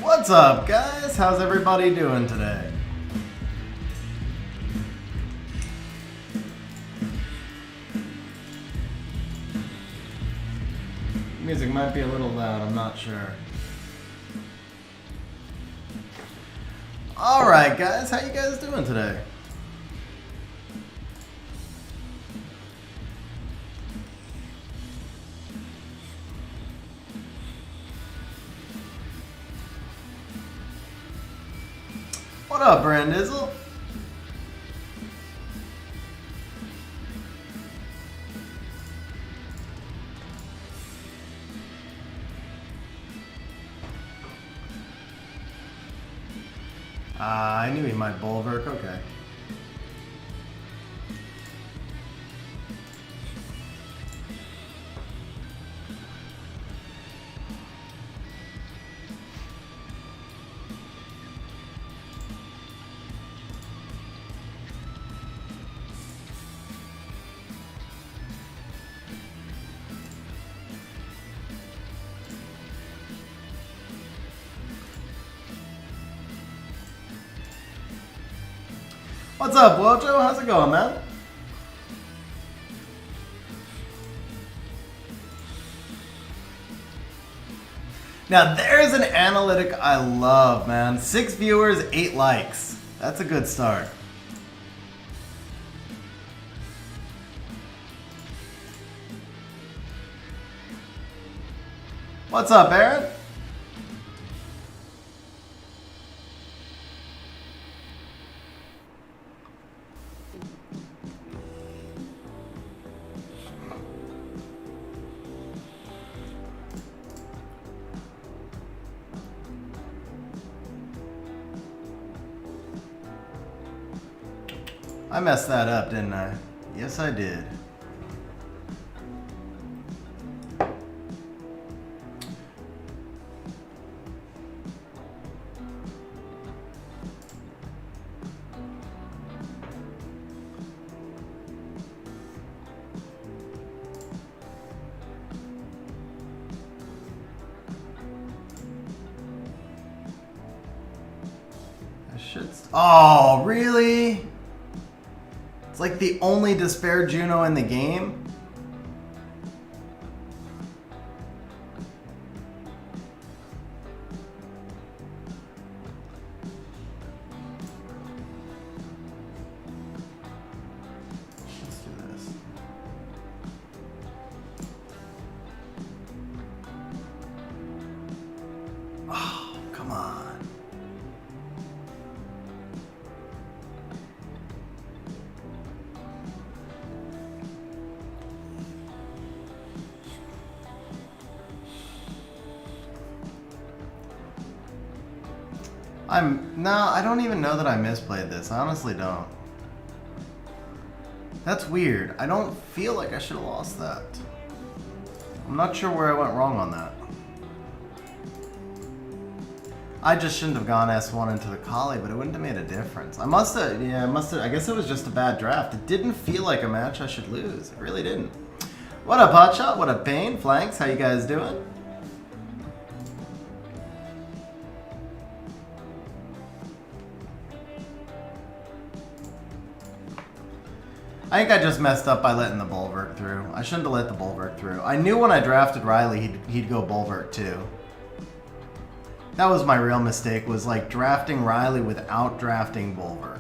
What's up, guys? How's everybody doing today? Music might be a little loud, I'm not sure. Alright, guys, how you guys doing today? What up, Brandizzle? I knew he might bulwark, okay. What's up, Wojo? How's it going, man? Now, there's an analytic I love, man. 6 viewers, 8 likes. That's a good start. What's up, Aaron? I messed that up, didn't I? Yes, I did. I should. Oh, really? It's like the only Despair Juno in the game. Let's do this. Oh, come on. I don't even know that I misplayed this. I honestly don't. That's weird. I don't feel like I should have lost that. I'm not sure where I went wrong on that. I just shouldn't have gone S1 into the Kali, but it wouldn't have made a difference. I guess it was just a bad draft. It didn't feel like a match I should lose. It really didn't. What up, Hotshot? What up, Bane? Flanks, how you guys doing? I think I just messed up by letting the bulwark through. I shouldn't have let the bulwark through. I knew when I drafted Riley he'd go bulwark too. That was my real mistake, was like drafting Riley without drafting bulwark.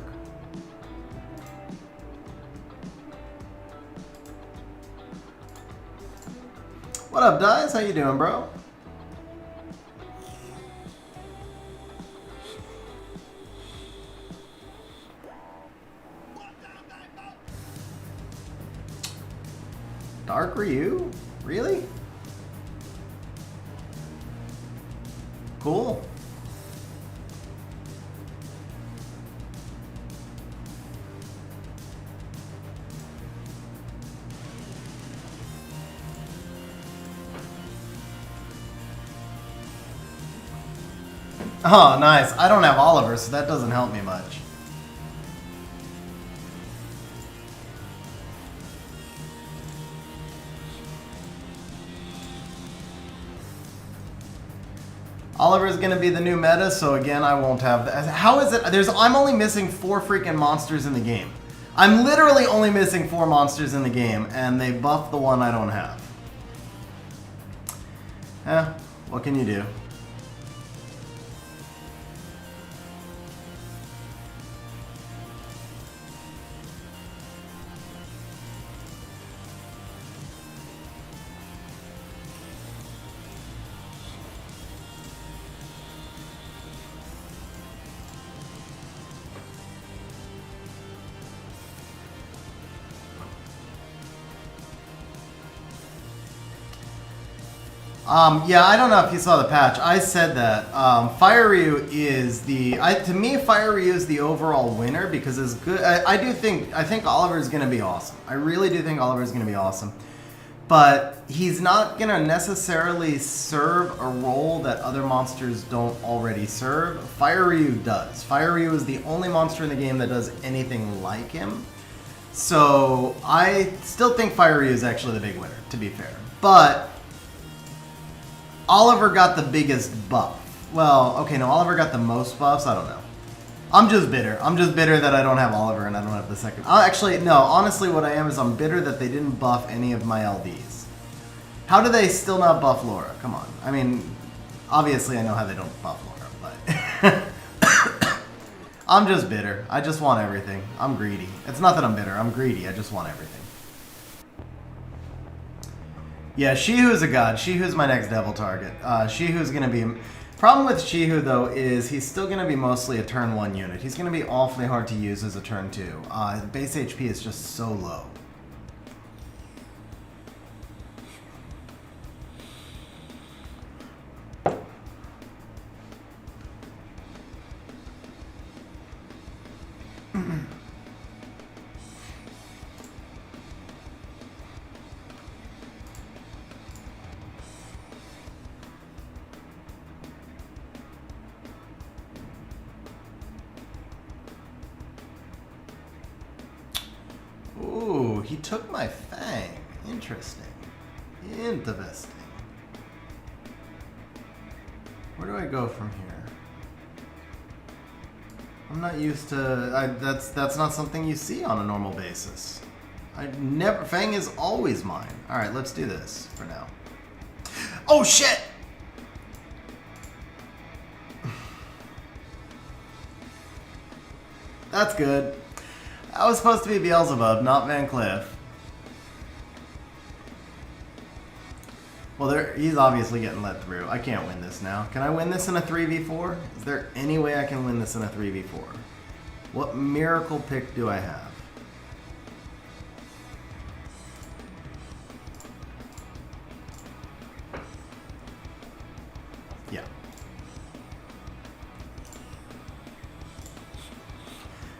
What up, Dice? How you doing, bro? Dark Ryu? Really? Cool. Oh, nice. I don't have Oliver, so that doesn't help me much. Oliver is going to be the new meta, so again, I won't have that. How is it? I'm only missing 4 freaking monsters in the game. I'm literally only missing 4 monsters in the game, and they buffed the one I don't have. What can you do? Yeah, I don't know if you saw the patch. I said that Fire Ryu is to me, Fire Ryu is the overall winner because as good. I think Oliver is going to be awesome. I really do think Oliver is going to be awesome, but he's not going to necessarily serve a role that other monsters don't already serve. Fire Ryu does. Fire Ryu is the only monster in the game that does anything like him. So I still think Fire Ryu is actually the big winner, to be fair, but Oliver got the biggest buff. Well, okay, no, Oliver got the most buffs. I don't know. I'm just bitter. I'm just bitter that I don't have Oliver and I don't have the second. Actually, no, honestly, what I am is I'm bitter that they didn't buff any of my LDs. How do they still not buff Laura? Come on. I mean, obviously I know how they don't buff Laura, but I'm just bitter. I just want everything. I'm greedy. It's not that I'm bitter. I'm greedy. I just want everything. Yeah, Shihu's a god. Shihu's my next devil target. Shihu's going to be... Problem with Shihu, though, is he's still going to be mostly a turn 1 unit. He's going to be awfully hard to use as a turn 2. Base HP is just so low. Ooh, he took my Fang. Interesting. Interesting. Where do I go from here? I'm not used to... That's not something you see on a normal basis. Fang is always mine. Alright, let's do this for now. Oh, shit! That's good. That was supposed to be Beelzebub, not Van Cliff. Well, he's obviously getting let through. I can't win this now. Can I win this in a 3v4? Is there any way I can win this in a 3v4? What miracle pick do I have? Yeah.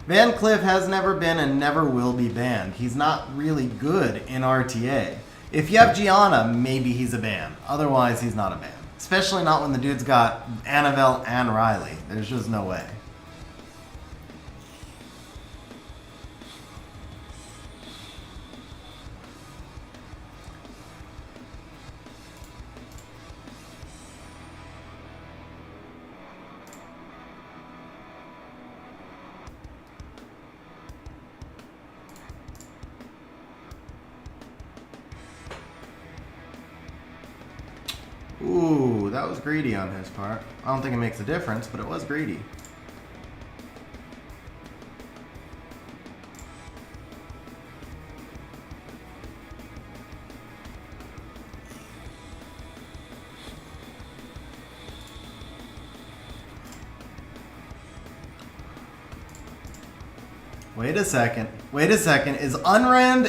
Van Cliff has never been and never will be banned. He's not really good in RTA. If you have Gianna, maybe he's a ban. Otherwise, he's not a ban. Especially not when the dude's got Annabelle and Riley. There's just no way. Ooh, that was greedy on his part. I don't think it makes a difference, but it was greedy. Wait a second. Wait a second. Is Unruined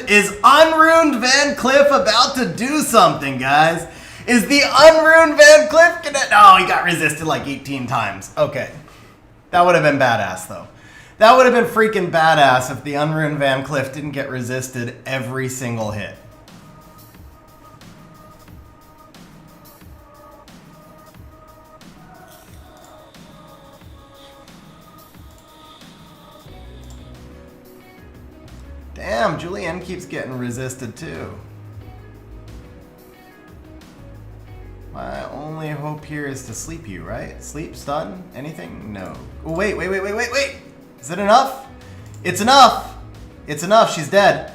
Van Cliff about to do something, guys? Is the Unruined Van Cliff gonna... Oh, he got resisted like 18 times. Okay. That would have been badass, though. That would have been freaking badass if the Unruined Van Cliff didn't get resisted every single hit. Damn, Julianne keeps getting resisted, too. My only only hope here is to sleep you, right? Sleep, stun, anything? No. Oh, wait. Is it enough? It's enough! It's enough, she's dead.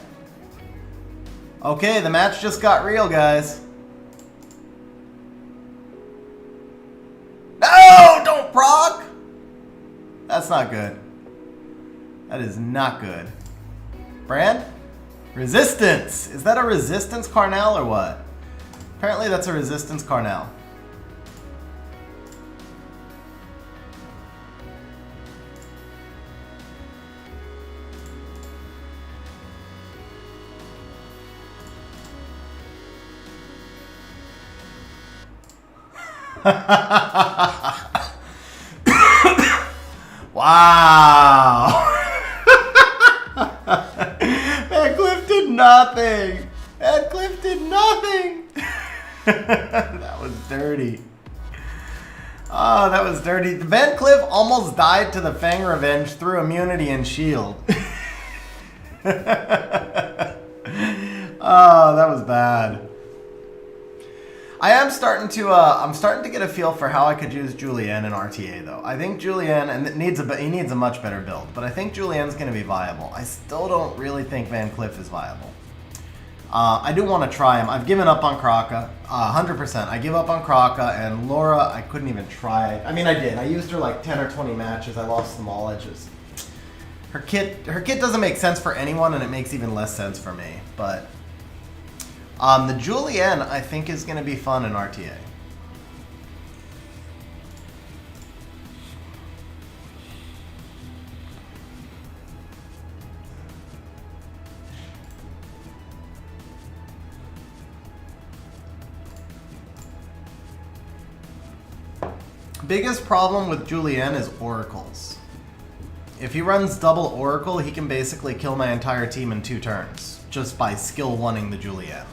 Okay, the match just got real, guys. No! Don't proc! That's not good. That is not good. Brand? Resistance! Is that a resistance Carnell or what? Apparently that's a resistance Carnell. Wow! Cliff did nothing! Cliff did nothing! That was dirty. Oh, that was dirty. Van Cliff almost died to the Fang Revenge through immunity and shield. Oh, that was bad. I am starting to, I'm starting to get a feel for how I could use Julienne in RTA though. I think Julienne, and he needs a much better build, but I think Julienne's going to be viable. I still don't really think Van Cliff is viable. I do want to try him. I've given up on Kraka, 100%. I give up on Kraka, and Laura, I couldn't even try. I mean, I did. I used her like 10 or 20 matches. I lost them all. Her kit doesn't make sense for anyone, and it makes even less sense for me. But the Julienne, I think, is going to be fun in RTA. Biggest problem with Julienne is oracles. If he runs double oracle, he can basically kill my entire team in 2 turns just by skill 1ing the Julienne.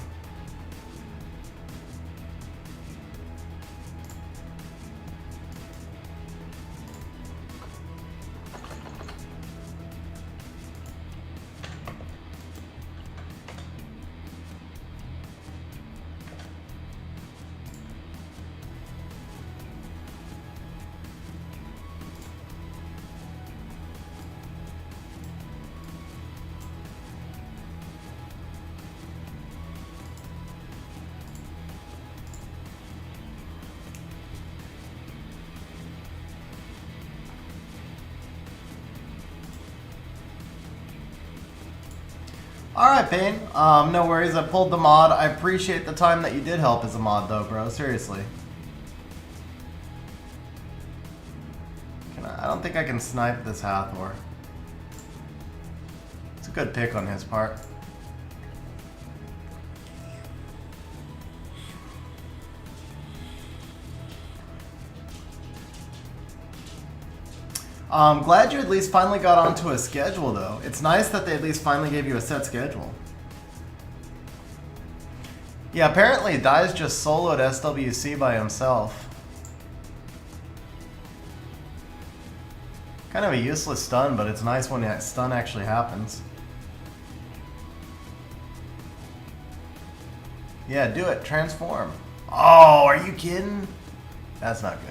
Alright, Payne. No worries, I pulled the mod. I appreciate the time that you did help as a mod, though, bro. Seriously. I don't think I can snipe this Hathor. It's a good pick on his part. I'm glad you at least finally got onto a schedule, though. It's nice that they at least finally gave you a set schedule. Yeah, apparently Dai's just soloed SWC by himself. Kind of a useless stun, but it's nice when that stun actually happens. Yeah, do it. Transform. Oh, are you kidding? That's not good.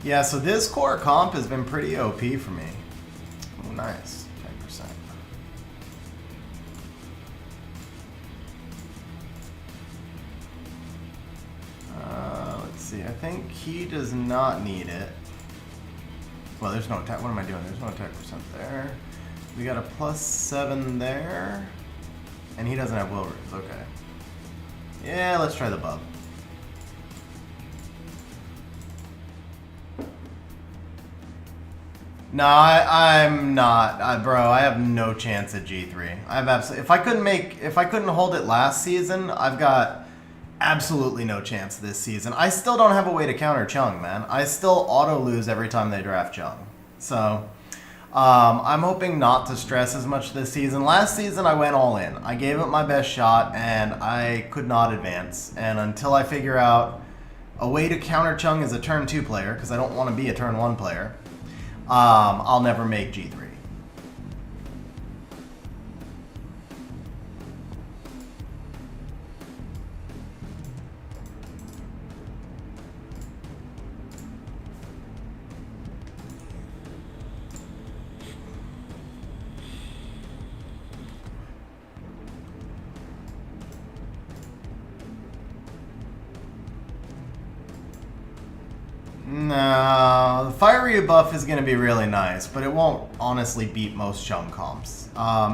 Yeah, so this core comp has been pretty OP for me. Oh, nice. 10%. Let's see. I think he does not need it. Well, there's no attack. What am I doing? There's no attack percent there. We got a +7 there. And he doesn't have will roots, okay. Yeah, let's try the bub. No, I'm not, bro. I have no chance at G3. I have absolutely. If I couldn't hold it last season, I've got absolutely no chance this season. I still don't have a way to counter Chung, man. I still auto lose every time they draft Chung. So, I'm hoping not to stress as much this season. Last season, I went all in. I gave it my best shot, and I could not advance. And until I figure out a way to counter Chung as a turn 2 player, because I don't want to be a turn 1 player, I'll never make G3. No, the Fire Ryu buff is going to be really nice, but it won't honestly beat most Chung comps.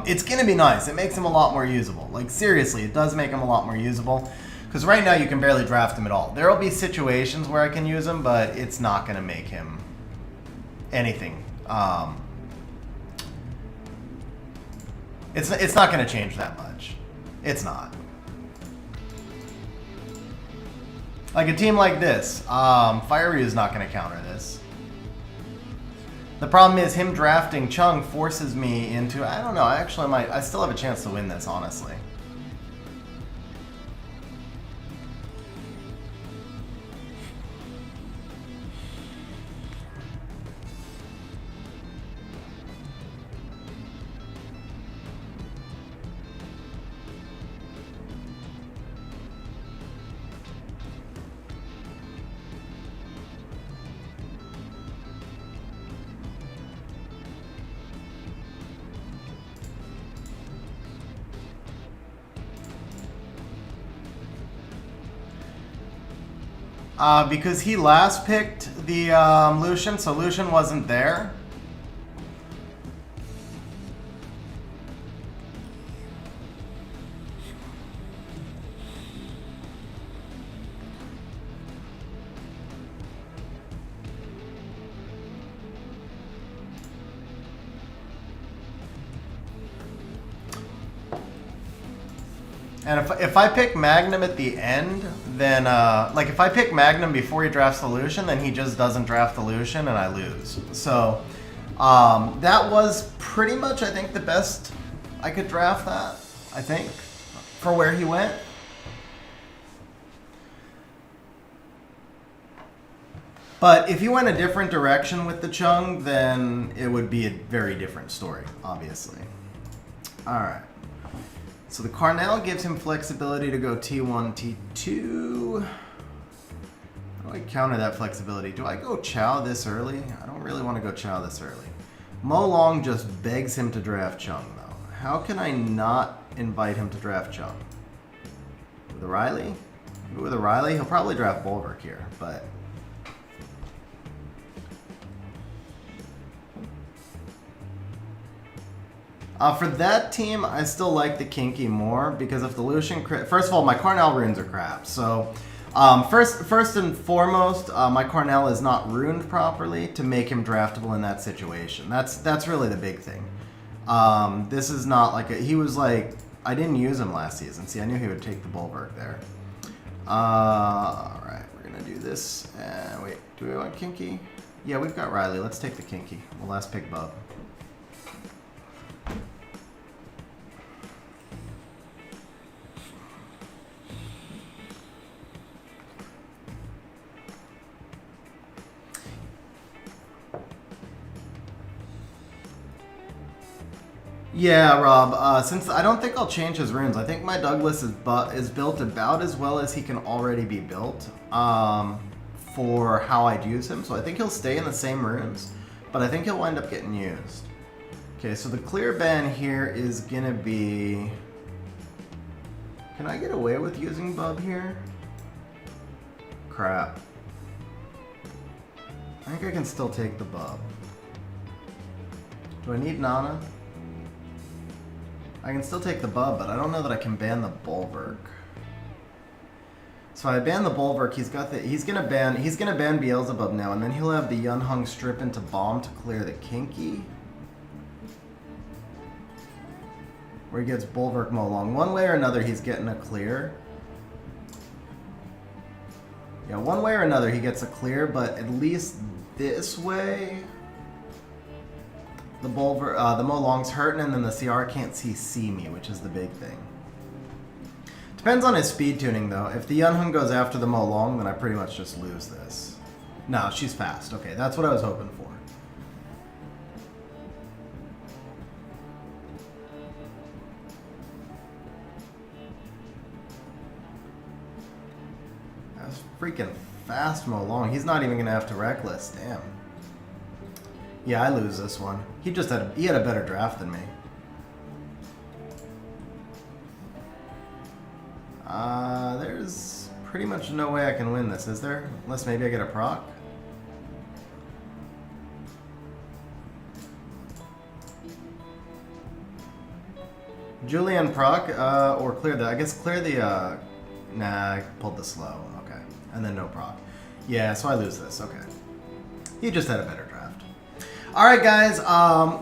It's going to be nice. It makes him a lot more usable. Like, seriously, it does make him a lot more usable. Because right now you can barely draft him at all. There will be situations where I can use him, but it's not going to make him anything. It's not going to change that much. It's not. Like a team like this, Fire Ryu is not going to counter this. The problem is him drafting Chung forces me into, I don't know, I still have a chance to win this, honestly. Because he last picked the Lucian, so Lucian wasn't there. And if I pick Magnum at the end, then, like, if I pick Magnum before he drafts the Lucian, then he just doesn't draft the Lucian and I lose. So, that was pretty much, I think, the best I could draft that, I think, for where he went. But if he went a different direction with the Chung, then it would be a very different story, obviously. Alright. So the Carnell gives him flexibility to go T1, T2. How do I counter that flexibility? Do I go Chow this early? I don't really want to go Chow this early. Mo Long just begs him to draft Chung, though. How can I not invite him to draft Chung? With a Riley? Maybe with a Riley? He'll probably draft Bulwark here, but... for that team, I still like the Kinky more, because if the Lucian... First of all, my Carnell runes are crap, so... First and foremost, my Carnell is not runed properly to make him draftable in that situation. That's really the big thing. This is not like he was like... I didn't use him last season. See, I knew he would take the Bulwark there. Alright, we're going to do this. Wait, do we want Kinky? Yeah, we've got Riley. Let's take the Kinky. We'll last pick Bub. Yeah, Rob, since I don't think I'll change his runes, I think my Douglas is built about as well as he can already be built for how I'd use him. So I think he'll stay in the same runes, but I think he'll wind up getting used. Okay, so the clear ban here is going to be... Can I get away with using Bub here? Crap. I think I can still take the Bub. Do I need Nana? I can still take the bub, but I don't know that I can ban the Bulwark. So if I ban the Bulwark, he's gonna ban Beelzebub now, and then he'll have the Yunhung strip into bomb to clear the Kinky. Where he gets Bulwark Molong. One way or another, he's getting a clear. Yeah, one way or another, he gets a clear, but at least this way, the Molong's hurting, and then the CR can't see me, which is the big thing. Depends on his speed tuning, though. If the Yunhung goes after the Molong, then I pretty much just lose this. No, she's fast. Okay, that's what I was hoping for. That's freaking fast Molong. He's not even going to have to Reckless. Damn. Yeah, I lose this one. He had a better draft than me. There's pretty much no way I can win this, is there? Unless maybe I get a proc. Julian proc, or clear the, I guess clear the, nah, I pulled the slow, okay. And then no proc. Yeah, so I lose this, okay. He just had a better draft. Alright guys,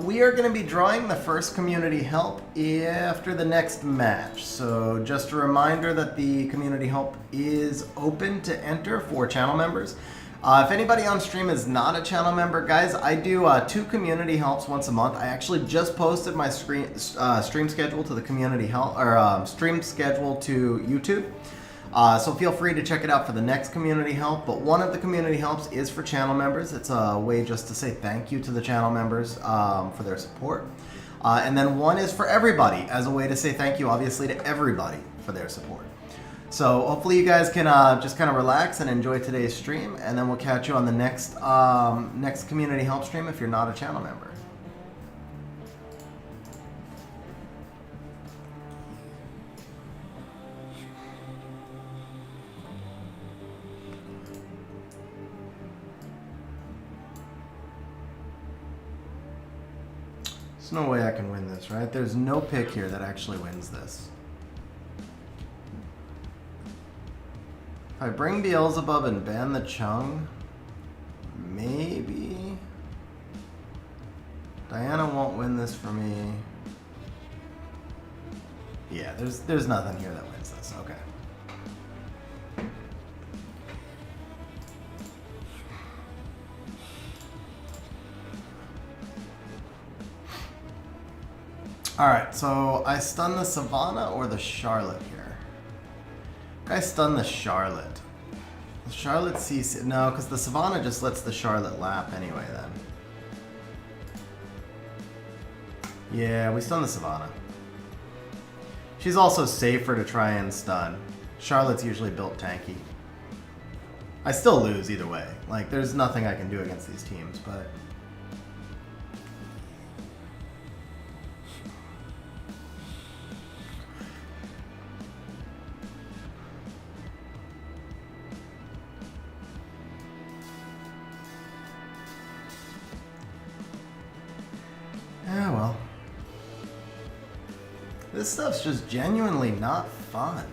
we are going to be drawing the first community help after the next match. So just a reminder that the community help is open to enter for channel members. If anybody on stream is not a channel member, guys, I do 2 community helps once a month. I actually just posted my stream schedule to the community help, or stream schedule to YouTube. So feel free to check it out for the next community help, but one of the community helps is for channel members. It's a way just to say thank you to the channel members for their support. And then one is for everybody as a way to say thank you, obviously, to everybody for their support. So hopefully you guys can just kind of relax and enjoy today's stream, and then we'll catch you on the next, next community help stream if you're not a channel member. There's no way I can win this, right? There's no pick here that actually wins this. If I bring Beelzebub and ban the Chung, maybe Diana won't win this for me. Yeah, there's nothing here that wins this. Okay. Alright, so I stun the Savannah or the Charlotte here? I stun the Charlotte. The Charlotte sees... No, because the Savannah just lets the Charlotte lap anyway then. Yeah, we stun the Savannah. She's also safer to try and stun. Charlotte's usually built tanky. I still lose either way. Like, there's nothing I can do against these teams, but... Yeah, well. This stuff's just genuinely not fun.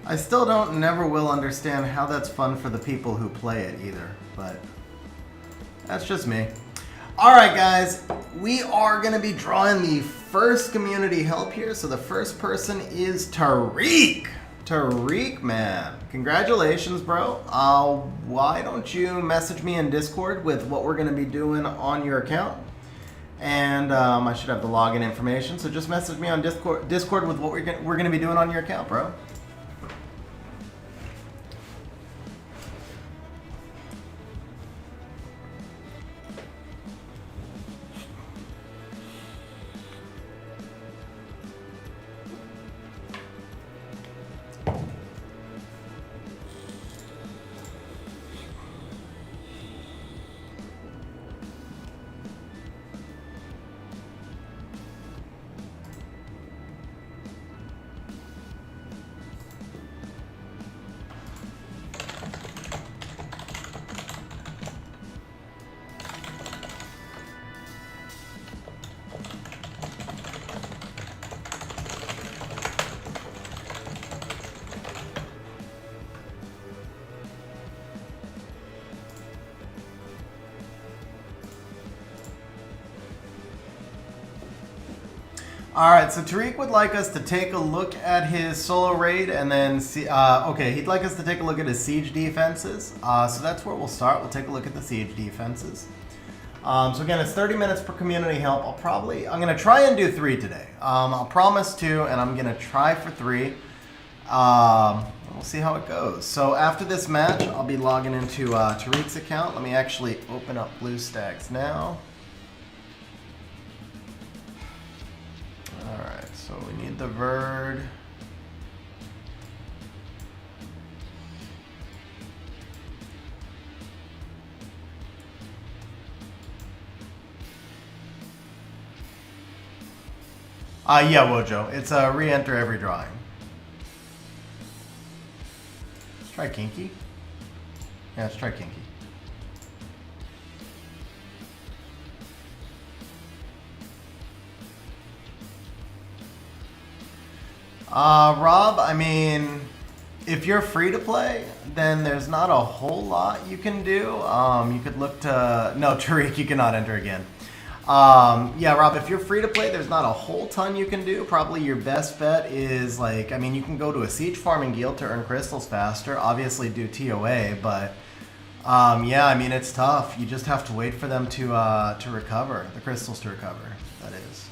I still don't, never will understand how that's fun for the people who play it either, but that's just me. Alright guys, we are going to be drawing the first community help here. So the first person is Tariq. Tariq, man. Congratulations, bro. Why don't you message me in Discord with what we're going to be doing on your account? And I should have the login information. So just message me on Discord with what we're going to be doing on your account, bro. Alright, so Tariq would like us to take a look at his solo raid and then see, okay, he'd like us to take a look at his siege defenses. So that's where we'll start. We'll take a look at the siege defenses. So again, it's 30 minutes per community help. I'm going to try and do 3 today. I'll promise 2, and I'm going to try for 3. We'll see how it goes. So after this match, I'll be logging into Tariq's account. Let me actually open up BlueStacks now. Alright, so we need the Verd. Yeah, Wojo. It's a re-enter every drawing. Let's try Kinky. Yeah, let's try Kinky. Rob, I mean, if you're free to play, then there's not a whole lot you can do. You could look to... No, Tariq, you cannot enter again. Yeah, Rob, if you're free to play, there's not a whole ton you can do. Probably your best bet is, like, I mean, you can go to a siege farming guild to earn crystals faster. Obviously do TOA, but, yeah, I mean, it's tough. You just have to wait for them to recover, the crystals to recover, that is.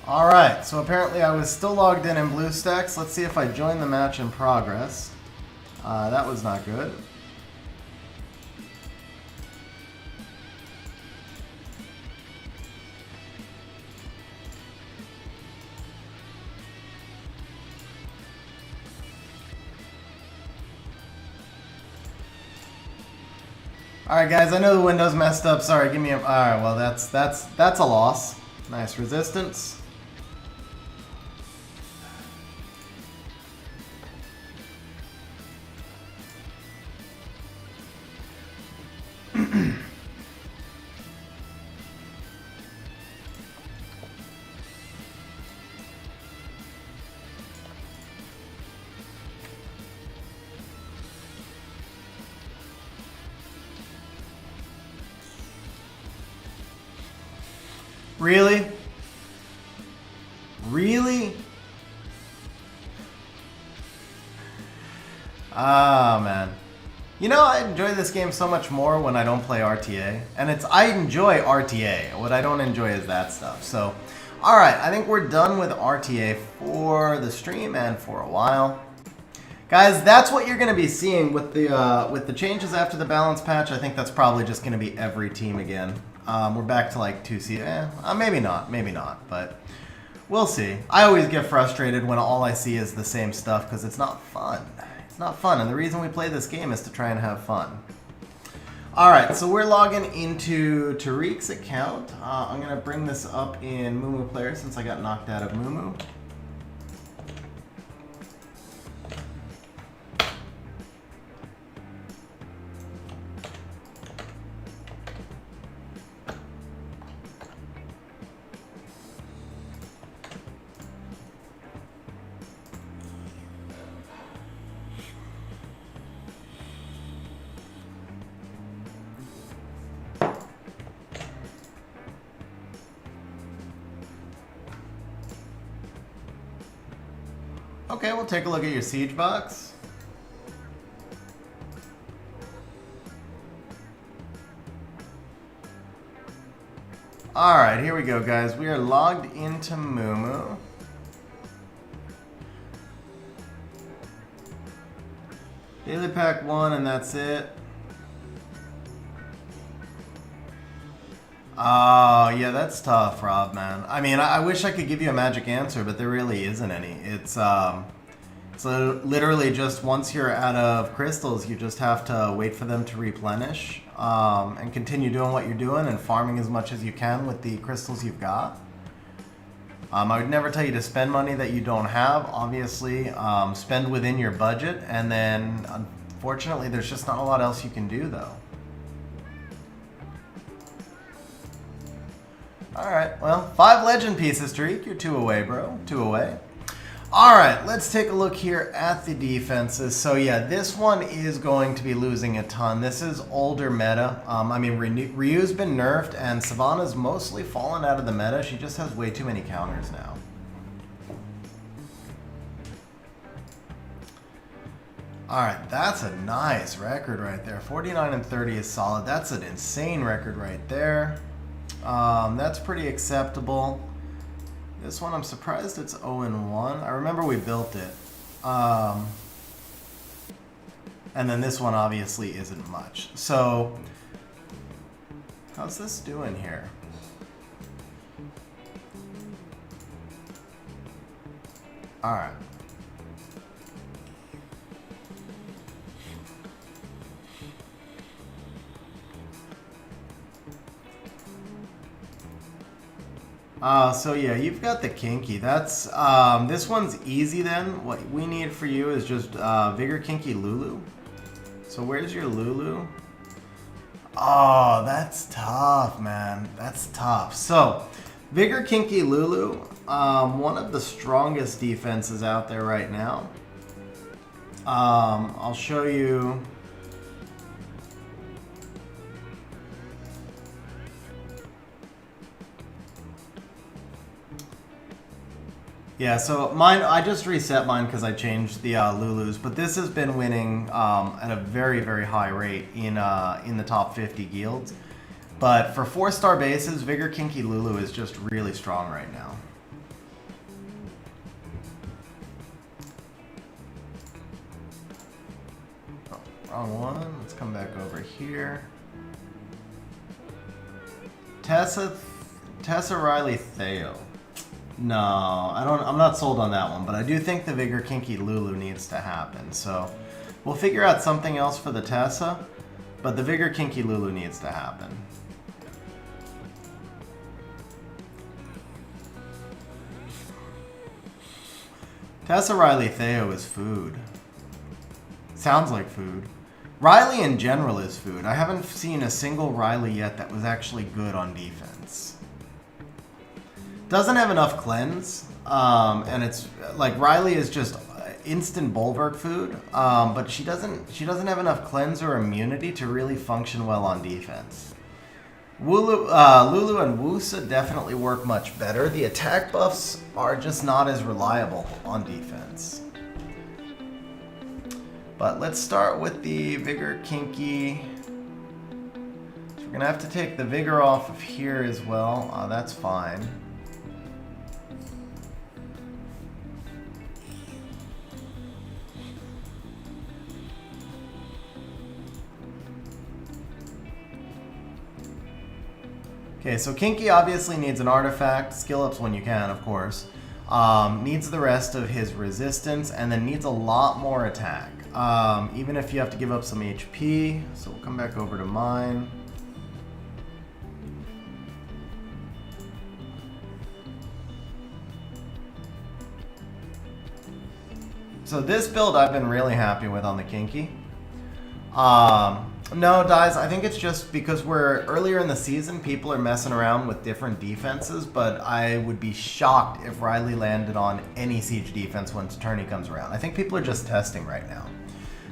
Alright, so apparently I was still logged in BlueStacks. Let's see if I join the match in progress. That was not good. Alright guys, I know the window's messed up. Sorry, give me a... Alright, well that's a loss. Nice resistance. Really? Really? Ah, man. You know, I enjoy this game so much more when I don't play RTA. And I enjoy RTA. What I don't enjoy is that stuff. So, alright, I think we're done with RTA for the stream and for a while. Guys, that's what you're going to be seeing with the changes after the balance patch. I think that's probably just going to be every team again. We're back to like 2C. Maybe not, but we'll see. I always get frustrated when all I see is the same stuff because it's not fun. It's not fun, and the reason we play this game is to try and have fun. Alright, so we're logging into Tariq's account. I'm going to bring this up in Mumu Player since I got knocked out of Mumu. Okay, we'll take a look at your siege box. Alright, here we go, guys. We are logged into Mumu. Daily pack 1, and that's it. Oh, yeah, that's tough, Rob, man. I mean, I wish I could give you a magic answer, but there really isn't any. It's literally just once you're out of crystals, you just have to wait for them to replenish and continue doing what you're doing and farming as much as you can with the crystals you've got. I would never tell you to spend money that you don't have. Obviously, spend within your budget, and then unfortunately, there's just not a lot else you can do, though. Alright, well, 5 legend pieces streak. You're 2 away, bro. 2 away. Alright, let's take a look here at the defenses. So yeah, this one is going to be losing a ton. This is older meta. I mean, Ryu's been nerfed, and Savannah's mostly fallen out of the meta. She just has way too many counters now. Alright, that's a nice record right there. 49 and 30 is solid. That's an insane record right there. That's pretty acceptable. This one, I'm surprised it's 0-1. I remember we built it. And then this one obviously isn't much. So, how's this doing here? Alright. So yeah, you've got the Kinky. That's this one's easy then. What we need for you is just Vigor Kinky Lulu. So where's your Lulu? Oh, that's tough, man. That's tough. So Vigor Kinky Lulu, one of the strongest defenses out there right now. I'll show you. Yeah, so mine, I just reset mine because I changed the Lulus, but this has been winning at a very, very high rate in the top 50 guilds. But for 4-star bases, Vigor Kinky Lulu is just really strong right now. Oh, wrong one. Let's come back over here. Tessa Riley Theo. No, I'm not sold on that one, but I do think the Vigor Kinky Lulu needs to happen. So we'll figure out something else for the Tessa, but the Vigor Kinky Lulu needs to happen. Tessa Riley Theo is food. Sounds like food. Riley in general is food. I haven't seen a single Riley yet that was actually good on defense. Doesn't have enough cleanse, and it's like Riley is just instant bulwark food, but she doesn't have enough cleanse or immunity to really function well on defense. Lulu and Wusa definitely work much better. The attack buffs are just not as reliable on defense. But let's start with the Vigor Kinky. So we're gonna have to take the Vigor off of here as well. That's fine. Okay, so Kinky obviously needs an artifact, skill ups when you can, of course. Needs the rest of his resistance, and then needs a lot more attack. Even if you have to give up some HP. So we'll come back over to mine. So this build I've been really happy with on the Kinky. No, Dies, I think it's just because we're earlier in the season, people are messing around with different defenses, but I would be shocked if Riley landed on any siege defense once Tourney comes around. I think people are just testing right now.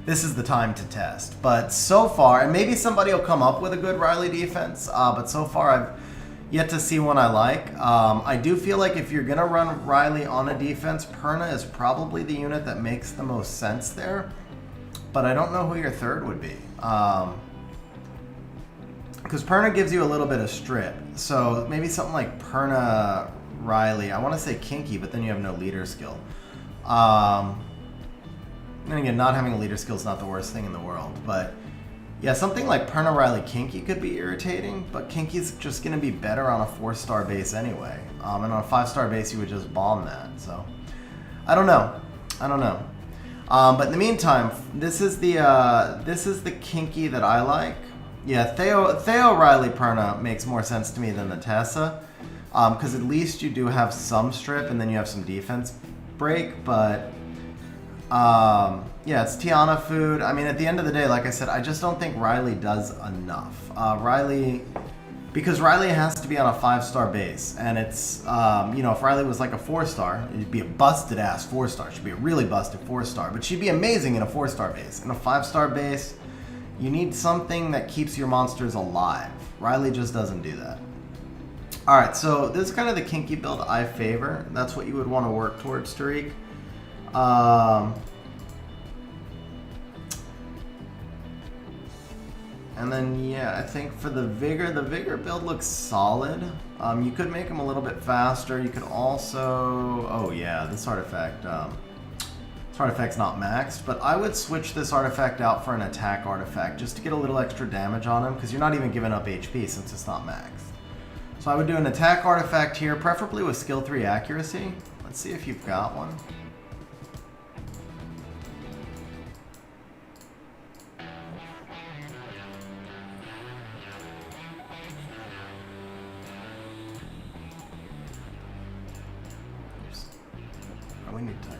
This is the time to test. But so far, and maybe somebody will come up with a good Riley defense, but so far I've yet to see one I like. I do feel like if you're going to run Riley on a defense, Perna is probably the unit that makes the most sense there. But I don't know who your third would be. Because Perna gives you a little bit of strip. So maybe something like Perna Riley. I want to say Kinky, but then you have no leader skill. And again, not having a leader skill is not the worst thing in the world. But yeah, something like Perna Riley Kinky could be irritating. But Kinky's just going to be better on a 4-star base anyway. And on a 5-star base, you would just bomb that. So I don't know. But in the meantime, this is the Kinky that I like. Yeah, Theo Riley Perna makes more sense to me than the Tessa, because at least you do have some strip and then you have some defense break. But yeah, it's Tiana food. I mean, at the end of the day, like I said, I just don't think Riley does enough. Riley Because Riley has to be on a 5-star base, and it's, you know, if Riley was like a 4-star, it'd be a busted ass 4-star. She'd be a really busted 4-star, but she'd be amazing in a 4-star base. In a 5-star base, you need something that keeps your monsters alive. Riley just doesn't do that. All right, so this is kind of the kinky build I favor. That's what you would want to work towards, Tariq. And then, yeah, I think for the Vigor build looks solid. You could make him a little bit faster. You could also, oh yeah, this artifact's not maxed, but I would switch this artifact out for an attack artifact just to get a little extra damage on him, because you're not even giving up HP since it's not maxed. So I would do an attack artifact here, preferably with skill 3 accuracy. Let's see if you've got one. We need type.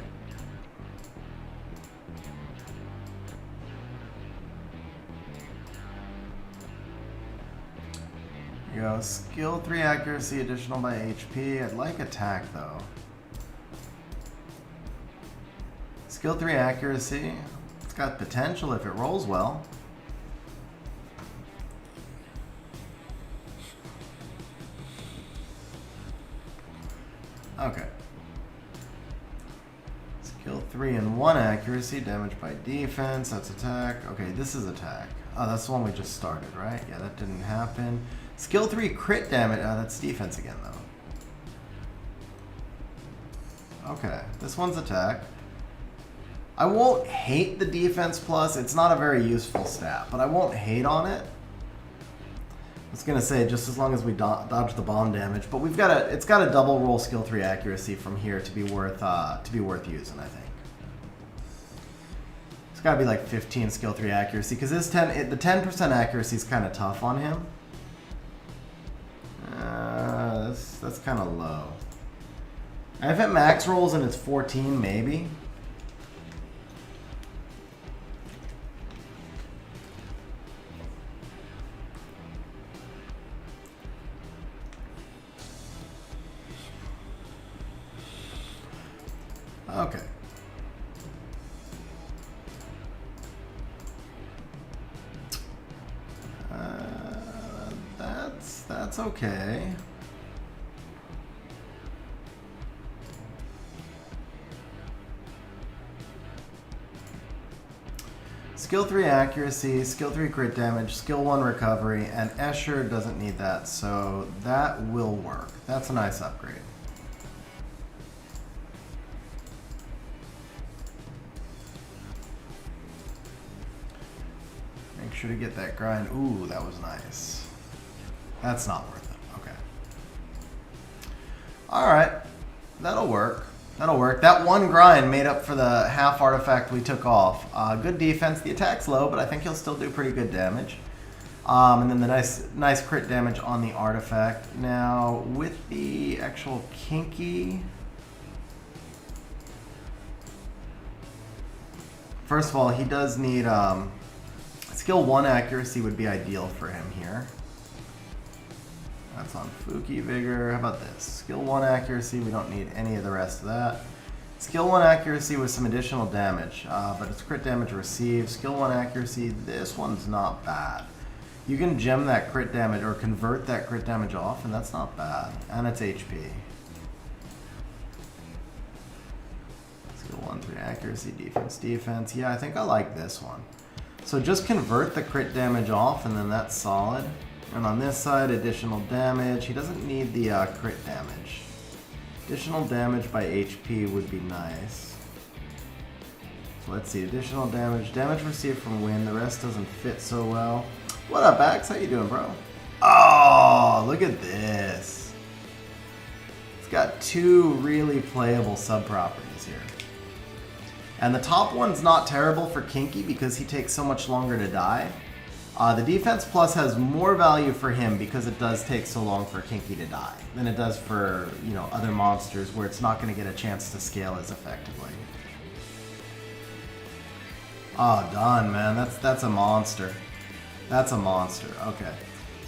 Here you go. Skill 3 accuracy, additional by HP. I'd like attack though. Skill 3 accuracy. It's got potential if it rolls well. Okay. Skill 3 and 1 accuracy, damage by defense, that's attack. Okay, this is attack. Oh, that's the one we just started, right? Yeah, that didn't happen. Skill 3 crit damage, that's defense again though. Okay, this one's attack. I won't hate the defense plus, it's not a very useful stat, but I won't hate on it. I was gonna say just as long as we dodge the bomb damage, but it's got a double roll skill 3 accuracy from here to be worth using, I think. It's gotta be like 15 skill 3 accuracy because the 10% accuracy is kind of tough on him. That's kind of low. And if it max rolls and it's 14, maybe. Okay. That's okay. Skill 3 accuracy, skill 3 crit damage, skill 1 recovery, and Escher doesn't need that, so that will work. That's a nice upgrade. Make sure to get that grind. Ooh, that was nice. That's not worth it. Okay. Alright. That'll work. That'll work. That one grind made up for the half artifact we took off. Good defense. The attack's low, but I think he'll still do pretty good damage. And then the nice crit damage on the artifact. Now, with the actual Kinky... First of all, he does need... Skill 1 accuracy would be ideal for him here. That's on Fuki Vigor. How about this? Skill 1 accuracy, we don't need any of the rest of that. Skill 1 accuracy with some additional damage, but it's crit damage received. Skill 1 accuracy, this one's not bad. You can gem that crit damage or convert that crit damage off, and that's not bad. And it's HP. Skill 1, 3 accuracy, defense, defense. Yeah, I think I like this one. So just convert the crit damage off, and then that's solid. And on this side, additional damage. He doesn't need the crit damage. Additional damage by HP would be nice. So let's see, additional damage. Damage received from wind. The rest doesn't fit so well. What up, Axe? How you doing, bro? Oh, look at this. It's got two really playable sub-properties here. And the top one's not terrible for Kinky because he takes so much longer to die. The defense plus has more value for him because it does take so long for Kinky to die than it does for, you know, other monsters where it's not going to get a chance to scale as effectively. Oh, done, man. That's a monster. That's a monster. Okay.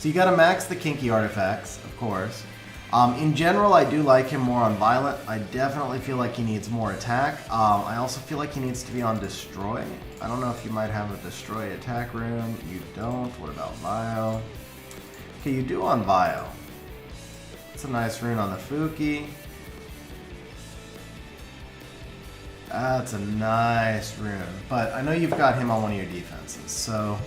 So you gotta max the kinky artifacts, of course. In general, I do like him more on violent. I definitely feel like he needs more attack. I also feel like he needs to be on destroy. I don't know if you might have a destroy attack rune. You don't. What about Vio? Okay, you do on Vio. It's a nice rune on the Fuki. That's a nice rune. But I know you've got him on one of your defenses, so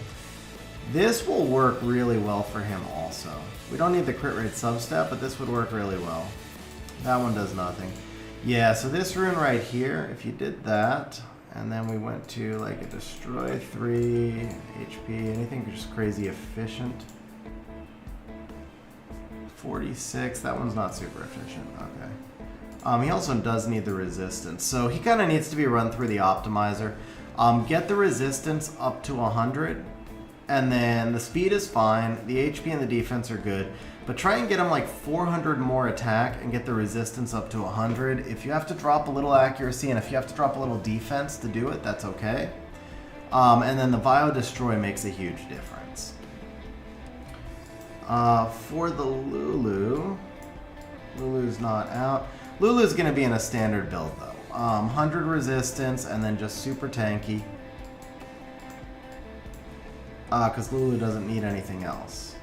this will work really well for him also. We don't need the crit rate sub-step, but this would work really well. That one does nothing. Yeah, so this rune right here, if you did that, and then we went to like a destroy 3 HP, anything just crazy efficient. 46, that one's not super efficient, okay. He also does need the resistance, so he kind of needs to be run through the optimizer. Get the resistance up to 100, and then the speed is fine, the HP and the defense are good, but try and get him like 400 more attack and get the resistance up to 100. If you have to drop a little accuracy and if you have to drop a little defense to do it, that's okay. And then the Vio Destroy makes a huge difference. For the Lulu, Lulu's not out. Lulu's going to be in a standard build though. 100 resistance and then just super tanky. Because Lulu doesn't need anything else.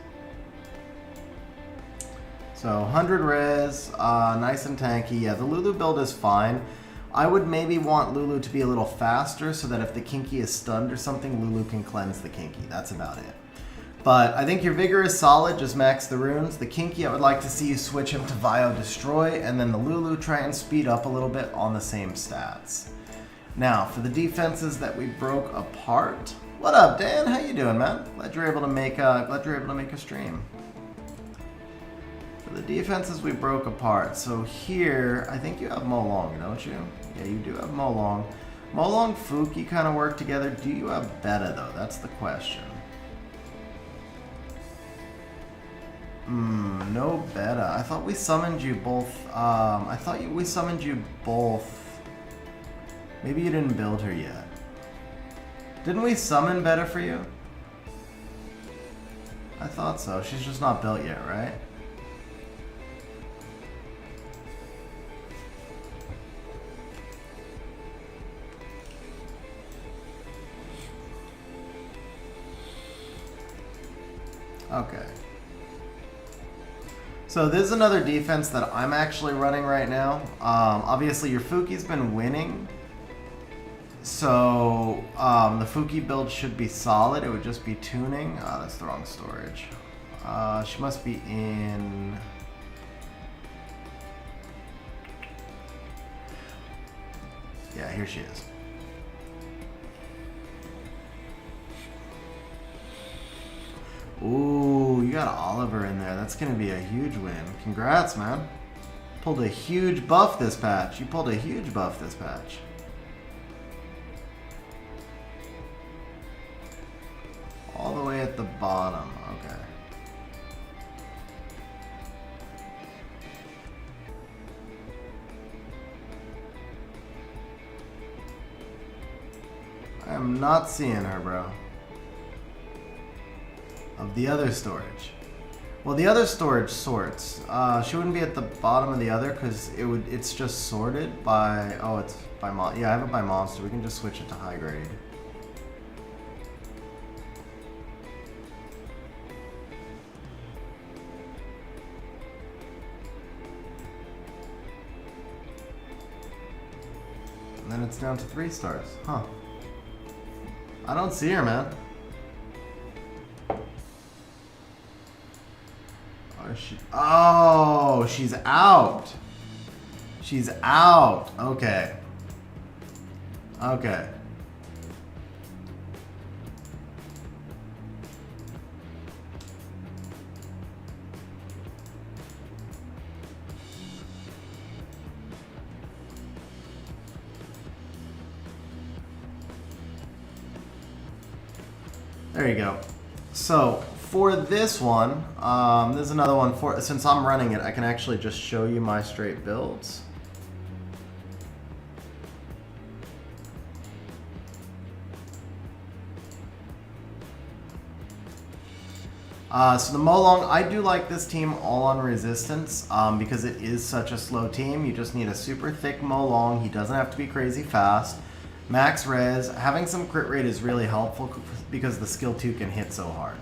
So 100 res, nice and tanky. Yeah, the Lulu build is fine. I would maybe want Lulu to be a little faster so that if the Kinky is stunned or something, Lulu can cleanse the Kinky. That's about it. But I think your Vigor is solid, just max the runes. The Kinky, I would like to see you switch him to Vio Destroy, and then the Lulu try and speed up a little bit on the same stats. Now, for the defenses that we broke apart. What up, Dan? How you doing, man? Glad you're able to make a stream. For the defenses we broke apart, so here I think you have Molong, don't you? Yeah, you do have Molong. Molong, Fuki kind of work together. Do you have Beta though? That's the question. No Beta. I thought we summoned you both. We summoned you both. Maybe you didn't build her yet. Didn't we summon Beta for you? I thought so. She's just not built yet, right? Okay. So this is another defense that I'm actually running right now. Obviously your Fuki's been winning. So the Fuki build should be solid. It would just be tuning. That's the wrong storage. She must be in... Yeah, here she is. Ooh, you got Oliver in there. That's going to be a huge win. Congrats, man. Pulled a huge buff this patch. You pulled a huge buff this patch. All the way at the bottom. Okay. I am not seeing her, bro. Of the other storage. Well, the other storage sorts. She wouldn't be at the bottom of the other because it's just sorted by... Oh, it's by mon... Yeah, I have it by monster. We can just switch it to high grade. And then it's down to 3 stars. Huh. I don't see her, man. Oh, she's out. She's out. Okay. Okay. There you go. So for this one, there's another one. Since I'm running it, I can actually just show you my straight builds. So the Molong, I do like this team all on resistance because it is such a slow team. You just need a super thick Molong. He doesn't have to be crazy fast. Max res. Having some crit rate is really helpful because the skill 2 can hit so hard.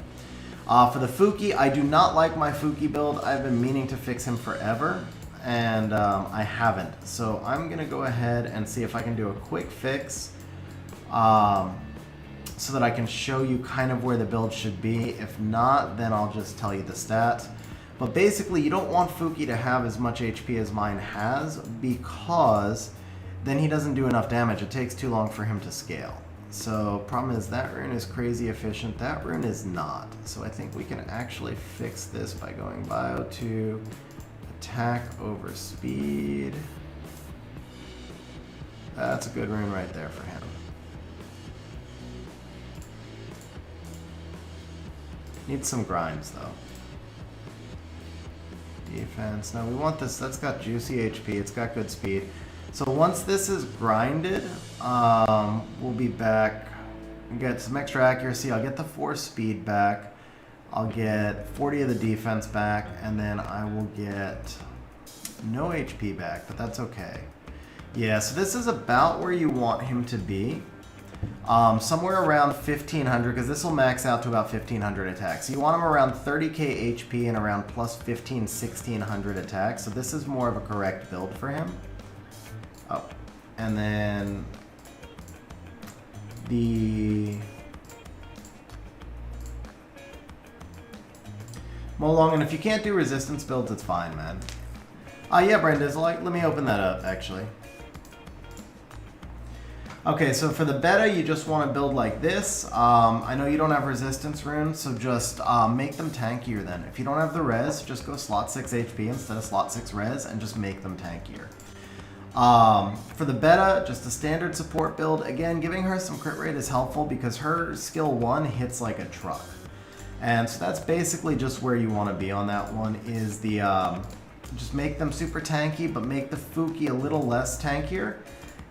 For the Fuki, I do not like my Fuki build. I've been meaning to fix him forever, and I haven't. So I'm going to go ahead and see if I can do a quick fix so that I can show you kind of where the build should be. If not, then I'll just tell you the stats. But basically, you don't want Fuki to have as much HP as mine has because then he doesn't do enough damage. It takes too long for him to scale. So problem is that rune is crazy efficient. That rune is not. So I think we can actually fix this by going bio to attack over speed. That's a good rune right there for him. Needs some grinds though. Defense. Now we want this. That's got juicy HP. It's got good speed. So once this is grinded, we'll be back. We'll get some extra accuracy. I'll get the 4 speed back. I'll get 40 of the defense back, and then I will get no HP back, but that's okay. Yeah, so this is about where you want him to be. Somewhere around 1500, because this will max out to about 1500 attacks. So you want him around 30k HP and around plus 1600 attacks. So this is more of a correct build for him. Oh, and then the Molong, and if you can't do resistance builds, it's fine, man. Yeah, Brenda's like, let me open that up, actually. Okay, so for the beta, you just want to build like this. I know you don't have resistance runes, so just make them tankier then. If you don't have the res, just go slot 6 HP instead of slot 6 res, and just make them tankier. For the beta, just a standard support build. Again, giving her some crit rate is helpful because her skill 1 hits like a truck. And so that's basically just where you want to be on that one, is the just make them super tanky, but make the Fuki a little less tankier,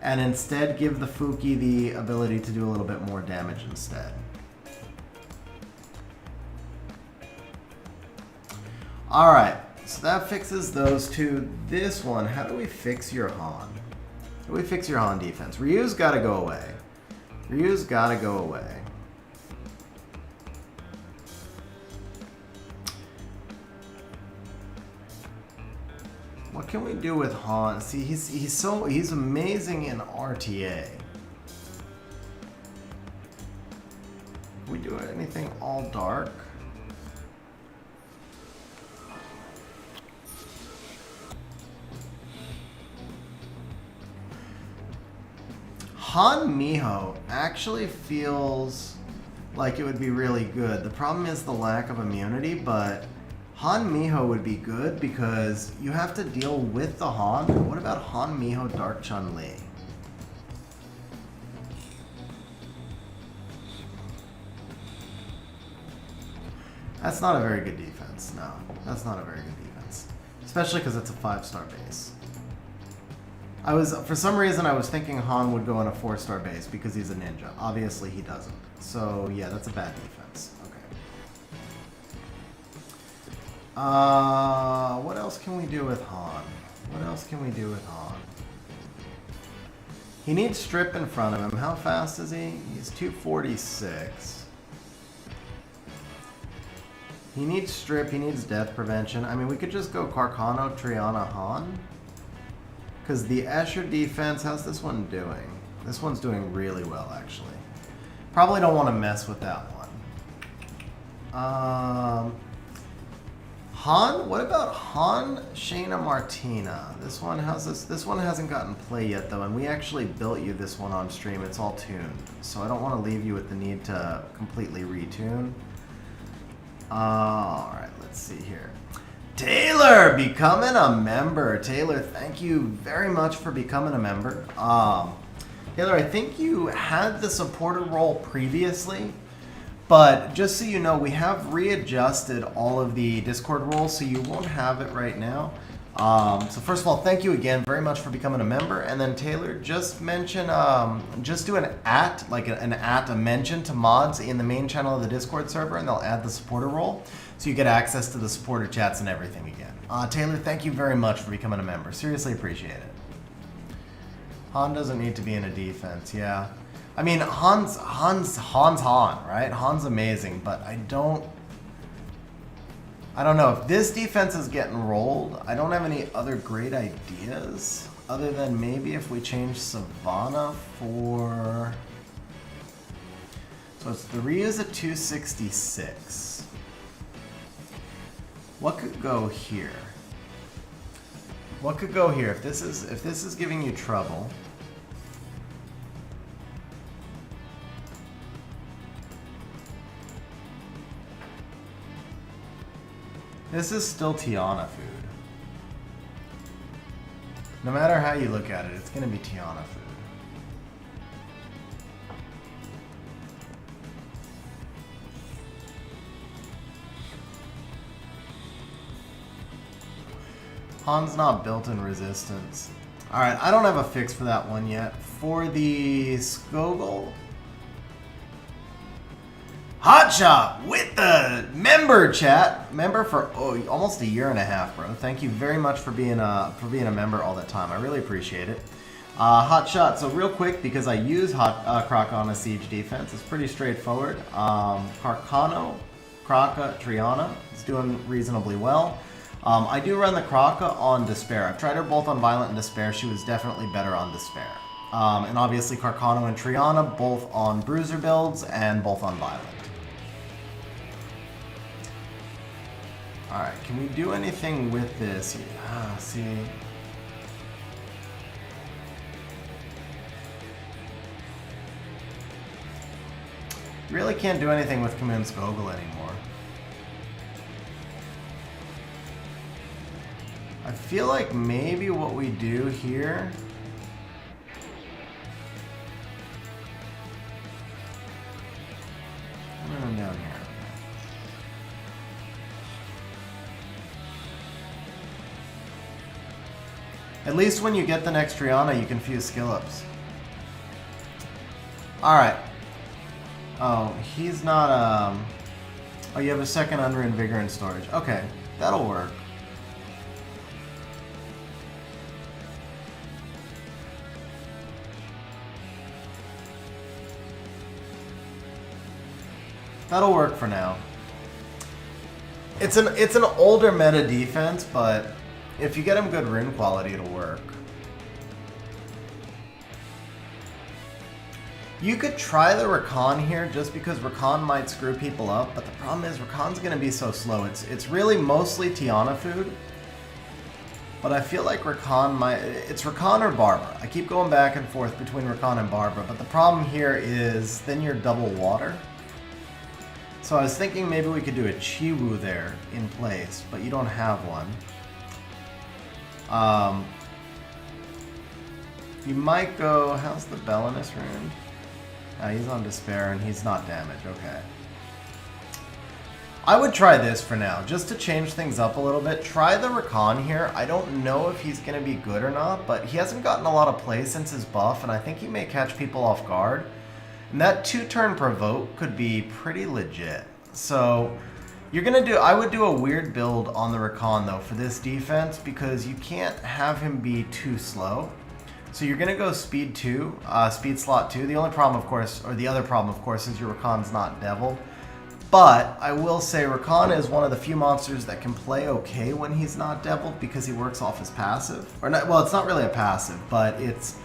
and instead give the Fuki the ability to do a little bit more damage instead. Alright, so that fixes those two. This one, how do we fix your Han? How do we fix your Han defense? Ryu's gotta go away. Ryu's gotta go away. What can we do with Han? See, he's amazing in RTA. Can we do anything all dark? Han Miho actually feels like it would be really good. The problem is the lack of immunity, but Han Miho would be good because you have to deal with the Han. What about Han Miho Dark Chun-Li? That's not a very good defense. No, that's not a very good defense. Especially because it's a 5-star base. For some reason, I was thinking Han would go on a 4-star base because he's a ninja. Obviously, he doesn't. So, yeah, that's a bad defense. What else can we do with Han? What else can we do with Han? He needs strip in front of him. How fast is he? He's 246. He needs strip. He needs death prevention. I mean, we could just go Carcano, Triana, Han. Because the Escher defense, how's this one doing? This one's doing really well, actually. Probably don't want to mess with that one. Han, what about Han Shayna Martina? This one hasn't gotten play yet though, and we actually built you this one on stream. It's all tuned. So I don't want to leave you with the need to completely retune. Alright, let's see here. Taylor becoming a member. Taylor, thank you very much for becoming a member. Taylor, I think you had the supporter role previously. But just so you know, we have readjusted all of the Discord roles, so you won't have it right now. So first of all, thank you again very much for becoming a member. And then Taylor, just mention, just do an a mention to mods in the main channel of the Discord server, and they'll add the supporter role, so you get access to the supporter chats and everything again. Taylor, thank you very much for becoming a member. Seriously appreciate it. Han doesn't need to be in a defense, yeah. I mean, Han's Han, right? Han's amazing, but I don't know. If this defense is getting rolled, I don't have any other great ideas other than maybe if we change Savannah for... So it's 3 is a 266. What could go here? What could go here if this is giving you trouble? This is still Tiana food. No matter how you look at it, it's going to be Tiana food. Han's not built in resistance. Alright, I don't have a fix for that one yet. For the Skogul, Hotshot with the member chat. Member for almost a year and a half, bro. Thank you very much for being a member all the time. I really appreciate it. Hotshot, so real quick, because I use Croc on a siege defense, it's pretty straightforward. Carcano, Kraka, Triana is doing reasonably well. I do run the Kraka on Despair. I've tried her both on Violent and Despair. She was definitely better on Despair. And obviously Carcano and Triana both on Bruiser builds and both on Violent. Alright, can we do anything with this? See. Really can't do anything with Command Skogul anymore. I feel like maybe what we do here... I'm down here. At least when you get the next Triana, you can fuse skill-ups. Alright. Oh, he's not, Oh, you have a second Under and Vigor in storage. Okay, that'll work. That'll work for now. It's an older meta defense, but if you get him good rune quality, it'll work. You could try the Rakan here just because Rakan might screw people up, but the problem is Rakan's going to be so slow. It's really mostly Tiana food, but I feel like Rakan might... It's Rakan or Barbara. I keep going back and forth between Rakan and Barbara, but the problem here is then you're double water. So I was thinking maybe we could do a Chiwu there in place, but you don't have one. You might go... How's the Belinus rune? He's on Despair and he's not damaged. Okay. I would try this for now, just to change things up a little bit. Try the Rakan here. I don't know if he's going to be good or not, but he hasn't gotten a lot of play since his buff, and I think he may catch people off guard. And that 2-turn provoke could be pretty legit. So you're going to do... I would do a weird build on the Rakan, though, for this defense, because you can't have him be too slow. So you're going to go speed 2, speed slot 2. The only problem, of course, or the other problem, of course, is your Rakan's not deviled. But I will say Rakan is one of the few monsters that can play okay when he's not deviled because he works off his passive. Or not, well, it's not really a passive, but it's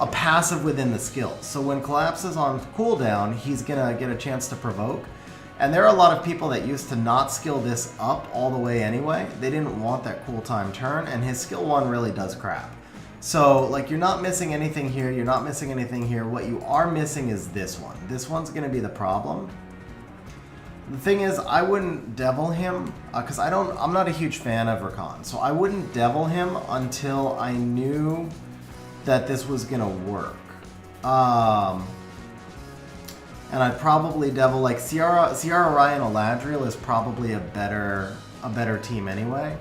a passive within the skill. So when Collapse is on cooldown, he's going to get a chance to provoke. And there are a lot of people that used to not skill this up all the way anyway. They didn't want that cool time turn, and his skill 1 really does crap. So, like, you're not missing anything here, you're not missing anything here. What you are missing is this one. This one's going to be the problem. The thing is, I wouldn't devil him, because I'm not a huge fan of Rakan. So I wouldn't devil him until I knew that this was going to work. And I'd probably devil, like, Ciara, Ryan, Eladriel is probably a better team anyway.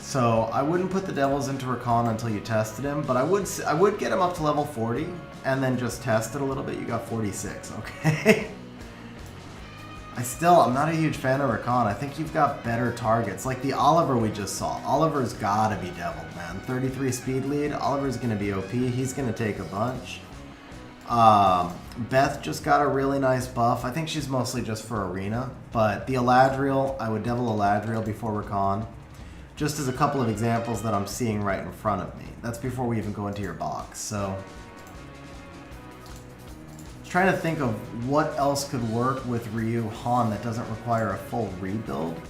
So I wouldn't put the devils into Rakan until you tested him, but I would get him up to level 40 and then just test it a little bit. You got 46, okay? I'm not a huge fan of Rakan. I think you've got better targets. Like the Oliver we just saw. Oliver's gotta be deviled, man. 33 speed lead. Oliver's gonna be OP. He's gonna take a bunch. Beth just got a really nice buff. I think she's mostly just for arena. But the Eladriel, I would devil Eladriel before Rakan. Just as a couple of examples that I'm seeing right in front of me. That's before we even go into your box. So trying to think of what else could work with Ryu Han that doesn't require a full rebuild.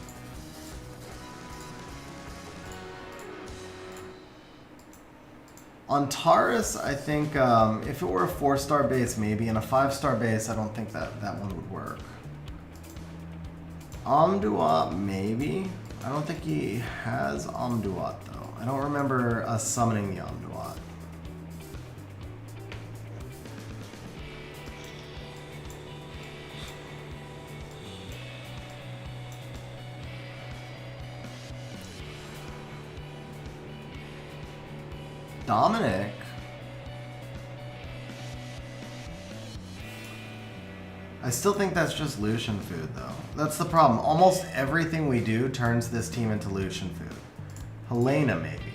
On Taurus, I think if it were a 4-star base maybe, and a 5-star base, I don't think that one would work. Amduat, maybe. I don't think he has Amduat though. I don't remember us summoning the Amduat. Dominic? I still think that's just Lucian food, though. That's the problem. Almost everything we do turns this team into Lucian food. Helena, maybe.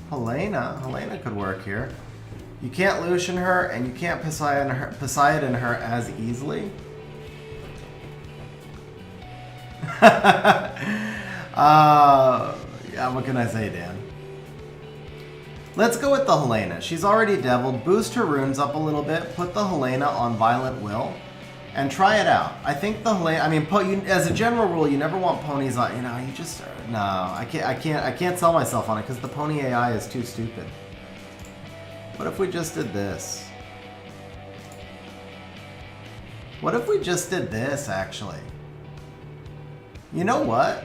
Helena could work here. You can't Lucian her, and you can't Poseidon her as easily. Yeah, what can I say, Dan? Let's go with the Helena. She's already deviled. Boost her runes up a little bit. Put the Helena on Violent Will. And try it out. I think the Helena... I mean, as a general rule, you never want ponies on... You know, you just... No, I can't sell myself on it because the pony AI is too stupid. What if we just did this? What if we just did this, actually? You know what?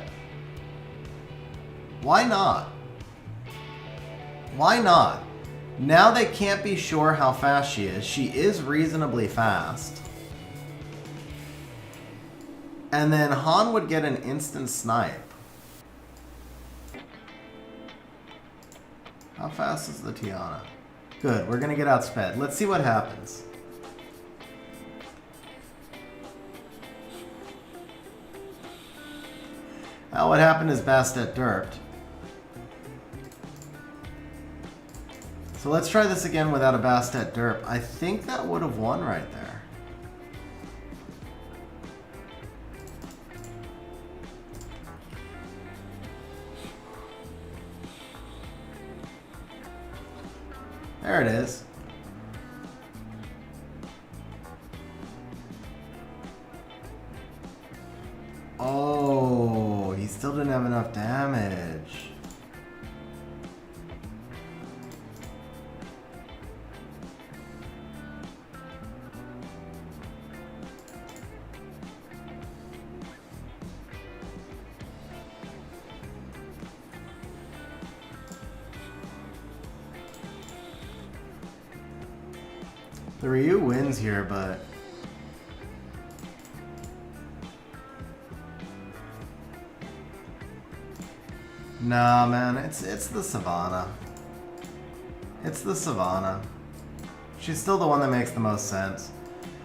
Why not? Why not? Now they can't be sure how fast she is. She is reasonably fast. And then Han would get an instant snipe. How fast is the Tiana? Good, we're gonna get outsped. Let's see what happens. Well, what happened is Bastet derped. So let's try this again without a Bastet derp. I think that would have won right there. There it is. Oh, he still didn't have enough damage. The Ryu wins here, but nah, man, it's the Savannah. It's the Savannah. She's still the one that makes the most sense.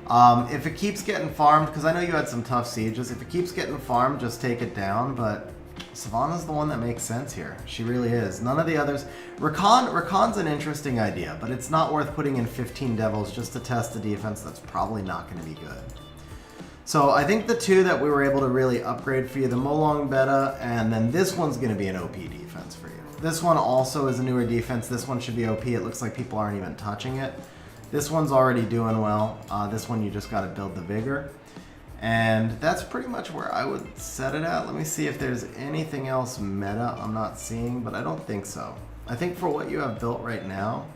If it keeps getting farmed, because I know you had some tough sieges, if it keeps getting farmed, just take it down, but Savannah's the one that makes sense here. She really is. None of the others. Rakan's an interesting idea, but it's not worth putting in 15 devils just to test a defense that's probably not going to be good. So I think the two that we were able to really upgrade for you, the Molong Beta, and then this one's going to be an OP defense for you. This one also is a newer defense. This one should be OP. It looks like people aren't even touching it. This one's already doing well. This one you just got to build the vigor. And that's pretty much where I would set it at. Let me see if there's anything else meta I'm not seeing, but I don't think so. I think for what you have built right now,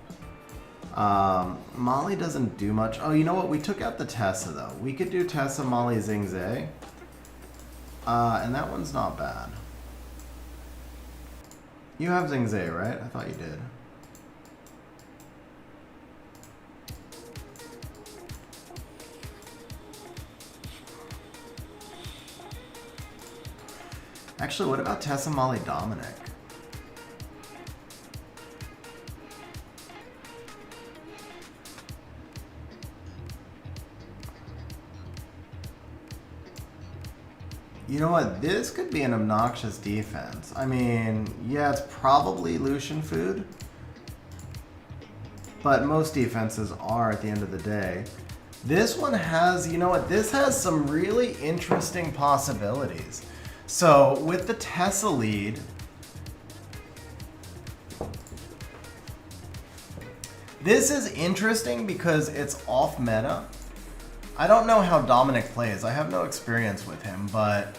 Molly doesn't do much. Oh, you know what? We took out the Tessa, though. We could do Tessa, Molly, Zing Zay. And that one's not bad. You have Zing Zay, right? I thought you did. Actually, what about Tessa Molly Dominic? You know what? This could be an obnoxious defense. I mean, yeah, it's probably Lucian food. But most defenses are at the end of the day. This one has, you know what? This has some really interesting possibilities. So with the Tessa lead, this is interesting because it's off meta. I don't know how Dominic plays. I have no experience with him, but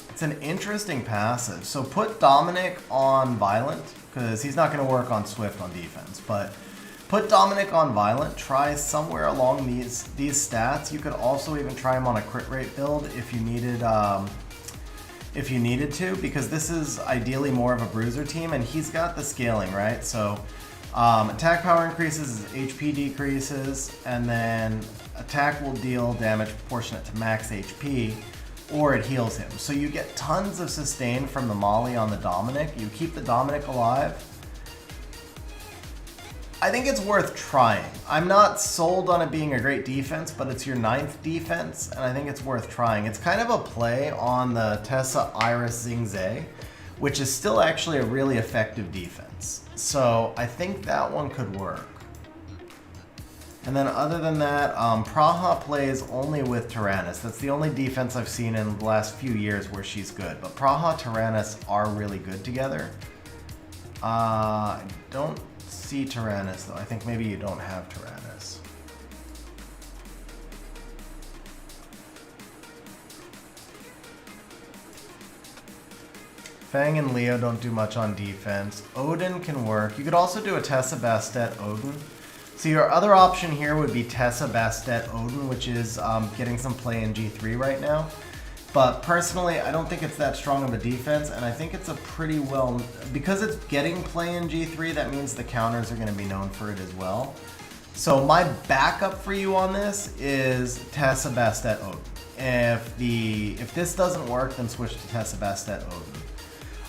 it's an interesting passive. So put Dominic on Violent, because he's not going to work on Swift on defense, but put Dominic on Violent, try somewhere along these stats. You could also even try him on a crit rate build if you needed to, because this is ideally more of a bruiser team, and he's got the scaling, right? So attack power increases, HP decreases, and then attack will deal damage proportionate to max HP, or it heals him. So you get tons of sustain from the Molly on the Dominic. You keep the Dominic alive. I think it's worth trying. I'm not sold on it being a great defense, but it's your 9th defense, and I think it's worth trying. It's kind of a play on the Tessa Iris Xing Zhe, which is still actually a really effective defense. So I think that one could work. And then other than that, Praha plays only with Tyrannus. That's the only defense I've seen in the last few years where she's good. But Praha, Tyrannus are really good together. I don't see Tyrannus though. I think maybe you don't have Tyrannus. Fang and Leo don't do much on defense. Odin can work. You could also do a Tessa Bastet Odin. So your other option here would be Tessa Bastet Odin, which is getting some play in G3 right now. But personally, I don't think it's that strong of a defense, and I think it's a pretty well... Because it's getting play in G3, that means the counters are going to be known for it as well. So my backup for you on this is Tessa Bastet Odin. If this doesn't work, then switch to Tessa Bastet Odin.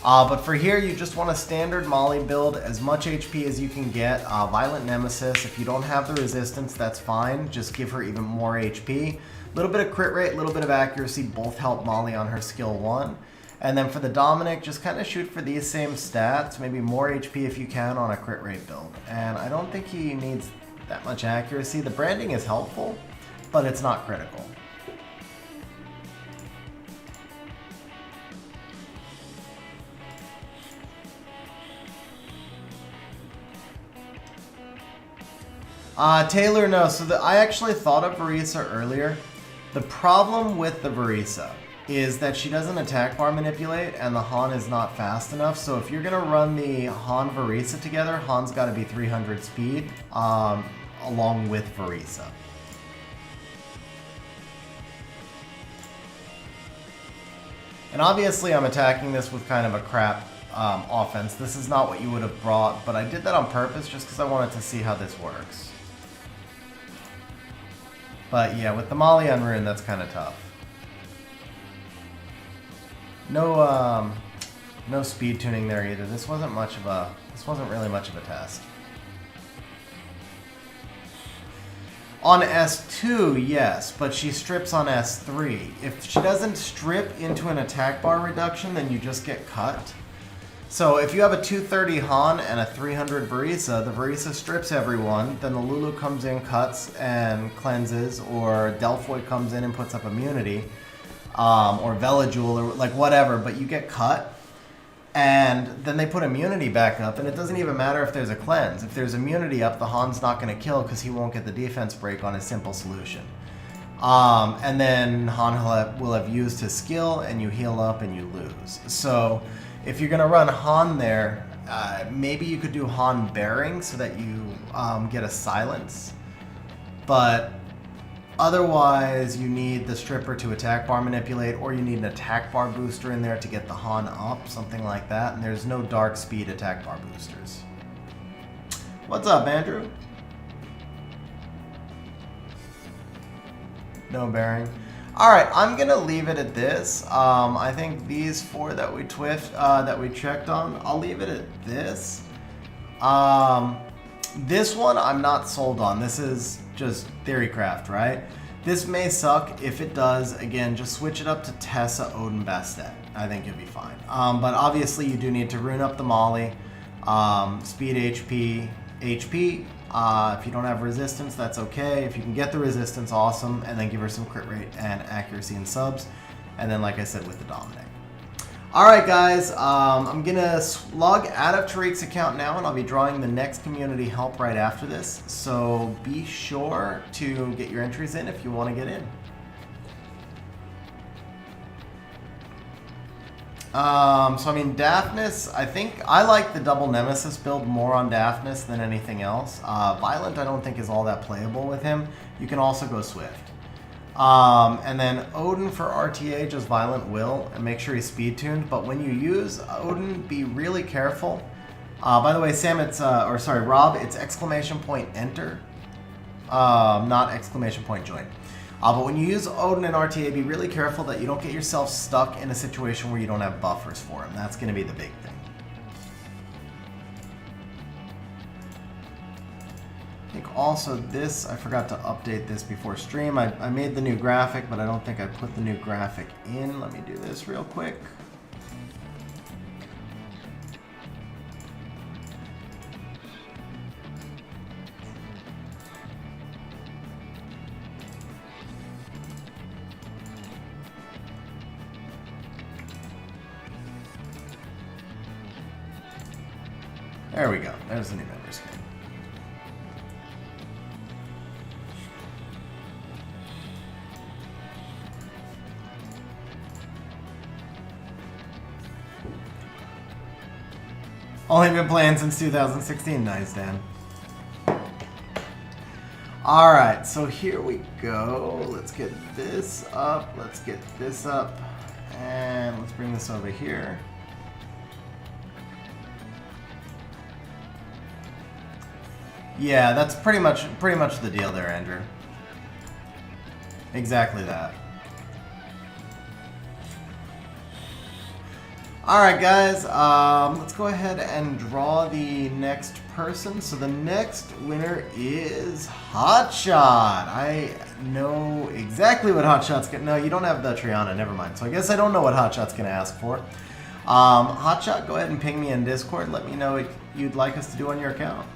But for here, you just want a standard Molly build, as much HP as you can get. Violent Nemesis, if you don't have the resistance, that's fine. Just give her even more HP. A little bit of crit rate, a little bit of accuracy, both help Molly on her skill 1. And then for the Dominic, just kind of shoot for these same stats, maybe more HP if you can on a crit rate build. And I don't think he needs that much accuracy. The branding is helpful, but it's not critical. Taylor, no. So I actually thought of Varisa earlier. The problem with the Varisa is that she doesn't attack bar manipulate, and the Han is not fast enough. So if you're going to run the Han Varisa together, Han's got to be 300 speed along with Varisa. And obviously I'm attacking this with kind of a crap offense. This is not what you would have brought, but I did that on purpose just because I wanted to see how this works. But yeah, with the Molly on Rune, that's kind of tough. No, no speed tuning there either. This wasn't really much of a test. On S2, yes, but she strips on S3. If she doesn't strip into an attack bar reduction, then you just get cut. So if you have a 230 Han and a 300 Varisa, the Varisa strips everyone, then the Lulu comes in, cuts, and cleanses, or Delphoid comes in and puts up immunity, or Velajul, or like whatever, but you get cut, and then they put immunity back up, and it doesn't even matter if there's a cleanse. If there's immunity up, the Han's not going to kill because he won't get the defense break on his simple solution. And then Han will have used his skill, and you heal up and you lose. So if you're going to run Han there, maybe you could do Han Bearing so that you get a silence. But otherwise, you need the Stripper to attack bar manipulate, or you need an attack bar booster in there to get the Han up, something like that. And there's no dark speed attack bar boosters. What's up, Andrew? No bearing. Alright, I'm gonna leave it at this. I think these 4 that we checked on, I'll leave it at this. This one I'm not sold on. This is just Theorycraft, right? This may suck. If it does, again, just switch it up to Tessa, Odin, Bastet. I think you'll be fine. But obviously you do need to rune up the Molly, speed HP. If you don't have resistance, that's okay. If you can get the resistance, awesome. And then give her some crit rate and accuracy and subs. And then, like I said, with the Dominic. Alright guys, I'm gonna log out of Tariq's account now, and I'll be drawing the next community help right after this. So be sure to get your entries in if you want to get in. So I mean, Daphnis, I think I like the double Nemesis build more on Daphnis than anything else. Violent I don't think is all that playable with him. You can also go Swift. And then Odin for RTA, just Violent Will, and make sure he's speed tuned. But when you use Odin, be really careful. By the way, Sam, Rob, it's exclamation point enter, not exclamation point join. But when you use Odin and RTA, be really careful that you don't get yourself stuck in a situation where you don't have buffers for him. That's going to be the big thing. I think also this, I forgot to update this before stream. I made the new graphic, but I don't think I put the new graphic in. Let me do this real quick. There we go. There's the new member screen. Only been playing since 2016. Nice, Dan. Alright, so here we go. Let's get this up. Let's get this up. And let's bring this over here. Yeah, that's pretty much the deal there, Andrew. Exactly that. Alright guys, let's go ahead and draw the next person. So the next winner is Hotshot. I know exactly what Hotshot's gonna... No, you don't have the Triana, never mind. So I guess I don't know what Hotshot's gonna ask for. Hotshot, go ahead and ping me in Discord. Let me know what you'd like us to do on your account.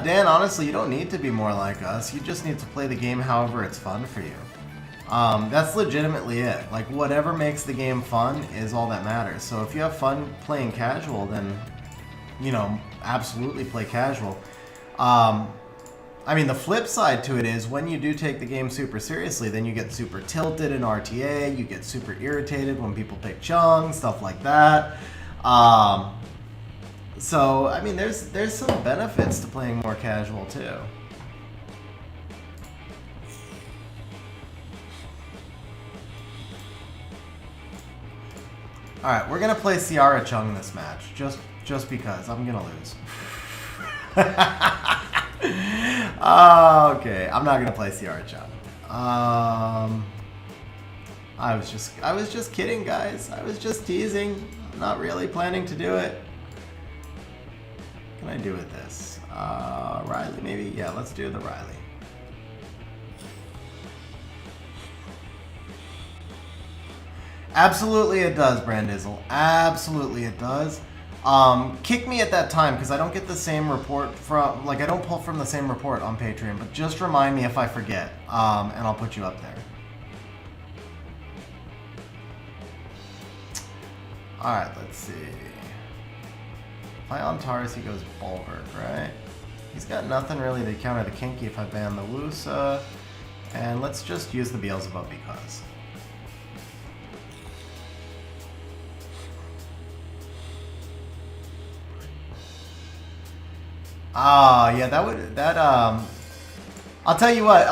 Dan, honestly, you don't need to be more like us. You just need to play the game however it's fun for you. That's legitimately it. Like, whatever makes the game fun is all that matters. So if you have fun playing casual, then, you know, absolutely play casual. I mean, the flip side to it is when you do take the game super seriously, then you get super tilted in RTA, you get super irritated when people pick Chung, stuff like that. So, I mean, there's some benefits to playing more casual, too. Alright, we're going to play Ciara Chung this match, just because. I'm going to lose. Okay, I'm not going to play Ciara Chung. I was just kidding, guys. I was just teasing. I'm not really planning to do it. What can I do with this? Riley, maybe? Yeah, let's do the Riley. Absolutely it does, Brandizzle. Absolutely it does. Kick me at that time, because I don't get the same report from... Like, I don't pull from the same report on Patreon, but just remind me if I forget, and I'll put you up there. Alright, let's see. If I on Taurus, he goes Bulwark, right? He's got nothing really to counter the Kinky if I ban the Wusa. And let's just use the Beelzebub because. Yeah, I'll tell you what,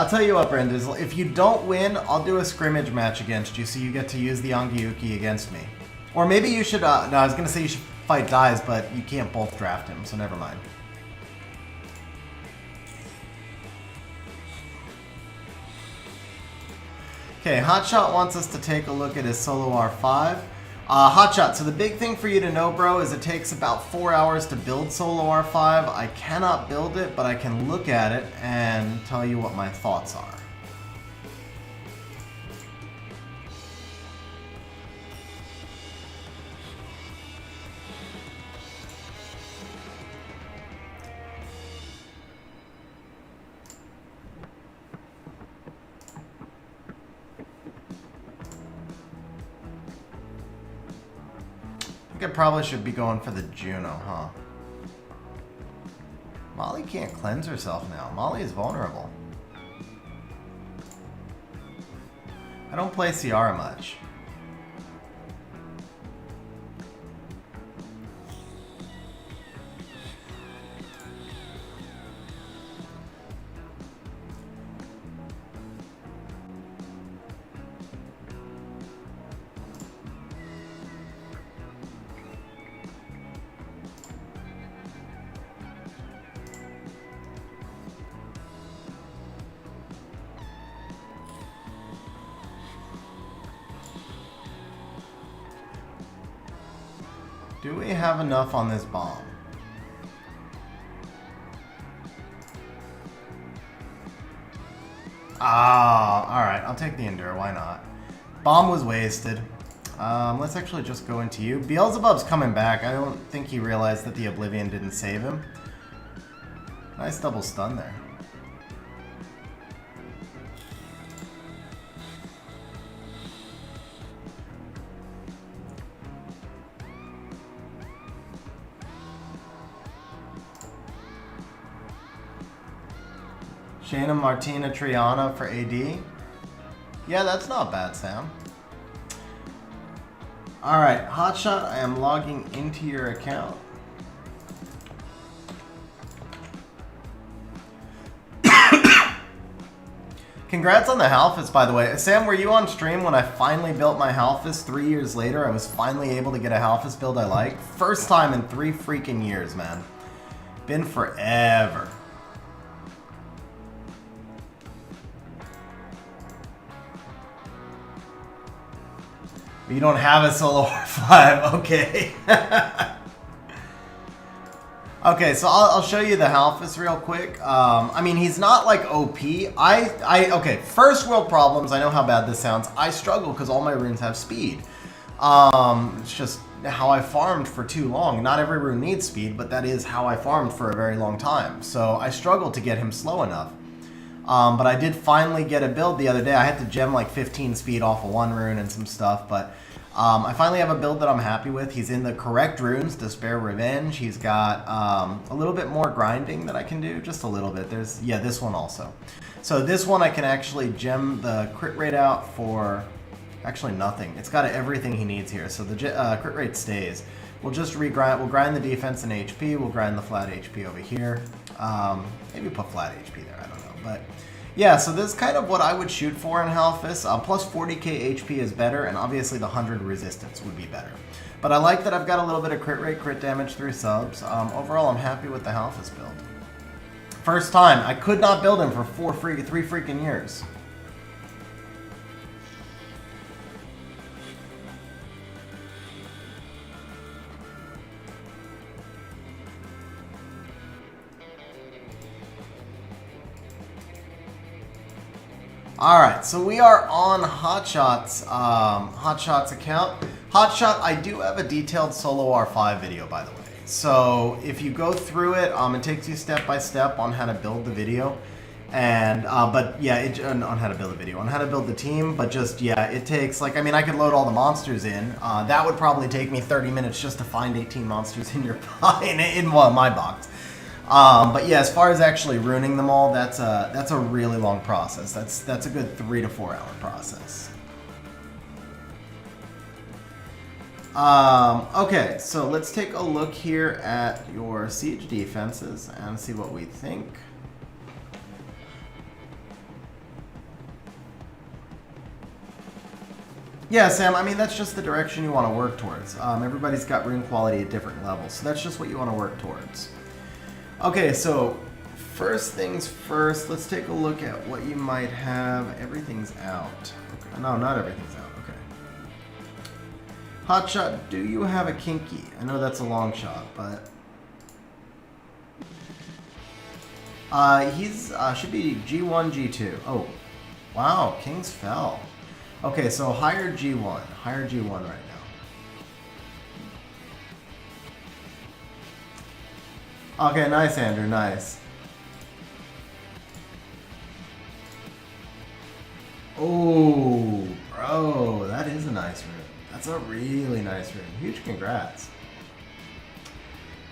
Brendizzle. If you don't win, I'll do a scrimmage match against you, so you get to use the Angyuki against me. Or maybe you should, no, I was gonna say you should fight Dies, but you can't both draft him, so never mind. Okay, Hotshot wants us to take a look at his solo R5. Hotshot, so the big thing for you to know, bro, is it takes about 4 hours to build solo R5. I cannot build it, but I can look at it and tell you what my thoughts are. I probably should be going for the Juno, huh? Molly can't cleanse herself now. Molly is vulnerable. I don't play Ciara much. Do we have enough on this bomb? Ah, alright, I'll take the Endure, why not? Bomb was wasted. Let's actually just go into you. Beelzebub's coming back. I don't think he realized that the Oblivion didn't save him. Nice double stun there. Shayna, Martina, Triana for AD. Yeah, that's not bad, Sam. Alright, Hotshot, I am logging into your account. Congrats on the Halphus, by the way. Sam, were you on stream when I finally built my Halphus 3 years later? I was finally able to get a Halphus build I like. First time in 3 freaking years, man. Been forever. You don't have a solo R5, okay. Okay, so I'll show you the Halphus real quick. I mean, he's not like OP. Okay, first world problems. I know how bad this sounds. I struggle because all my runes have speed. It's just how I farmed for too long. Not every rune needs speed, but that is how I farmed for a very long time. So I struggled to get him slow enough. But I did finally get a build the other day. I had to gem like 15 speed off of one rune and some stuff, but I finally have a build that I'm happy with. He's in the correct runes, Despair, Revenge. He's got a little bit more grinding that I can do, just a little bit. There's, yeah, this one also. So this one I can actually gem the crit rate out for actually nothing. It's got everything he needs here, so the crit rate stays. We'll just regrind. We'll grind the defense and HP. We'll grind the flat HP over here. Maybe put flat HP there. I don't know, but yeah. So this is kind of what I would shoot for in Halphus. Plus 40k HP is better, and obviously the 100 resistance would be better. But I like that I've got a little bit of crit rate, crit damage through subs. Overall, I'm happy with the Halphus build. First time. I could not build him for 3 freaking years. Alright, so we are on Hotshot's account. Hotshot, I do have a detailed solo R5 video, by the way. So if you go through it, it takes you step by step on how to build the video. And, but yeah, on how to build a video, on how to build the team, but just, yeah, it takes, like, I mean, I could load all the monsters in. That would probably take me 30 minutes just to find 18 monsters in your, in my box. But yeah, as far as actually ruining them all, that's a really long process. That's a good 3 to 4 hour process. Okay, so let's take a look here at your siege defenses and see what we think. Yeah, Sam, I mean, that's just the direction you want to work towards. Everybody's got rune quality at different levels, so that's just what you want to work towards. Okay, so first things first, let's take a look at what you might have. Everything's out. Okay. No, not everything's out. Okay. Hotshot, do you have a kinky? I know that's a long shot, but... he's, should be G1, G2. Oh, wow, Kings fell. Okay, so higher G1. Higher G1 right now. Okay, nice, Andrew, nice. Oh, bro, that is a nice room. That's a really nice room. Huge congrats.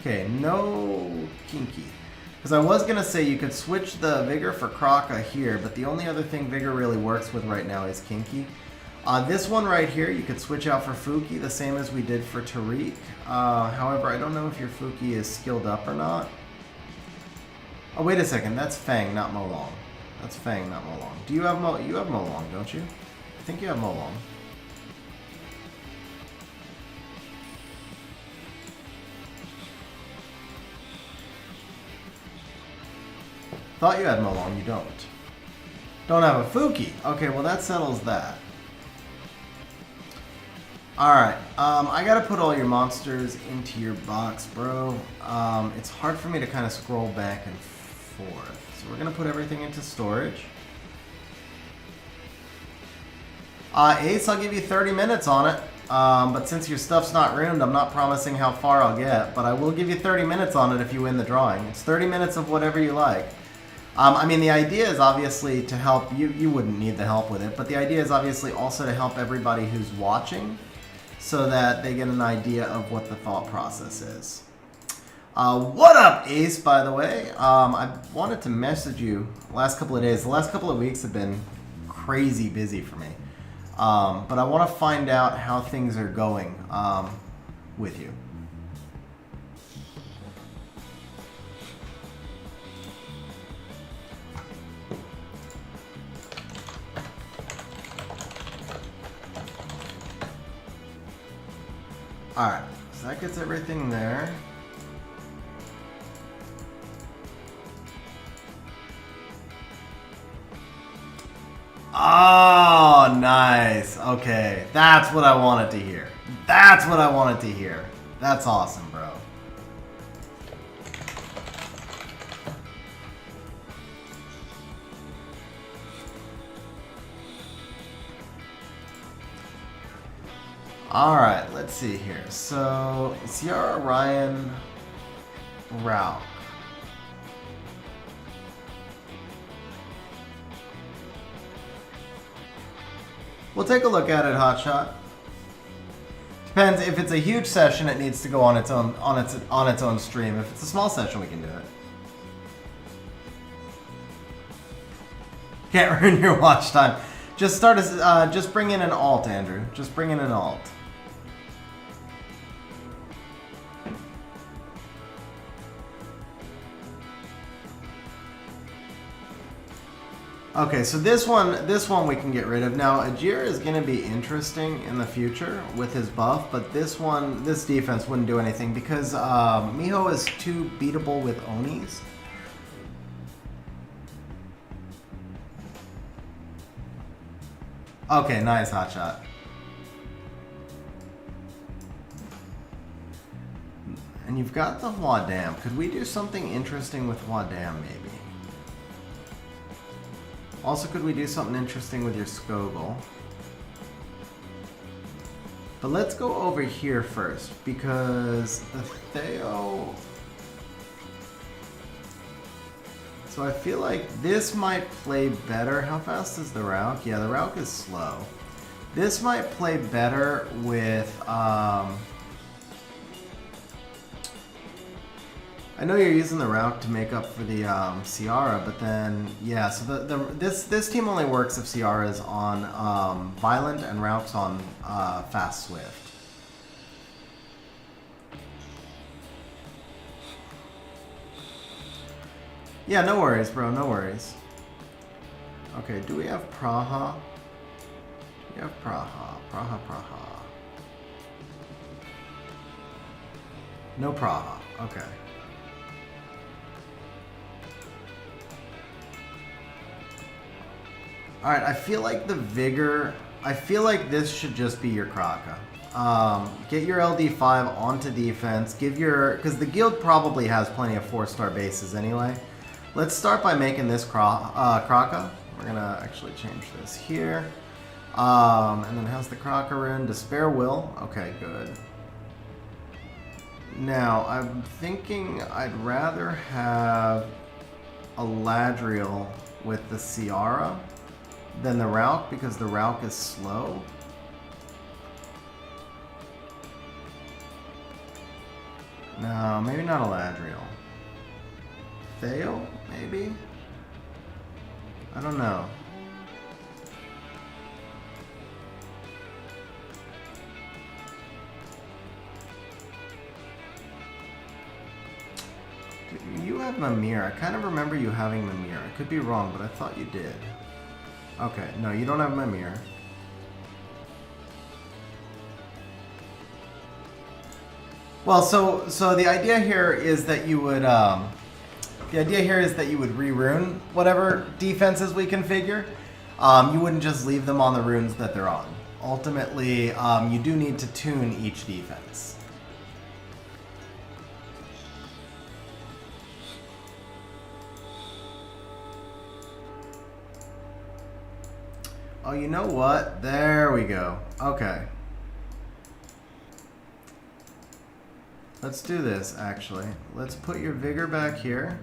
Okay, no kinky. Because I was going to say you could switch the Vigor for Kraka here, but the only other thing Vigor really works with right now is kinky. This one right here, you could switch out for Fuki, the same as we did for Tariq. However, I don't know if your Fuki is skilled up or not. Oh, wait a second. That's Fang, not Molong. That's Fang, not Molong. Do you have you have Molong, don't you? I think you have Molong. Thought you had Molong, you don't. Don't have a Fuki. Okay, well that settles that. Alright, I gotta put all your monsters into your box, bro. It's hard for me to kind of scroll back and forth. So we're gonna put everything into storage. Ace, I'll give you 30 minutes on it. But since your stuff's not ruined, I'm not promising how far I'll get. But I will give you 30 minutes on it if you win the drawing. It's 30 minutes of whatever you like. I mean, the idea is obviously to help you. You wouldn't need the help with it, but the idea is obviously also to help everybody who's watching so that they get an idea of what the thought process is. What up, Ace, by the way? I wanted to message you the last couple of days. The last couple of weeks have been crazy busy for me. But I want to find out how things are going with you. Alright, so that gets everything there. Oh, nice. Okay, that's what I wanted to hear. That's what I wanted to hear. That's awesome, bro. Alright, let's see here. So, Ciara, Ryan, Ralph. We'll take a look at it, Hotshot. Depends. If it's a huge session, it needs to go on its own stream. If it's a small session, we can do it. Can't ruin your watch time. Just start as just bring in an alt, Andrew. Just bring in an alt. Okay, so this one we can get rid of. Now, Ajir is going to be interesting in the future with his buff, but this defense wouldn't do anything because Miho is too beatable with Onis. Okay, nice, Hotshot. And you've got the Huadam. Could we do something interesting with Huadam, maybe? Also, could we do something interesting with your Skogul? But let's go over here first, because the Theo... So I feel like this might play better. How fast is the Rauk? Yeah, the Rauk is slow. This might play better with... I know you're using the Rauk to make up for the Ciara, but then yeah. So this team only works if Ciara's on Violent and Rauk's on Fast Swift. Yeah, no worries, bro. No worries. Okay, do we have Praha? We have Praha. Praha. No Praha. Okay. Alright, I feel like the Vigor I feel like this should just be your Kraka. Get your LD5 onto defense. Because the guild probably has plenty of 4-star bases anyway. Let's start by making this Kraka. We're gonna actually change this here. And then how's the Kraka rune? Despair Will. Okay, good. Now, I'm thinking I'd rather have a Ladriel with the Ciara than the Rauk, because the Rauk is slow. No, maybe not a Ladriel. Theo, maybe? I don't know. Dude, you have Mimir. I kind of remember you having Mimir. I could be wrong, but I thought you did. Okay, no, you don't have Mimir. Well, so the idea here is that you would re-rune whatever defenses we configure. You wouldn't just leave them on the runes that they're on. Ultimately, you do need to tune each defense. Oh, you know what? There we go. Okay. Let's do this, actually. Let's put your vigor back here.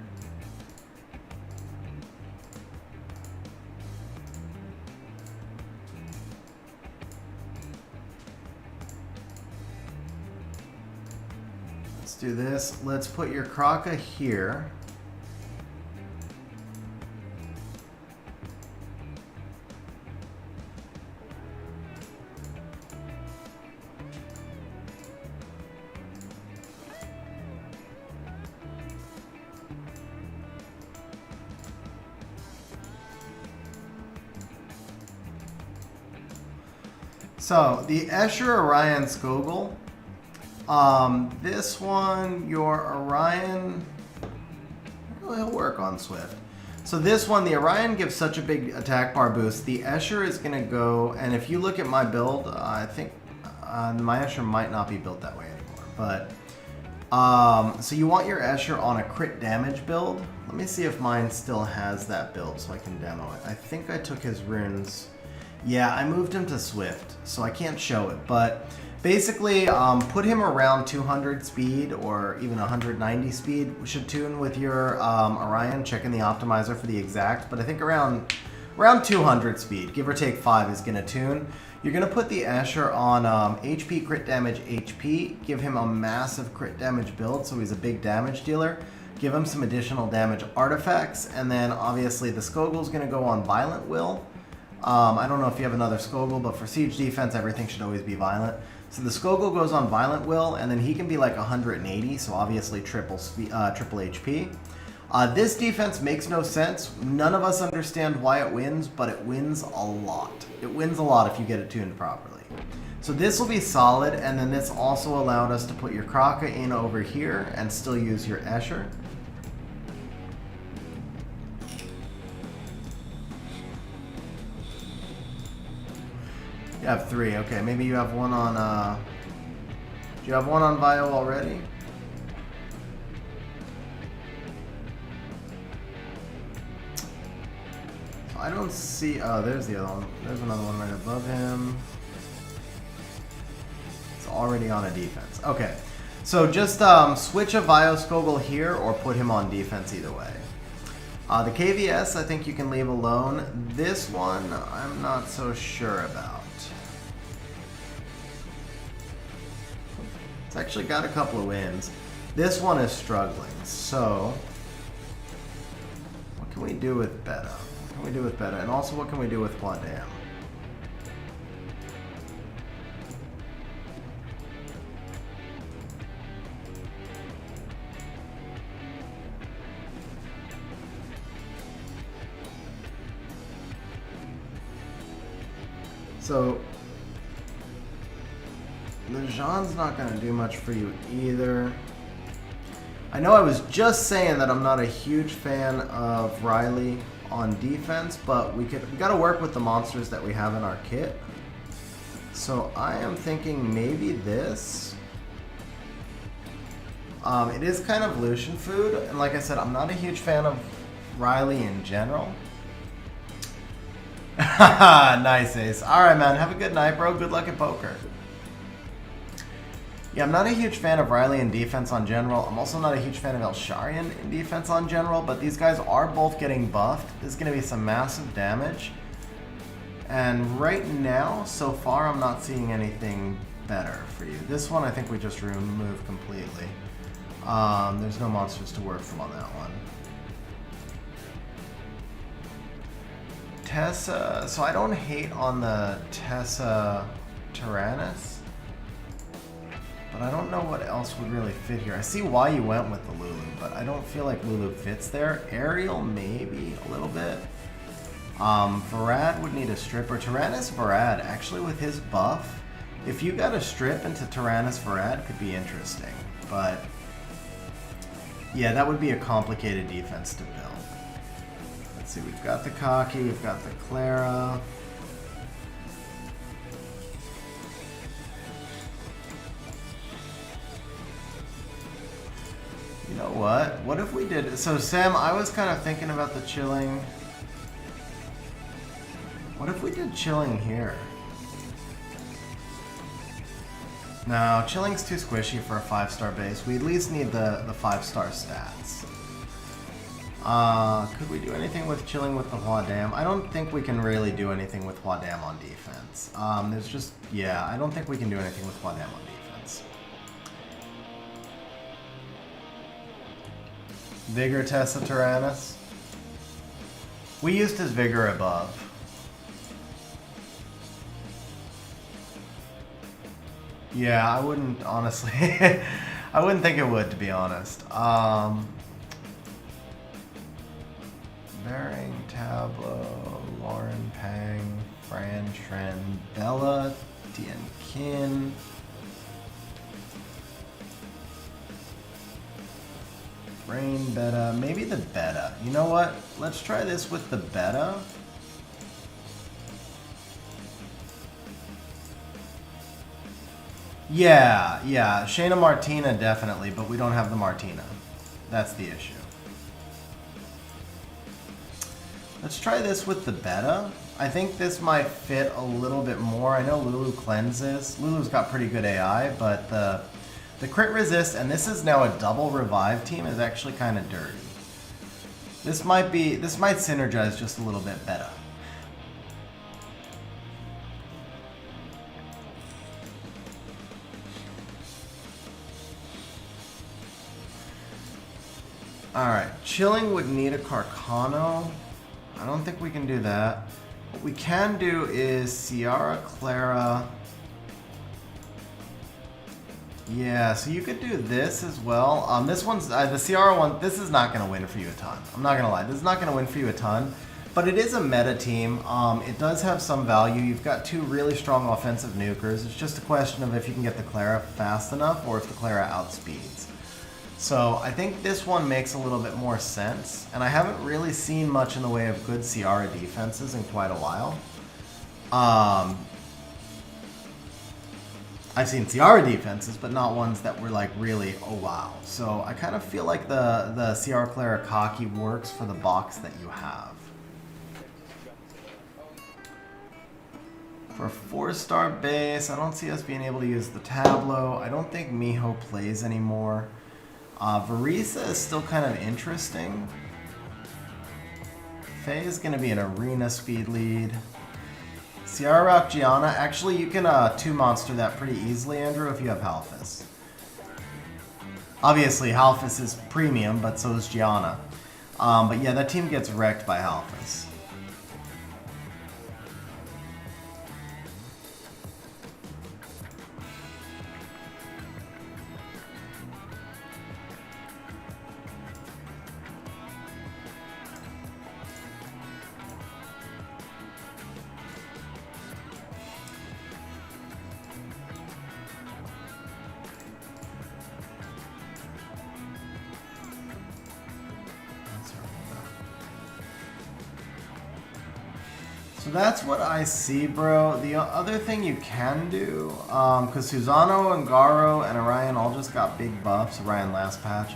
Let's do this. Let's put your Kraka here. So, the Escher Orion Skogul, this one, your Orion, he'll work on Swift. So this one, the Orion gives such a big attack bar boost, the Escher is going to go, and if you look at my build, I think my Escher might not be built that way anymore, but, so you want your Escher on a crit damage build. Let me see if mine still has that build so I can demo it. I think I took his runes. Yeah, I moved him to Swift, so I can't show it, but basically put him around 200 speed or even 190 speed. We should tune with your Orion, checking the optimizer for the exact, but I think around 200 speed, give or take 5 is going to tune. You're going to put the Escher on HP crit damage HP, give him a massive crit damage build, so he's a big damage dealer. Give him some additional damage artifacts, and then obviously the Skogul's going to go on Violent Will. I don't know if you have another Skogul, but for siege defense, everything should always be violent. So the Skogul goes on Violent Will, and then he can be like 180, so obviously triple HP. This defense makes no sense. None of us understand why it wins, but it wins a lot. It wins a lot if you get it tuned properly. So this will be solid, and then this also allowed us to put your Kraka in over here and still use your Escher. You have 3. Okay, maybe you have one on, do you have one on Vio already? So I don't see, oh, there's the other one. There's another one right above him. It's already on a defense. Okay, so just switch a Vio Skogul here or put him on defense either way. The KVS I think you can leave alone. This one I'm not so sure about. It's actually got a couple of wins. This one is struggling, so what can we do with Beta? What can we do with Beta? And also what can we do with Quandam? So Lejean's not going to do much for you either. I know I was just saying that I'm not a huge fan of Riley on defense, but we got to work with the monsters that we have in our kit. So I am thinking maybe this. It is kind of Lucian food, and like I said, I'm not a huge fan of Riley in general. Nice, Ace. Alright, man. Have a good night, bro. Good luck at poker. Yeah, I'm not a huge fan of Riley in defense on general. I'm also not a huge fan of Elsharian in defense on general, but these guys are both getting buffed. This is going to be some massive damage. And right now, so far, I'm not seeing anything better for you. This one, I think we just remove completely. There's no monsters to work from on that one. Tessa, so I don't hate on the Tessa Tyrannus, but I don't know what else would really fit here. I see why you went with the Lulu, but I don't feel like Lulu fits there. Ariel, maybe a little bit. Varad would need a strip, or Tyrannus Varad, actually with his buff, if you got a strip into Tyrannus Varad, could be interesting, but yeah, that would be a complicated defense to build. Let's see, we've got the Cocky, we've got the Clara. You know what? What if we did... So, Sam, I was kind of thinking about the chilling. What if we did chilling here? No, chilling's too squishy for a 5-star base. We at least need the 5-star stats. Could we do anything with chilling with the Huadam? I don't think we can really do anything with Huadam on defense. There's just... Yeah, I don't think we can do anything with Huadam on defense. Vigor Tessa Tyrannus. We used his Vigor above. Yeah, I wouldn't, honestly. I wouldn't think it would, to be honest. Bearing, Tableau, Lauren, Pang, Fran, Tren, Bella, Tien Kin. Brain Beta, maybe the Beta. You know what? Let's try this with the Beta. Yeah, Shayna Martina definitely, but we don't have the Martina. That's the issue. Let's try this with the Beta. I think this might fit a little bit more. I know Lulu cleanses. Lulu's got pretty good AI, but the crit resist, and this is now a double revive team, is actually kind of dirty. This might synergize just a little bit better. Alright, chilling would need a Carcano. I don't think we can do that. What we can do is Ciara, Clara. Yeah, so you could do this as well. This one's, the Ciara one, this is not going to win for you a ton. I'm not going to lie, this is not going to win for you a ton. But it is a meta team. It does have some value. You've got two really strong offensive nukers. It's just a question of if you can get the Clara fast enough or if the Clara outspeeds. So I think this one makes a little bit more sense, and I haven't really seen much in the way of good Ciara defenses in quite a while. I've seen Ciara defenses, but not ones that were like really, oh wow. So I kind of feel like the Ciara Clara Cocky works for the box that you have. For a 4-star base, I don't see us being able to use the Tableau. I don't think Miho plays anymore. Varisa is still kind of interesting. Faye is going to be an arena speed lead. Ciara Rock Gianna, actually you can 2-monster that pretty easily, Andrew, if you have Halphus. Obviously Halphus is premium, but so is Gianna. But yeah, that team gets wrecked by Halphus. So that's what I see, bro. The other thing you can do, because Susano and Garo and Orion all just got big buffs, Orion last patch.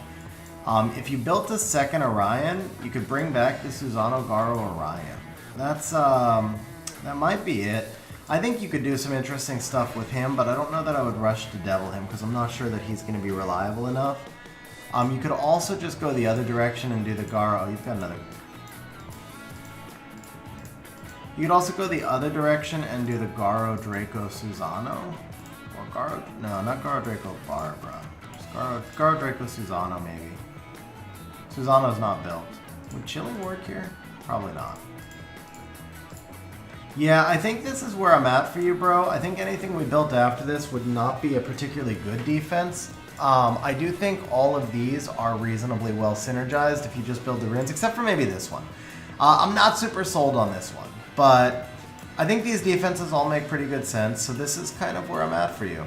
If you built a second Orion, you could bring back the Susano, Garo, Orion. That's, that might be it. I think you could do some interesting stuff with him, but I don't know that I would rush to devil him, because I'm not sure that he's going to be reliable enough. You could also just go the other direction and do the Garo. Oh, you've got another... You could also go the other direction and do the Garo, Draco, Susano. Or Garo... No, not Garo, Draco, Barbara. Just Garo, Draco, Susano, maybe. Susano's not built. Would Chilling work here? Probably not. Yeah, I think this is where I'm at for you, bro. I think anything we built after this would not be a particularly good defense. I do think all of these are reasonably well synergized if you just build the runes, except for maybe this one. I'm not super sold on this one. But I think these defenses all make pretty good sense, so this is kind of where I'm at for you.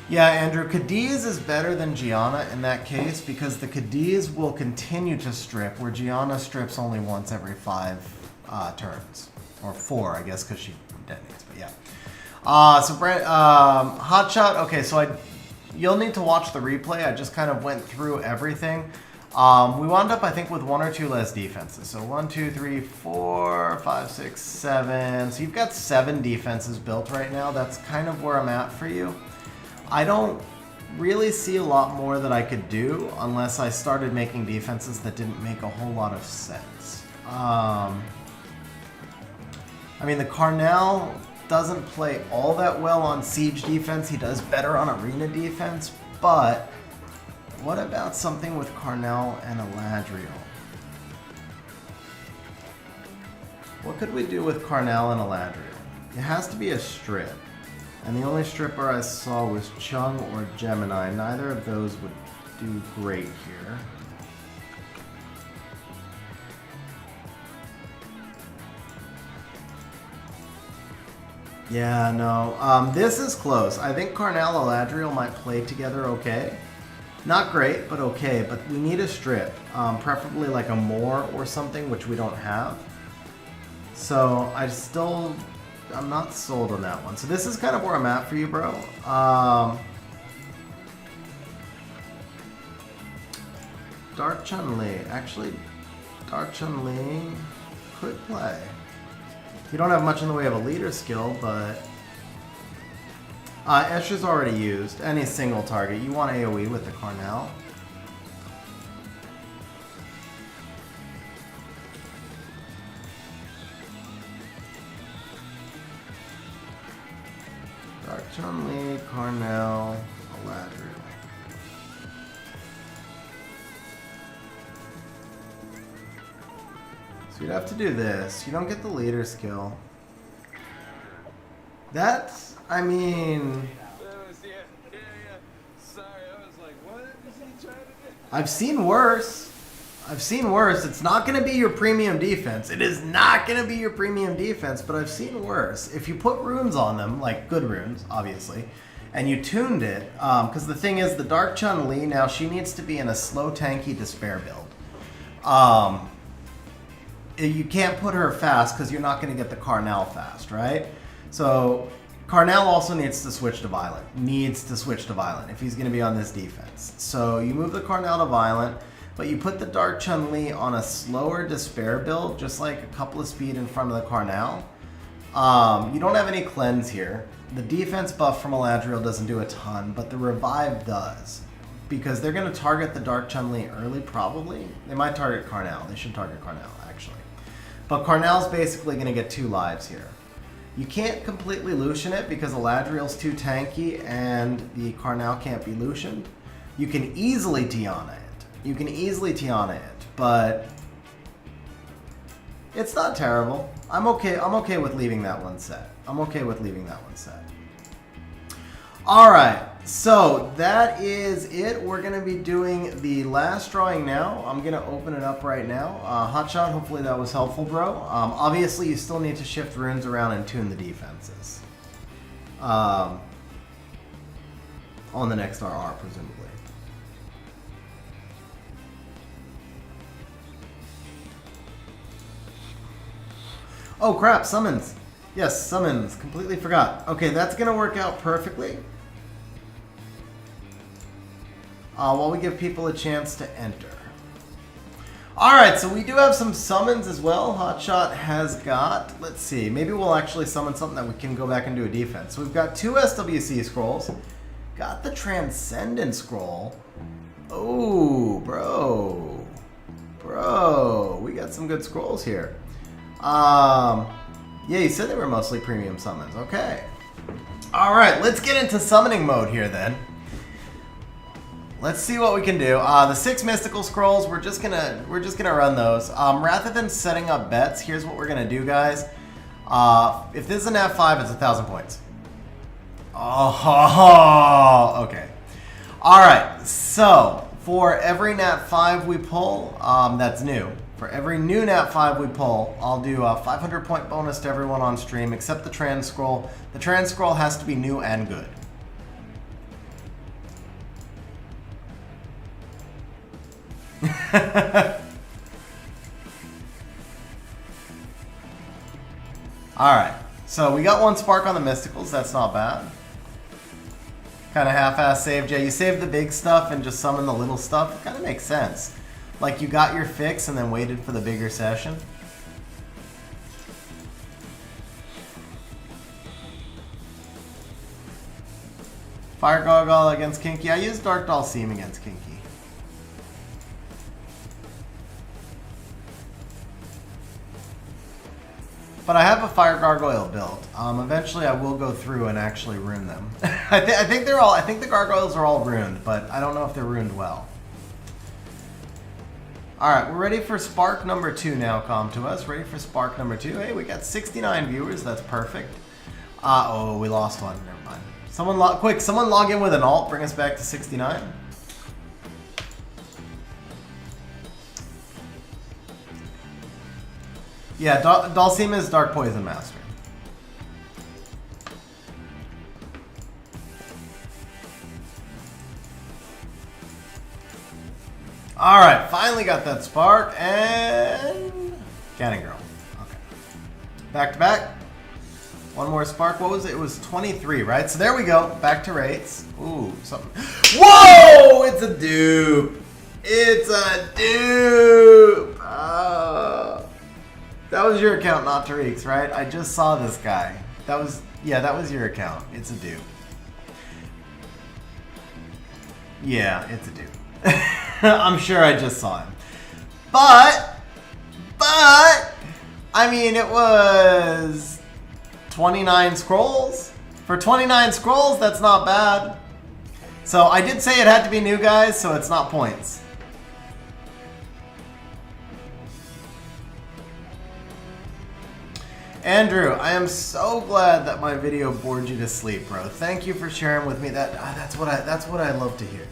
Yeah, Andrew, Cadiz is better than Gianna in that case because the Cadiz will continue to strip, where Gianna strips only once every 5 turns. Or 4, I guess, because she detonates, but yeah. So, Hotshot, okay, so you'll need to watch the replay. I just kind of went through everything. We wound up, I think, with 1 or 2 less defenses. So 1, 2, 3, 4, 5, 6, 7. So you've got 7 defenses built right now. That's kind of where I'm at for you. I don't really see a lot more that I could do unless I started making defenses that didn't make a whole lot of sense. I mean, the Carnal doesn't play all that well on siege defense. He does better on arena defense, but what about something with Carnal and Eladriel? What could we do with Carnal and Eladriel? It has to be a strip. And the only stripper I saw was Chung or Gemini. Neither of those would do great here. Yeah, no. This is close. I think Carnal and Eladriel might play together okay. Not great, but okay. But we need a strip. Preferably like a Moor or something, which we don't have. So I'm not sold on that one. So this is kind of where I'm at for you, bro. Dark Chun-Li. Actually, Dark Chun-Li could play. You don't have much in the way of a leader skill, but... Escher's already used. Any single target. You want AoE with the Carnal. Dark Chun-Li, Carnal, Eladriel. So you'd have to do this. You don't get the leader skill. That's, I mean... Sorry, I was like, what is he trying to do? I've seen worse. I've seen worse. It's not going to be your premium defense. It is not going to be your premium defense, but I've seen worse. If you put runes on them, like good runes, obviously, and you tuned it, because the thing is, the Dark Chun-Li, now she needs to be in a slow, tanky Despair build. You can't put her fast because you're not going to get the Carnal fast, right? So Carnal also needs to switch to Violent. Needs to switch to Violent if he's going to be on this defense. So you move the Carnal to Violent, but you put the Dark Chun-Li on a slower Despair build, just like a couple of speed in front of the Carnal. You don't have any cleanse here. The defense buff from Eladriel doesn't do a ton, but the revive does. Because they're going to target the Dark Chun-Li early, probably. They might target Carnal. They should target Carnal, actually. But Carnal's basically going to get 2 lives here. You can't completely Lucian it because Eladriel's too tanky and the Carnal can't be Lucianed. You can easily Tiana it. You can easily Tiana it, but it's not terrible. I'm okay with leaving that one set. I'm okay with leaving that one set. Alright, so that is it. We're going to be doing the last drawing now. I'm going to open it up right now. Hotshot, hopefully that was helpful, bro. Obviously, you still need to shift runes around and tune the defenses. On the next RR, presumably. Oh crap, summons. Yes, summons. Completely forgot. Okay, that's gonna work out perfectly. While we give people a chance to enter. Alright, so we do have some summons as well. Hotshot has got, let's see, maybe we'll actually summon something that we can go back and do a defense. So we've got 2 SWC scrolls. Got the Transcendent scroll. Oh, bro. Bro, we got some good scrolls here. Yeah, you said they were mostly premium summons. Okay. Alright, let's get into summoning mode here then. Let's see what we can do. The 6 mystical scrolls, we're just gonna run those. Rather than setting up bets, here's what we're gonna do, guys. If this is an F5, it's 1,000 points. Oh, okay. All right. So for every Nat 5 we pull, that's new. For every new Nat 5 we pull, I'll do a 500 point bonus to everyone on stream, except the Trans Scroll. The Trans Scroll has to be new and good. Alright, so we got 1 spark on the mysticals, that's not bad. Kind of half-ass saved you. You saved the big stuff and just summon the little stuff. It kind of makes sense. Like you got your fix and then waited for the bigger session. Fire Gargoyle against Kinky. I used Dark Doll Seam against Kinky. But I have a Fire Gargoyle built. Eventually I will go through and actually rune them. I think they're all. I think the gargoyles are all ruined, but I don't know if they're ruined well. All right, we're ready for Spark number 2 now. Come to us. Ready for Spark number 2. Hey, we got 69 viewers. That's perfect. Oh, we lost one. Never mind. Someone log in with an alt. Bring us back to 69. Yeah, Dulcima is Dark Poison Master. Alright, finally got that spark, and... Cannon Girl. Okay. Back to back. One more spark. What was it? It was 23, right? So there we go. Back to rates. Ooh, something. Whoa! It's a dupe! It's a dupe! That was your account, not Tariq's, right? I just saw this guy. That was your account. It's a dupe. Yeah, it's a dupe. I'm sure I just saw him. But, I mean, it was 29 scrolls. For 29 scrolls, that's not bad. So I did say it had to be new guys, so it's not points. Andrew, I am so glad that my video bored you to sleep, bro. Thank you for sharing with me. That's what I love to hear.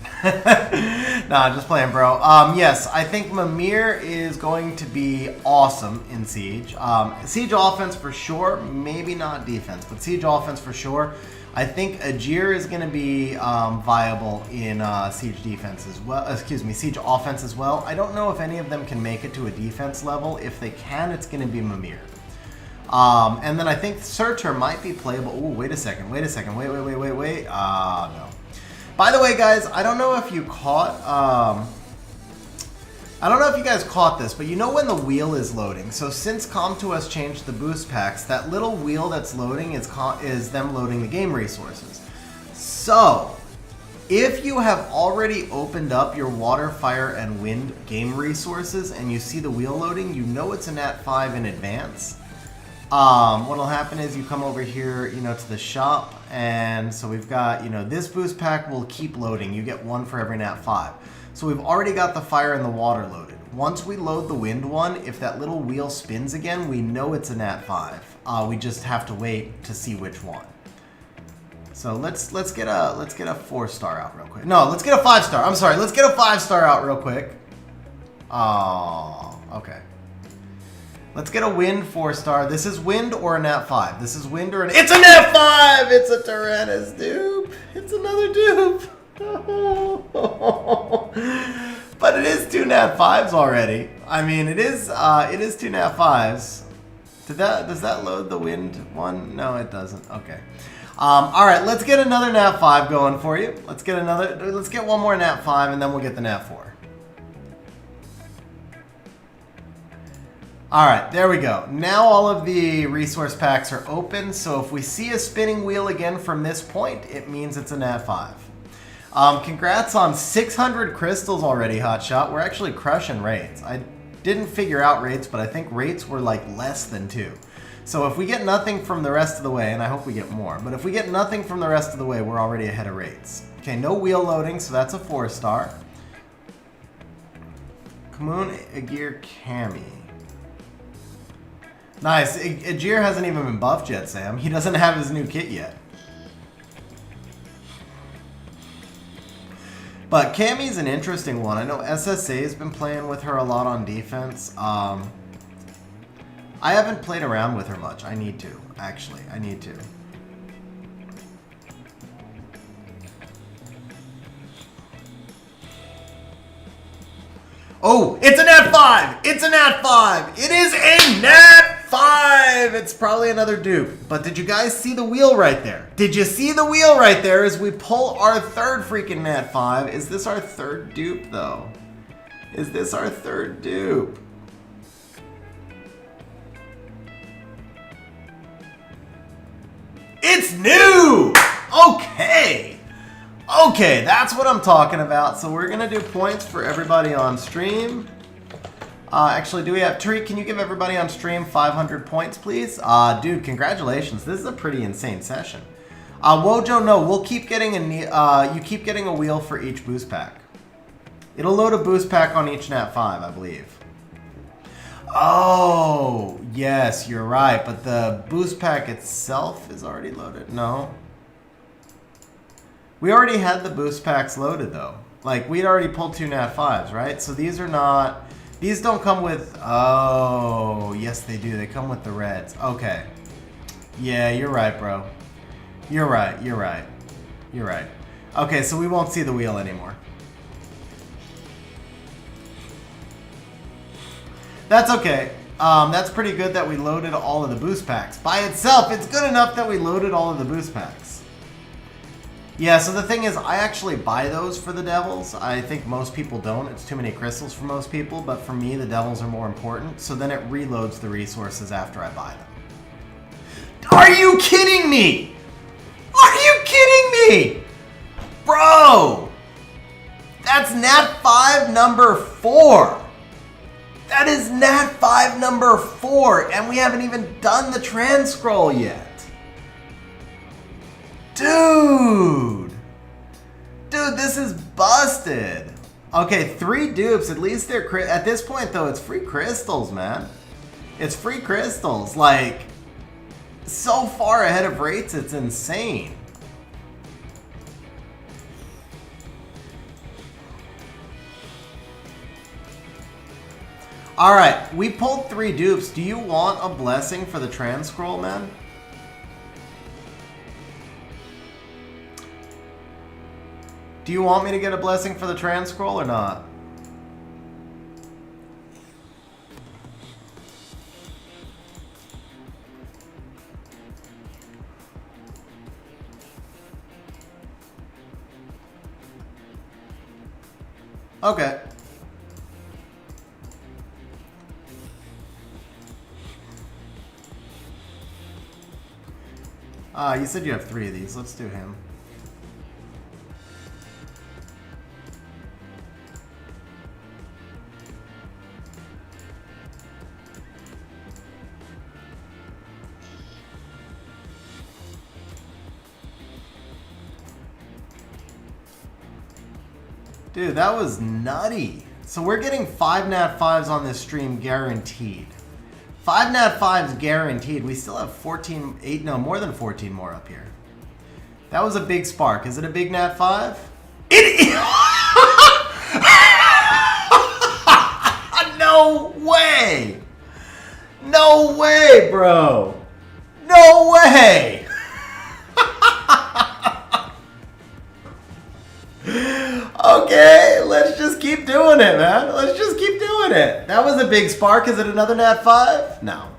Nah, just playing, bro. Yes, I think Mimir is going to be awesome in Siege. Siege offense for sure, maybe not defense, but Siege offense for sure. I think Ajir is going to be viable in Siege defense as well. Excuse me, Siege offense as well. I don't know if any of them can make it to a defense level. If they can, it's going to be Mimir. And then I think Searcher might be playable. Ooh, wait a second. Wait. No. By the way, guys, I don't know if you caught, I don't know if you guys caught this, but you know when the wheel is loading. So since Com2Us changed the boost packs, that little wheel that's loading is them loading the game resources. So if you have already opened up your water, fire, and wind game resources and you see the wheel loading, you know it's a Nat 5 in advance. What'll happen is you come over here, to the shop, and so we've got, this boost pack will keep loading. You get 1 for every Nat 5. So we've already got the fire and the water loaded. Once we load the wind one, if that little wheel spins again, we know it's a Nat 5. We just have to wait to see which one. So let's get a 4-star out real quick. No, let's get a 5-star. I'm sorry, let's get a 5-star out real quick. Oh, okay. Let's get a wind 4-star. This is wind or a Nat 5. This is wind or an... It's a Nat 5! It's a Tyrannus dupe. It's another dupe. But it is 2 Nat 5s already. I mean, it is 2 Nat 5s. Does that load the wind one? No, it doesn't. Okay. All right, let's get another nat 5 going for you. Let's get one more nat 5 and then we'll get the nat 4. All right, there we go. Now all of the resource packs are open, so if we see a spinning wheel again from this point, it means it's a nat 5. Congrats on 600 crystals already, Hotshot. We're actually crushing rates. I didn't figure out rates, but I think rates were like less than 2. So if we get nothing from the rest of the way, and I hope we get more, but if we get nothing from the rest of the way, we're already ahead of rates. Okay, no wheel loading, so that's a 4-star. Kamoon, Agir, Kami. Nice. Agir hasn't even been buffed yet, Sam. He doesn't have his new kit yet. But Cammy's an interesting one. I know SSA has been playing with her a lot on defense. I haven't played around with her much. I need to, actually. I need to. Oh, it's a nat 5! It's a nat 5! It is a nat 5! It's probably another dupe. But did you guys see the wheel right there? Did you see the wheel right there as we pull our third freaking nat 5? Is this our third dupe, though? Is this our third dupe? It's new! Okay! Okay, that's what I'm talking about. So we're gonna do points for everybody on stream. Actually, do we have Tariq? Can you give everybody on stream 500 points, please? Dude, congratulations! This is a pretty insane session. Wojo, no, we'll keep getting you keep getting a wheel for each boost pack. It'll load a boost pack on each nat 5, I believe. Oh, yes, you're right. But the boost pack itself is already loaded. No. We already had the boost packs loaded, though. Like, we'd already pulled 2 nat 5s, right? So these are not... These don't come with... Oh, yes, they do. They come with the reds. Okay. Yeah, you're right, bro. You're right. You're right. You're right. Okay, so we won't see the wheel anymore. That's okay. That's pretty good that we loaded all of the boost packs. By itself, it's good enough that we loaded all of the boost packs. Yeah, so the thing is, I actually buy those for the devils. I think most people don't. It's too many crystals for most people, but for me, the devils are more important. So then it reloads the resources after I buy them. Are you kidding me? Are you kidding me? Bro! That's nat 5 number 4. That is nat 5 number 4, and we haven't even done the trans scroll yet. Dude! Dude, this is busted. Okay, 3 dupes. At least they're... At this point, though, it's free crystals, man. It's free crystals. Like, so far ahead of rates, it's insane. Alright, we pulled 3 dupes. Do you want a blessing for the trans scroll, man? Do you want me to get a blessing for the trans scroll or not? Okay. You said you have 3 of these. Let's do him. Dude, that was nutty. So we're getting 5 nat 5s on this stream guaranteed. 5 nat 5s guaranteed. We still have 14, 8, no, more than 14 more up here. That was a big spark. Is it a big nat 5? It No way! No way, bro! No way! Okay, let's just keep doing it, man. Let's just keep doing it. That was a big spark. Is it another nat 5? No.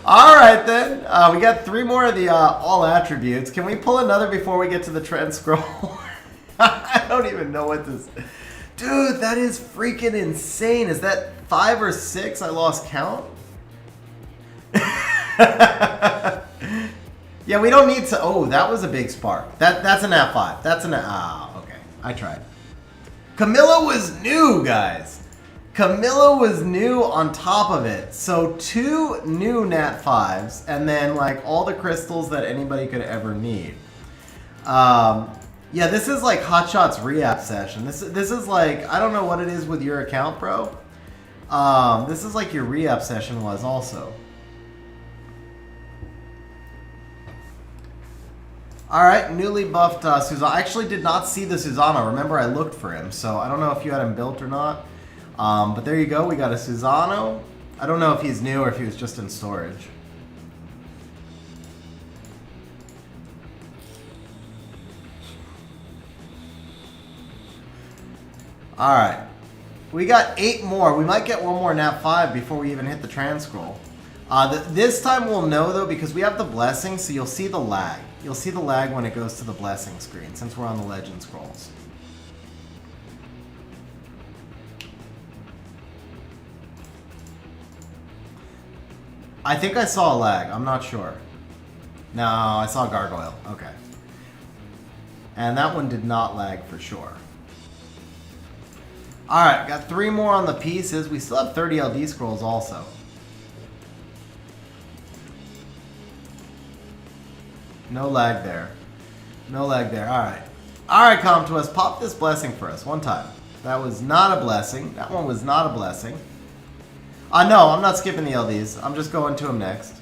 All right, then. We got 3 more of the all attributes. Can we pull another before we get to the trend scroll? I don't even know what this... Dude, that is freaking insane. Is that 5 or 6? I lost count. Yeah, we don't need to... Oh, that was a big spark. That's an F5. That's an... Ah, okay. I tried. Camilla was new, guys. Camilla was new on top of it. So 2 new Nat 5s, and then like all the crystals that anybody could ever need. Yeah, this is like Hotshot's re-app session. This is like, I don't know what it is with your account, bro. This is like your re-app session was also. Alright, newly buffed Susanna. I actually did not see the Susanna. Remember, I looked for him, so I don't know if you had him built or not. But there you go, we got a Susano. I don't know if he's new or if he was just in storage. Alright. We got 8 more. We might get one more Nat 5 before we even hit the trans scroll. This time we'll know, though, because we have the blessing, so you'll see the lag. You'll see the lag when it goes to the blessing screen, since we're on the legend scrolls. I think I saw a lag. I'm not sure. No, I saw gargoyle. Okay. And that one did not lag for sure. Alright, got 3 more on the pieces. We still have 30 LD scrolls also. No lag there. No lag there. Alright. Alright, come to us. Pop this blessing for us. One time. That was not a blessing. That one was not a blessing. No, I'm not skipping the LDs. I'm just going to him next.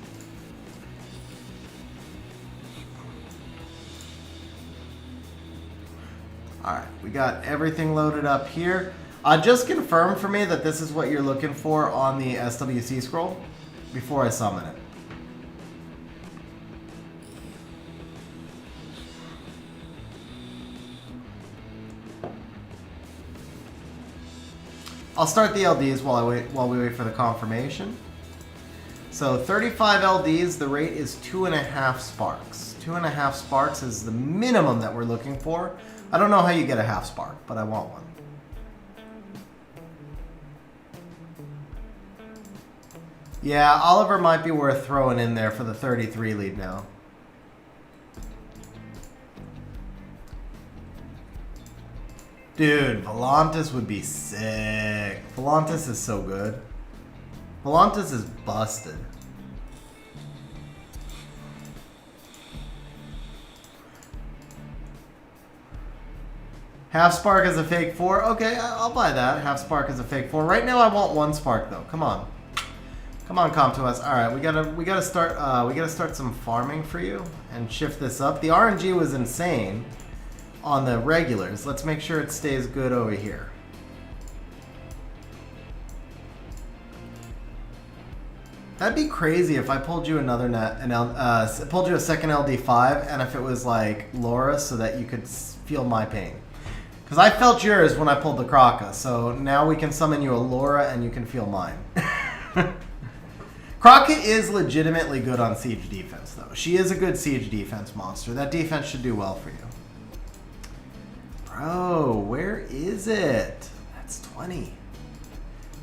Alright, we got everything loaded up here. Just confirm for me that this is what you're looking for on the SWC scroll before I summon it. I'll start the LDs while we wait for the confirmation. So 35 LDs, the rate is 2.5 sparks. 2.5 sparks is the minimum that we're looking for. I don't know how you get a half spark, but I want one. Yeah, Oliver might be worth throwing in there for the 33 lead now. Dude, Volantis would be sick. Volantis is so good. Volantis is busted. Half spark is a fake 4. Okay, I'll buy that. Half spark is a fake 4. Right now I want 1 spark though. Come on. Come on, come to us. All right, we gotta start some farming for you and shift this up. The RNG was insane on the regulars. Let's make sure it stays good over here. That'd be crazy if I pulled you pulled you a second LD5, and if it was like Laura, so that you could feel my pain. Because I felt yours when I pulled the Kraka, so now we can summon you a Laura and you can feel mine. Kraka is legitimately good on siege defense, though. She is a good siege defense monster. That defense should do well for you. Bro, where is it? That's 20.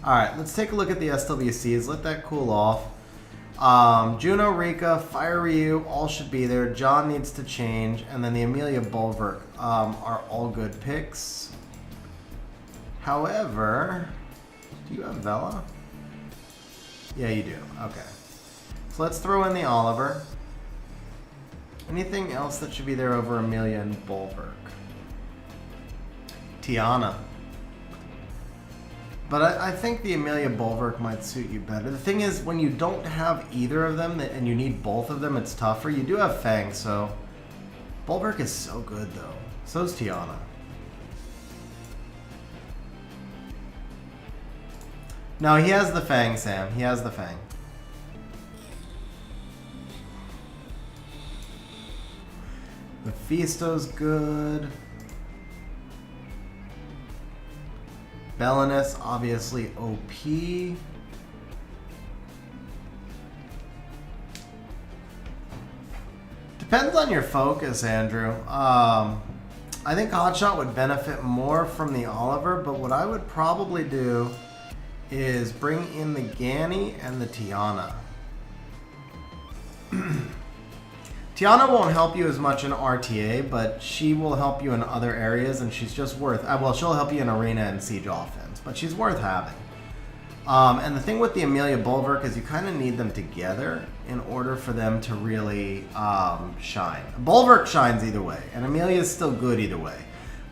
Alright, let's take a look at the SWCs. Let that cool off. Juno, Rika, Fire Ryu, all should be there. John needs to change. And then the Amelia Bulwark are all good picks. However, do you have Vela? Yeah, you do. Okay. So let's throw in the Oliver. Anything else that should be there over Amelia and Bulwark? Tiana. But I think the Amelia Bulwark might suit you better. The thing is, when you don't have either of them and you need both of them, it's tougher. You do have Fang, so... Bulwark is so good, though. So's Tiana. No, he has the Fang, Sam. He has the Fang. Mephisto's good. Belinus, obviously OP. Depends on your focus, Andrew. I think Hotshot would benefit more from the Oliver, but what I would probably do is bring in the Ganny and the Tiana. Tiana won't help you as much in RTA, but she will help you in other areas, and she's just worth... well, she'll help you in Arena and Siege offense, but she's worth having. And the thing with the Amelia Bulwark is you kind of need them together in order for them to really shine. Bulwark shines either way, and Amelia is still good either way.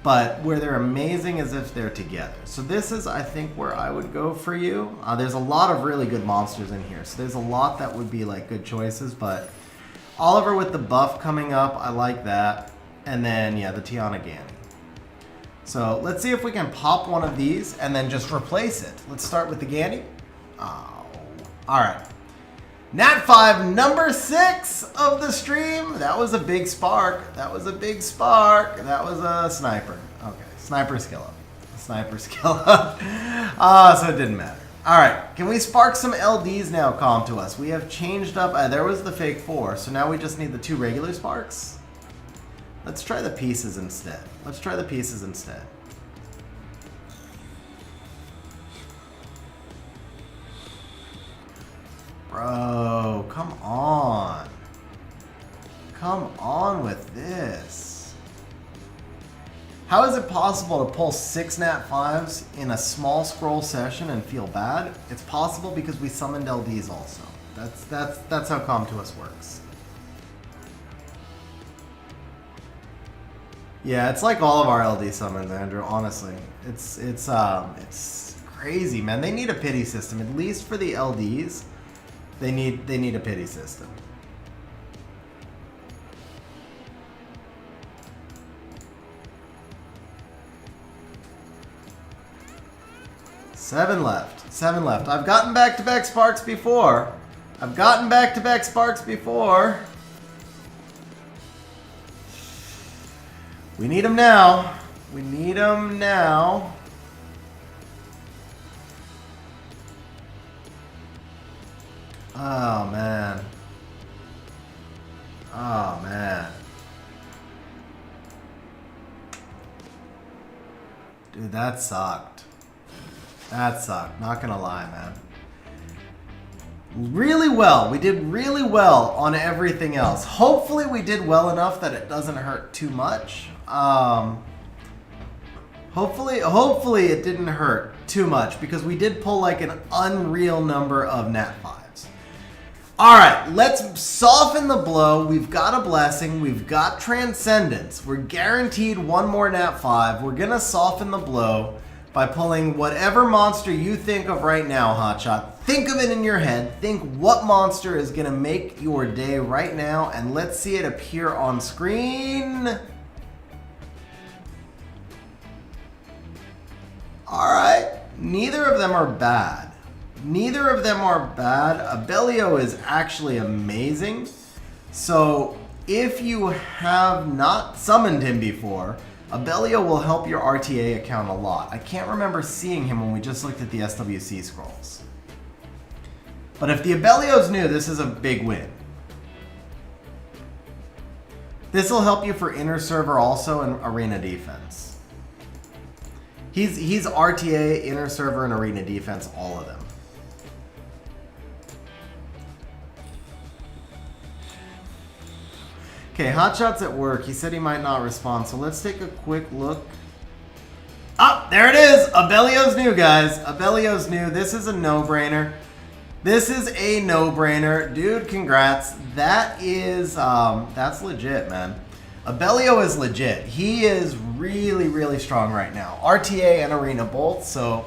But where they're amazing is if they're together. So this is, I think, where I would go for you. There's a lot of really good monsters in here, so there's a lot that would be like good choices, but Oliver with the buff coming up, I like that. And then, yeah, the Tiana Ganny. So let's see if we can pop one of these and then just replace it. Let's start with the Ganny. Oh, all right. Nat 5, number 6 of the stream. That was a big spark. That was a big spark. That was a sniper. Okay, sniper skill up. Sniper skill up. So it didn't matter. All right, can we spark some LDs now, Calm to us? We have changed up. There was the fake 4, so now we just need the 2 regular sparks. Let's try the pieces instead. Let's try the pieces instead. Bro, come on. Come on with this. How is it possible to pull 6 Nat 5s in a small scroll session and feel bad? It's possible because we summoned LDs also. That's how Calm to us works. Yeah, it's like all of our LD summons, Andrew, honestly. It's crazy, man. They need a pity system. At least for the LDs, they need a pity system. Seven left. 7 left. I've gotten back-to-back sparks before. We need them now. We need them now. Oh, man. Oh, man. Dude, that sucked. That sucked. Not gonna lie, man. Really well. We did really well on everything else. Hopefully we did well enough that it doesn't hurt too much. Hopefully it didn't hurt too much because we did pull like an unreal number of Nat 5s. All right, let's soften the blow. We've got a blessing. We've got transcendence. We're guaranteed one more Nat 5. We're gonna soften the blow by pulling whatever monster you think of right now, Hotshot. Think of it in your head. Think what monster is gonna make your day right now, and let's see it appear on screen. All right, neither of them are bad. Neither of them are bad. Abellio is actually amazing. So if you have not summoned him before, Abellio will help your RTA account a lot. I can't remember seeing him when we just looked at the SWC scrolls. But if the Abellio's new, this is a big win. This will help you for inner server also and arena defense. He's RTA, inner server, and arena defense, all of them. Okay, Hotshot's at work. He said he might not respond, so let's take a quick look. Oh, there it is! Abellio's new, guys. Abellio's new. This is a no-brainer. This is a no-brainer. Dude, congrats. That is, that's legit, man. Abellio is legit. He is really, really strong right now. RTA and Arena both, so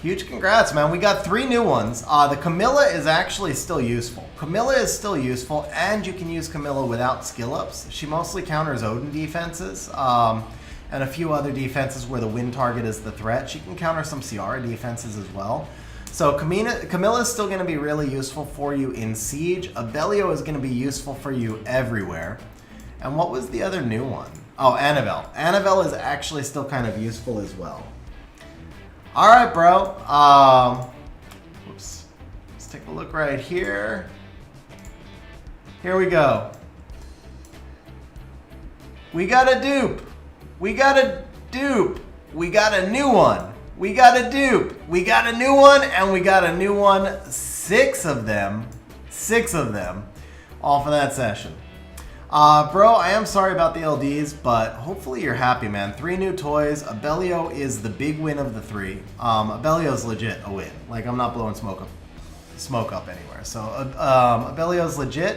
huge congrats, man. We got 3 new ones. The Camilla is actually still useful. Camilla is still useful, and you can use Camilla without skill ups. She mostly counters Odin defenses, and a few other defenses where the win target is the threat. She can counter some Ciara defenses as well. So Camilla is still going to be really useful for you in Siege. Abellio is going to be useful for you everywhere. And what was the other new one? Oh, Annabelle. Annabelle is actually still kind of useful as well. All right, bro. Whoops. Let's take a look right here. Here we go. We got a dupe. We got a dupe. We got a new one. We got a dupe. We got a new one, and we got a new one. 6 of them. 6 of them. All for that session. Bro, I am sorry about the LDs, but hopefully you're happy, man. 3 new toys. Abellio is the big win of the 3. Abellio's legit a win. Like, I'm not blowing smoke up anywhere. So, Abellio's legit.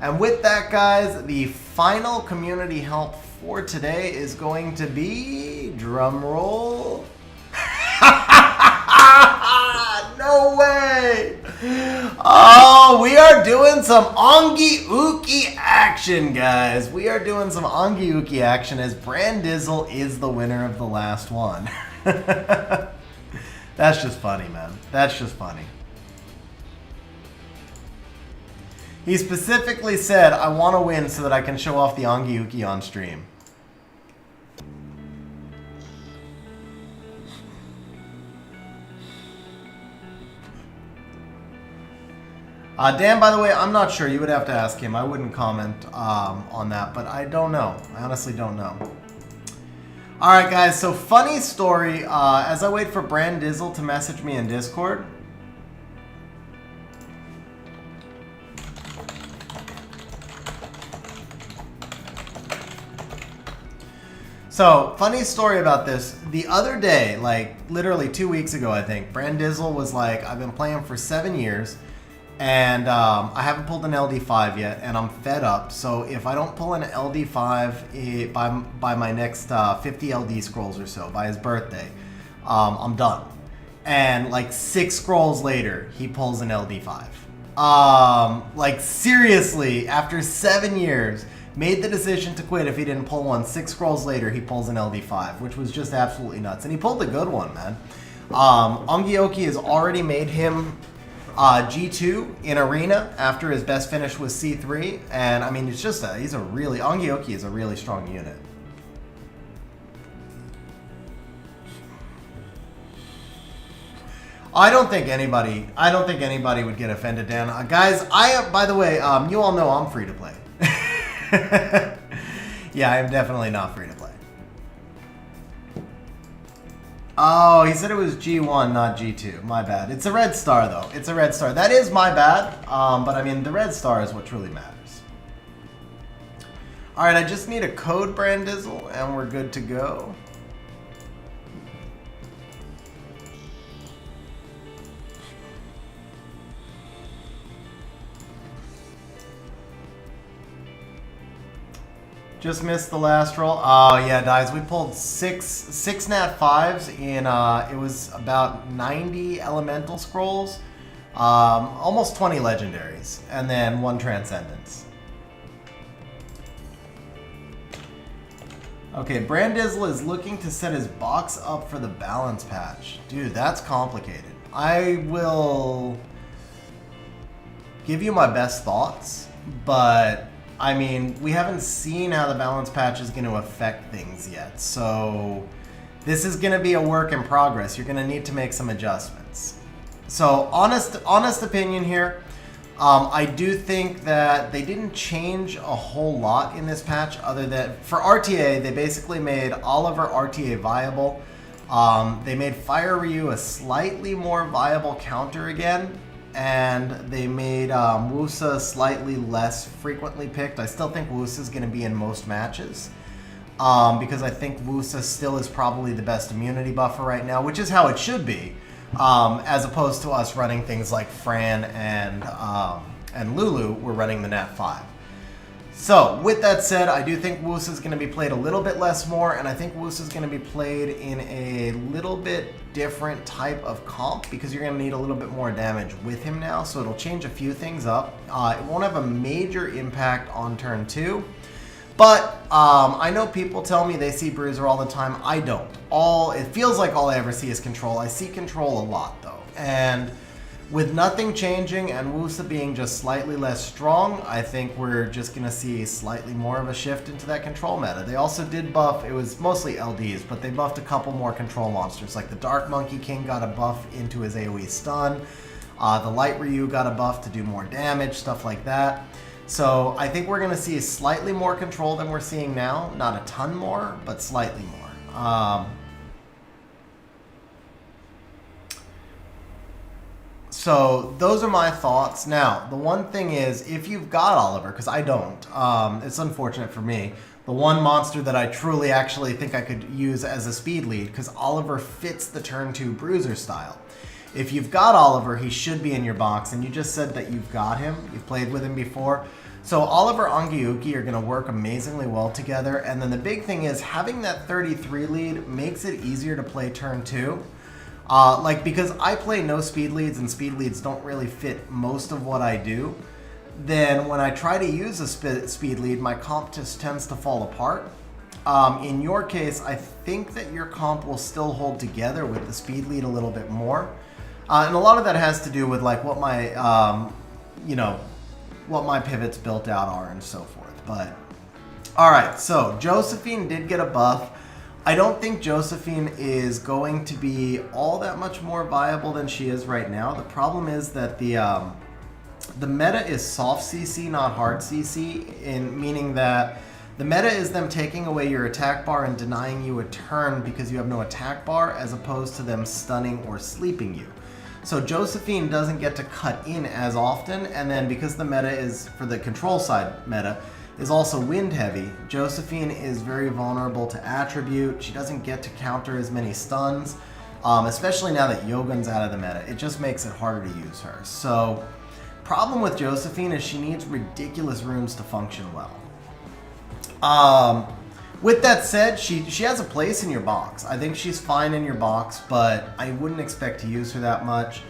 And with that, guys, the final community help for today is going to be, drum roll. No way! Oh, we are doing some Ongi-Uki action, guys. We are doing some Ongi-Uki action as Brandizzle is the winner of the last one. That's just funny, man. That's just funny. He specifically said, I want to win so that I can show off the Ongi-Uki on stream. Dan, by the way, I'm not sure. You would have to ask him. I wouldn't comment on that, but I don't know. I honestly don't know. All right, guys. So, funny story. As I wait for Brandizzle to message me in Discord. So, funny story about this. The other day, like literally 2 weeks ago, I think, Brandizzle was like, I've been playing for 7 years. And I haven't pulled an LD5 yet, and I'm fed up. So if I don't pull an LD5 by my next 50 LD scrolls or so, by his birthday, I'm done. And like 6 scrolls later, he pulls an LD5. Like seriously, after 7 years, made the decision to quit if he didn't pull one. 6 scrolls later, he pulls an LD5, which was just absolutely nuts. And he pulled a good one, man. Ongi-Uki has already made him G2 in Arena after his best finish was C3, and I mean, it's just Ongi-Uki is a really strong unit. I don't think anybody would get offended, Dan. Guys, by the way, you all know I'm free to play. Yeah, I am definitely not free to play. Oh, he said it was G1, not G2. My bad. It's a red star, though. It's a red star. That is my bad. But I mean, the red star is what truly matters. All right, I just need a code, Brandizzle, and we're good to go. Just missed the last roll. Oh yeah, guys, we pulled six nat 5s in it was about 90 elemental scrolls, almost 20 legendaries, and then 1 transcendence. Okay, Brandizzle is looking to set his box up for the balance patch. Dude, that's complicated. I will give you my best thoughts, but I mean, we haven't seen how the balance patch is going to affect things yet. So this is going to be a work in progress. You're going to need to make some adjustments. So honest opinion here, I do think that they didn't change a whole lot in this patch other than for RTA, they basically made Oliver RTA viable. They made Fire Ryu a slightly more viable counter again. And they made Wusa slightly less frequently picked. I still think Wusa is going to be in most matches because I think Wusa still is probably the best immunity buffer right now, which is how it should be, as opposed to us running things like Fran and Lulu. We're running the Nat 5. So, with that said, I do think Wusa is going to be played a little bit less more, and I think Wusa is going to be played in a little bit different type of comp because you're going to need a little bit more damage with him now, so it'll change a few things up. It won't have a major impact on turn 2, but I know people tell me they see Bruiser all the time. I don't. It feels like all I ever see is Control. I see Control a lot, though, and with nothing changing and Wusa being just slightly less strong, I think we're just going to see slightly more of a shift into that control meta. They also did buff, it was mostly LDs, but they buffed a couple more control monsters. Like the Dark Monkey King got a buff into his AoE stun. The Light Ryu got a buff to do more damage, stuff like that. So I think we're going to see slightly more control than we're seeing now. Not a ton more, but slightly more. So those are my thoughts. Now, the one thing is, if you've got Oliver, because I don't, it's unfortunate for me, the one monster that I truly actually think I could use as a speed lead, because Oliver fits the turn 2 bruiser style. If you've got Oliver, he should be in your box, and you just said that you've got him. You've played with him before. So Oliver and Angiuki are going to work amazingly well together, and then the big thing is having that 33 lead makes it easier to play turn 2. Because I play no speed leads and speed leads don't really fit most of what I do, then when I try to use a speed lead, my comp just tends to fall apart. In your case, I think that your comp will still hold together with the speed lead a little bit more. And a lot of that has to do with like what my, what my pivots built out are and so forth. But, all right, so Josephine did get a buff. I don't think Josephine is going to be all that much more viable than she is right now. The problem is that the meta is soft CC, not hard CC, meaning that the meta is them taking away your attack bar and denying you a turn because you have no attack bar, as opposed to them stunning or sleeping you. So Josephine doesn't get to cut in as often, and then because the meta is, for the control side meta, is also wind heavy, Josephine is very vulnerable to attribute. She doesn't get to counter as many stuns, especially now that Yogun's out of the meta. It just makes it harder to use her. So, problem with Josephine is she needs ridiculous runes to function well. With that said, she has a place in your box. I think she's fine in your box, but I wouldn't expect to use her that much.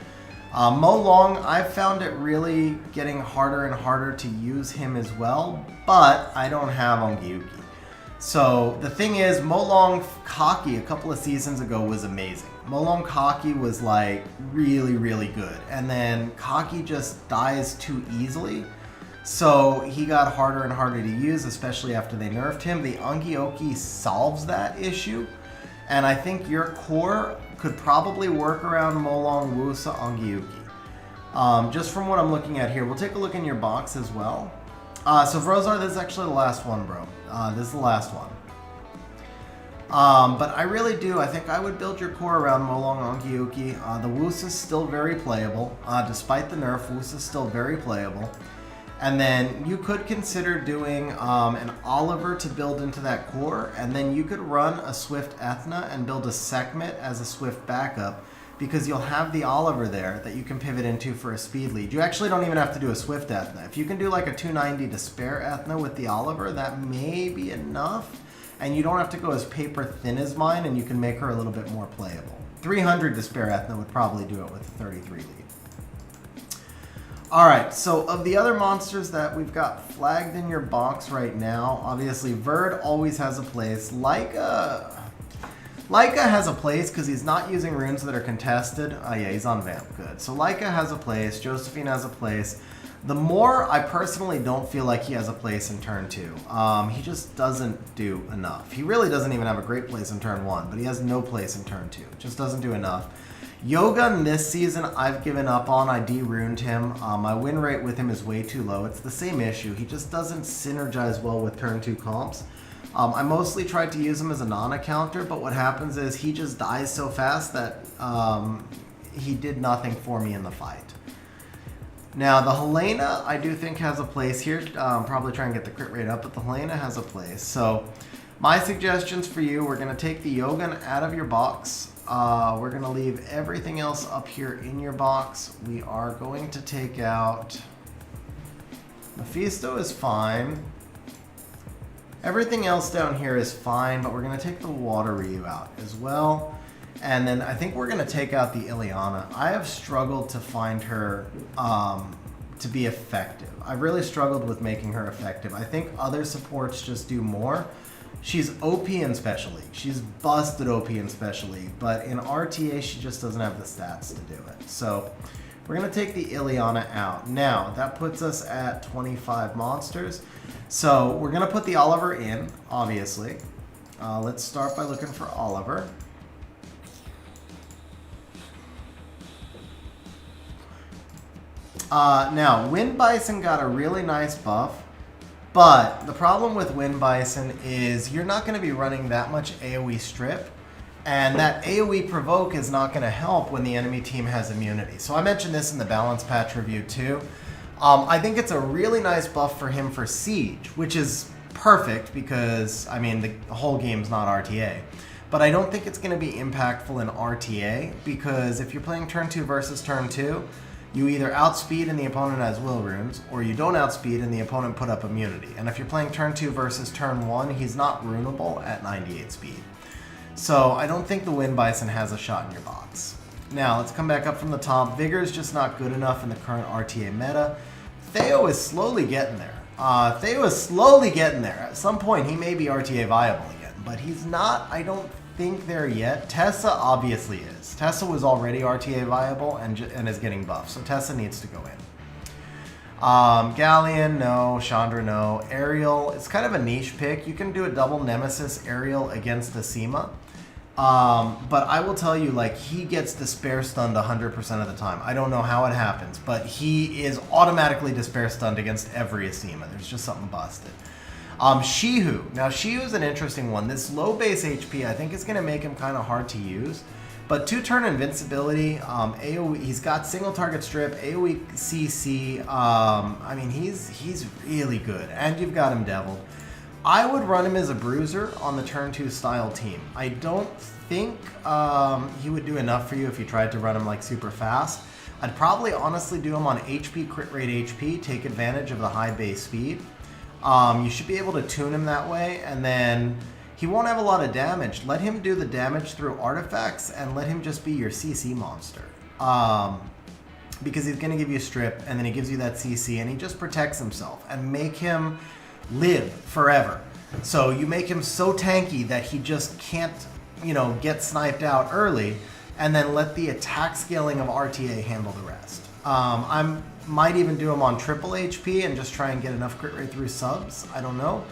Mo Long, I've found it really getting harder and harder to use him as well, but I don't have Ongyuki. So the thing is, Mo Long Kaki a couple of seasons ago was amazing. Mo Long Kaki was like really, really good. And then Kaki just dies too easily. So he got harder and harder to use, especially after they nerfed him. The Ongyuki solves that issue. And I think your core could probably work around Mo Long Wusa Ongyuki. Just from what I'm looking at here, we'll take a look in your box as well. So Vrozar, this is actually the last one, bro. This is the last one. But I really do. I think I would build your core around Mo Long Ongyuki. The Wusa is still very playable. Despite the nerf, Wusa is still very playable. And then you could consider doing an Oliver to build into that core, and then you could run a Swift Ethna and build a Sekhmet as a Swift backup, because you'll have the Oliver there that you can pivot into for a speed lead. You actually don't even have to do a Swift Ethna. If you can do like a 290 Despair Ethna with the Oliver, that may be enough, and you don't have to go as paper thin as mine, and you can make her a little bit more playable. 300 Despair Ethna would probably do it with a 33 lead. Alright, so of the other monsters that we've got flagged in your box right now, obviously Verd always has a place. Laika has a place because he's not using runes that are contested. Oh yeah, he's on Vamp, good. So Laika has a place, Josephine has a place. The more, I personally don't feel like he has a place in turn 2. He just doesn't do enough. He really doesn't even have a great place in turn 1, but he has no place in turn 2. Just doesn't do enough. Yoga this season, I've given up on. I de-runed him. My win rate with him is way too low. It's the same issue. He just doesn't synergize well with turn 2 comps. I mostly tried to use him as a Nana counter, but what happens is he just dies so fast that he did nothing for me in the fight. Now, the Helena, I do think has a place here. Probably try and get the crit rate up, but the Helena has a place. So, my suggestions for you, we're going to take the Yogan out of your box. We're going to leave everything else up here in your box. We are going to take out... Mephisto is fine. Everything else down here is fine, but we're going to take the Water Ryu out as well. And then I think we're going to take out the Ileana. I have struggled to find her to be effective. I've really struggled with making her effective. I think other supports just do more. She's OP in Special League. She's busted OP in Special League, but in RTA she just doesn't have the stats to do it. So we're going to take the Ileana out. Now, that puts us at 25 monsters. So we're going to put the Oliver in, obviously. Let's start by looking for Oliver. Now, Wind Bison got a really nice buff, but the problem with Wind Bison is you're not going to be running that much AoE strip, and that AoE provoke is not going to help when the enemy team has immunity. So I mentioned this in the balance patch review too. I think it's a really nice buff for him for Siege, which is perfect because, I mean, the whole game's not RTA. But I don't think it's going to be impactful in RTA because if you're playing turn 2 versus turn 2, you either outspeed and the opponent has will runes, or you don't outspeed and the opponent put up immunity. And if you're playing turn 2 versus turn 1, he's not runeable at 98 speed. So I don't think the Wind Bison has a shot in your box. Now, let's come back up from the top. Vigor is just not good enough in the current RTA meta. Theo is slowly getting there. At some point, he may be RTA viable again, but he's not, I don't think, there yet. Tessa obviously is. Tessa was already RTA viable and is getting buffed, so Tessa needs to go in. Galleon, no. Chandra, no. Ariel, it's kind of a niche pick. You can do a double Nemesis Ariel against Asima. But I will tell you, like, he gets despair stunned 100% of the time. I don't know how it happens, but he is automatically despair stunned against every Asima. There's just something busted. Shihu. Now, Shihu's an interesting one. This low base HP, I think, is going to make him kind of hard to use. But 2-turn invincibility, AoE, he's got single target strip, AoE CC. I mean, he's really good. And you've got him deviled. I would run him as a bruiser on the turn 2 style team. I don't think he would do enough for you if you tried to run him like super fast. I'd probably honestly do him on HP, crit rate HP, take advantage of the high base speed. You should be able to tune him that way, and then he won't have a lot of damage. Let him do the damage through artifacts and let him just be your CC monster. Because he's going to give you strip, and then he gives you that CC, and he just protects himself. And make him live forever. So you make him so tanky that he just can't, get sniped out early, and then let the attack scaling of RTA handle the rest. I might even do him on triple HP and just try and get enough crit rate through subs. I don't know.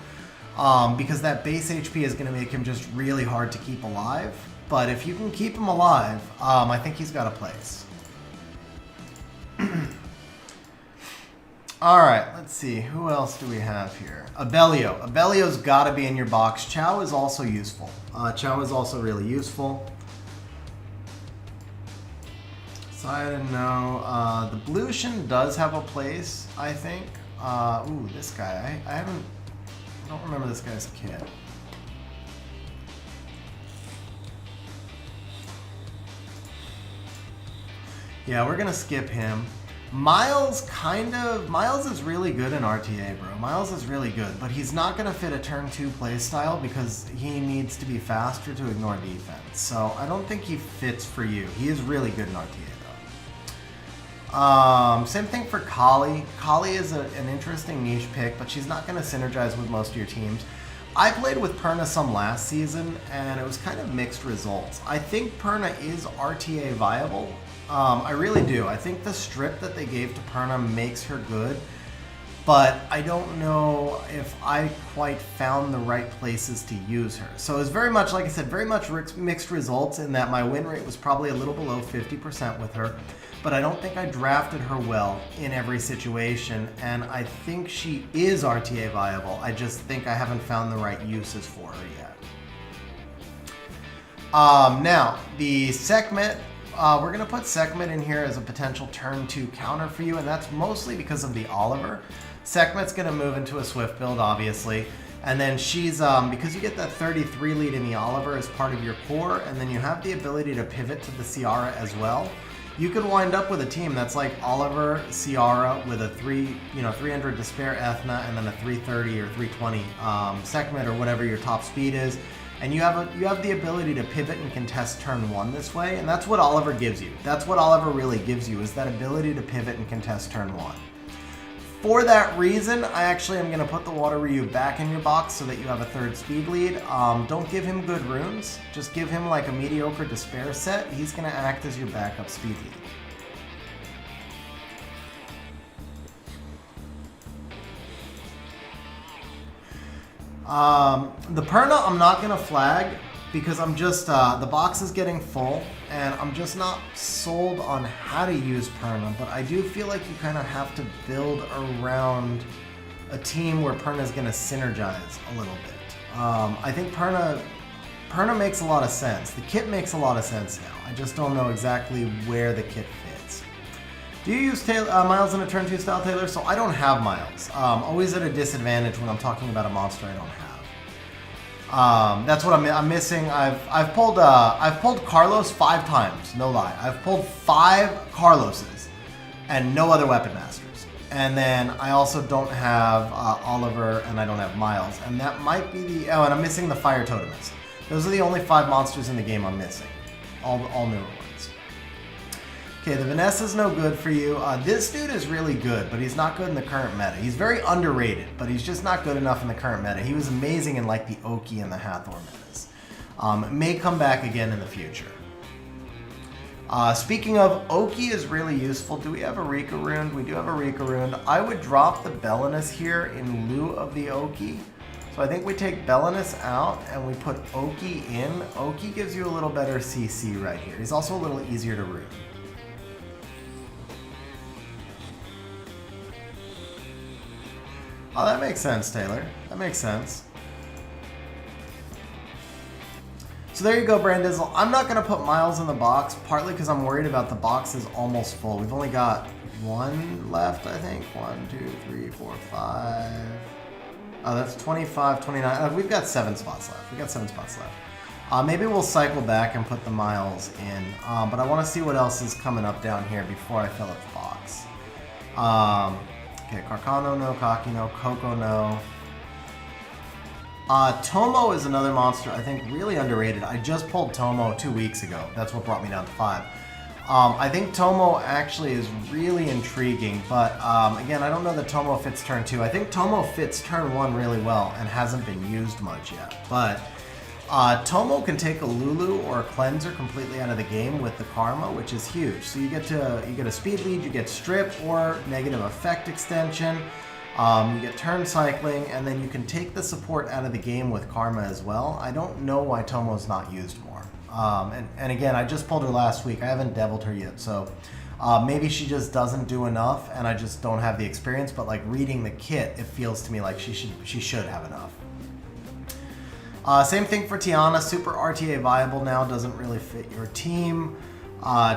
Because that base HP is going to make him just really hard to keep alive. But if you can keep him alive, I think he's got a place. Alright, let's see. Who else do we have here? Abellio. Abellio's got to be in your box. Chow is also useful. Chow is also really useful. Poseidon, no. The Blution does have a place, I think. Ooh, this guy. I don't remember this guy's kit. Yeah, we're gonna skip him. Miles is really good in RTA, bro. Miles is really good, but he's not gonna fit a turn 2 playstyle because he needs to be faster to ignore defense. So I don't think he fits for you. He is really good in RTA though. Same thing for Kali. Kali is an interesting niche pick, but she's not gonna synergize with most of your teams. I played with Perna some last season, and it was kind of mixed results. I think Perna is RTA viable. I really do. I think the strip that they gave to Perna makes her good, but I don't know if I quite found the right places to use her. So it's very much, like I said, very much mixed results in that my win rate was probably a little below 50% with her, but I don't think I drafted her well in every situation, and I think she is RTA viable. I just think I haven't found the right uses for her yet. Now, the Sekhmet. We're going to put Sekhmet in here as a potential turn 2 counter for you, and that's mostly because of the Oliver. Sekhmet's going to move into a Swift build, obviously, and then she's, because you get that 33 lead in the Oliver as part of your core, and then you have the ability to pivot to the Ciara as well, you could wind up with a team that's like Oliver, Ciara, with a 300 Despair Ethna, and then a 330 or 320 Sekhmet, or whatever your top speed is. And you have the ability to pivot and contest turn 1 this way, and that's what Oliver gives you. That's what Oliver really gives you, is that ability to pivot and contest turn 1. For that reason, I actually am going to put the Water Ryu back in your box so that you have a 3rd speed lead. Don't give him good runes. Just give him like a mediocre Despair set. He's going to act as your backup speed lead. The Perna I'm not going to flag because I'm just, the box is getting full, and I'm just not sold on how to use Perna, but I do feel like you kind of have to build around a team where Perna is going to synergize a little bit. I think Perna makes a lot of sense. The kit makes a lot of sense now. I just don't know exactly where the kit fits. Do you use Miles in a turn 2 style, Taylor? So I don't have Miles. Always at a disadvantage when I'm talking about a monster I don't have. That's what I'm missing. I've pulled Carlos 5 times, no lie. I've pulled 5 Carloses and no other weapon masters. And then I also don't have Oliver, and I don't have Miles. And that might be the... Oh, and I'm missing the Fire Totemist. Those are the only 5 monsters in the game I'm missing. All newer ones. Okay, the Vanessa's no good for you. This dude is really good, but he's not good in the current meta. He's very underrated, but he's just not good enough in the current meta. He was amazing in like the Oki and the Hathor metas. May come back again in the future. Speaking of, Oki is really useful. Do we have a Rika Rune? We do have a Rika Rune. I would drop the Belinus here in lieu of the Oki. So I think we take Belinus out and we put Oki in. Oki gives you a little better CC right here. He's also a little easier to rune. Oh, that makes sense, Taylor. That makes sense. So there you go, Brandizzle. I'm not going to put Miles in the box, partly because I'm worried about the box is almost full. We've only got 1 left, I think. 1, 2, 3, 4, 5. Oh, that's 25, 29. We've got 7 spots left. Maybe we'll cycle back and put the Miles in. But I want to see what else is coming up down here before I fill up the box. Okay, Carcano no, Kaki no, Coco no. Tomo is another monster I think really underrated. I just pulled Tomo 2 weeks ago. That's what brought me down to 5. I think Tomo actually is really intriguing, but again, I don't know that Tomo fits turn 2. I think Tomo fits turn 1 really well and hasn't been used much yet. But Tomo can take a Lulu or a Cleanser completely out of the game with the Karma, which is huge. So you get a speed lead, you get Strip or negative effect extension. You get turn cycling, and then you can take the support out of the game with Karma as well. I don't know why Tomo's not used more. And again, I just pulled her last week. I haven't deviled her yet, so maybe she just doesn't do enough, and I just don't have the experience. But like reading the kit, it feels to me like she should have enough. Same thing for Tiana. Super RTA viable now, doesn't really fit your team.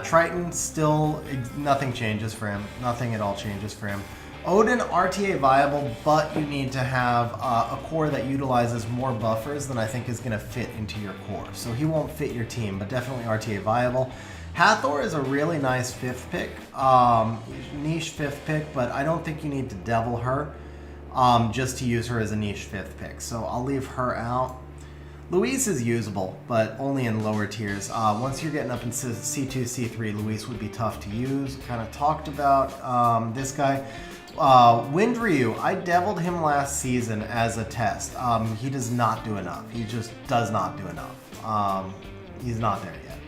Triton still nothing changes for him. Nothing at all changes for him. Odin, RTA viable, but you need to have a core that utilizes more buffers than I think is going to fit into your core. So he won't fit your team, but definitely RTA viable. Hathor is a really nice 5th pick, niche 5th pick, but I don't think you need to devil her just to use her as a niche 5th pick. So I'll leave her out. Luis is usable, but only in lower tiers. Once you're getting up in C2, C3, Luis would be tough to use. Kind of talked about this guy. Wind Ryu, I deviled him last season as a test. He does not do enough. He just does not do enough. He's not there yet.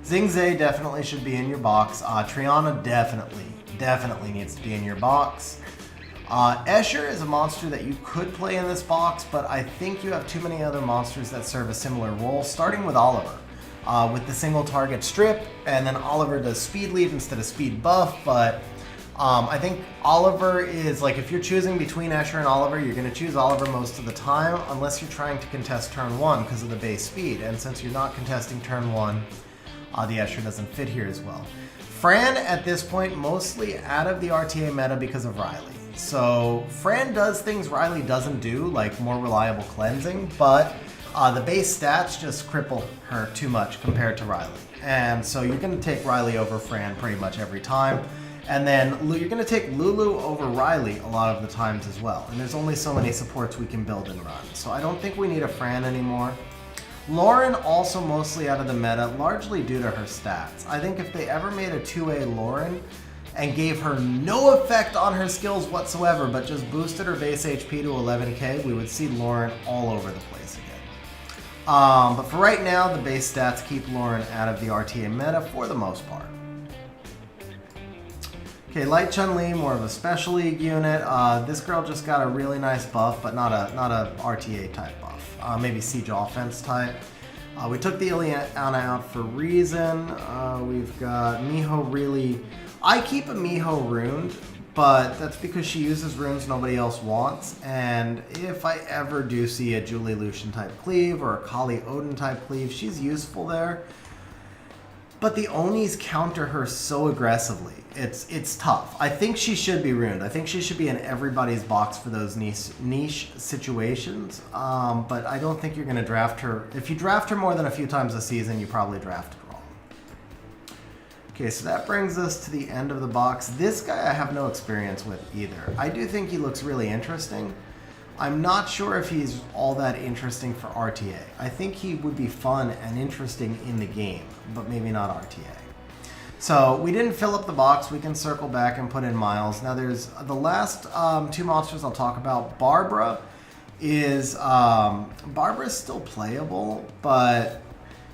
Zingzay definitely should be in your box. Triana definitely needs to be in your box. Escher is a monster that you could play in this box, but I think you have too many other monsters that serve a similar role, starting with Oliver. With the single target strip, and then Oliver does speed lead instead of speed buff, but I think Oliver is, like, if you're choosing between Escher and Oliver, you're going to choose Oliver most of the time, unless you're trying to contest turn 1 because of the base speed, and since you're not contesting turn 1, the Escher doesn't fit here as well. Fran, at this point, mostly out of the RTA meta because of Riley. So Fran does things Riley doesn't do, like more reliable cleansing, but the base stats just cripple her too much compared to Riley. And so you're going to take Riley over Fran pretty much every time. And then you're going to take Lulu over Riley a lot of the times as well. And there's only so many supports we can build and run. So I don't think we need a Fran anymore. Lauren also mostly out of the meta, largely due to her stats. I think if they ever made a 2A Lauren and gave her no effect on her skills whatsoever, but just boosted her base HP to 11k, we would see Lauren all over the place again. But for right now, the base stats keep Lauren out of the RTA meta for the most part. Okay, Light Chun-Li, more of a special league unit. This girl just got a really nice buff, but not a RTA type buff. Maybe siege offense type. We took the Ileana out for a reason. We've got Miho really... I keep a Miho ruined, but that's because she uses runes nobody else wants. And if I ever do see a Julie Lucian type cleave or a Kali Odin type cleave, she's useful there. But the Onis counter her so aggressively. It's tough. I think she should be ruined. I think she should be in everybody's box for those niche situations. But I don't think you're going to draft her. If you draft her more than a few times a season, you probably drafted wrong. Okay, so that brings us to the end of the box. This guy I have no experience with either. I do think he looks really interesting. I'm not sure if he's all that interesting for RTA. I think he would be fun and interesting in the game, but maybe not RTA. So we didn't fill up the box. We can circle back and put in Miles. Now there's the last two monsters I'll talk about. Barbara is still playable, but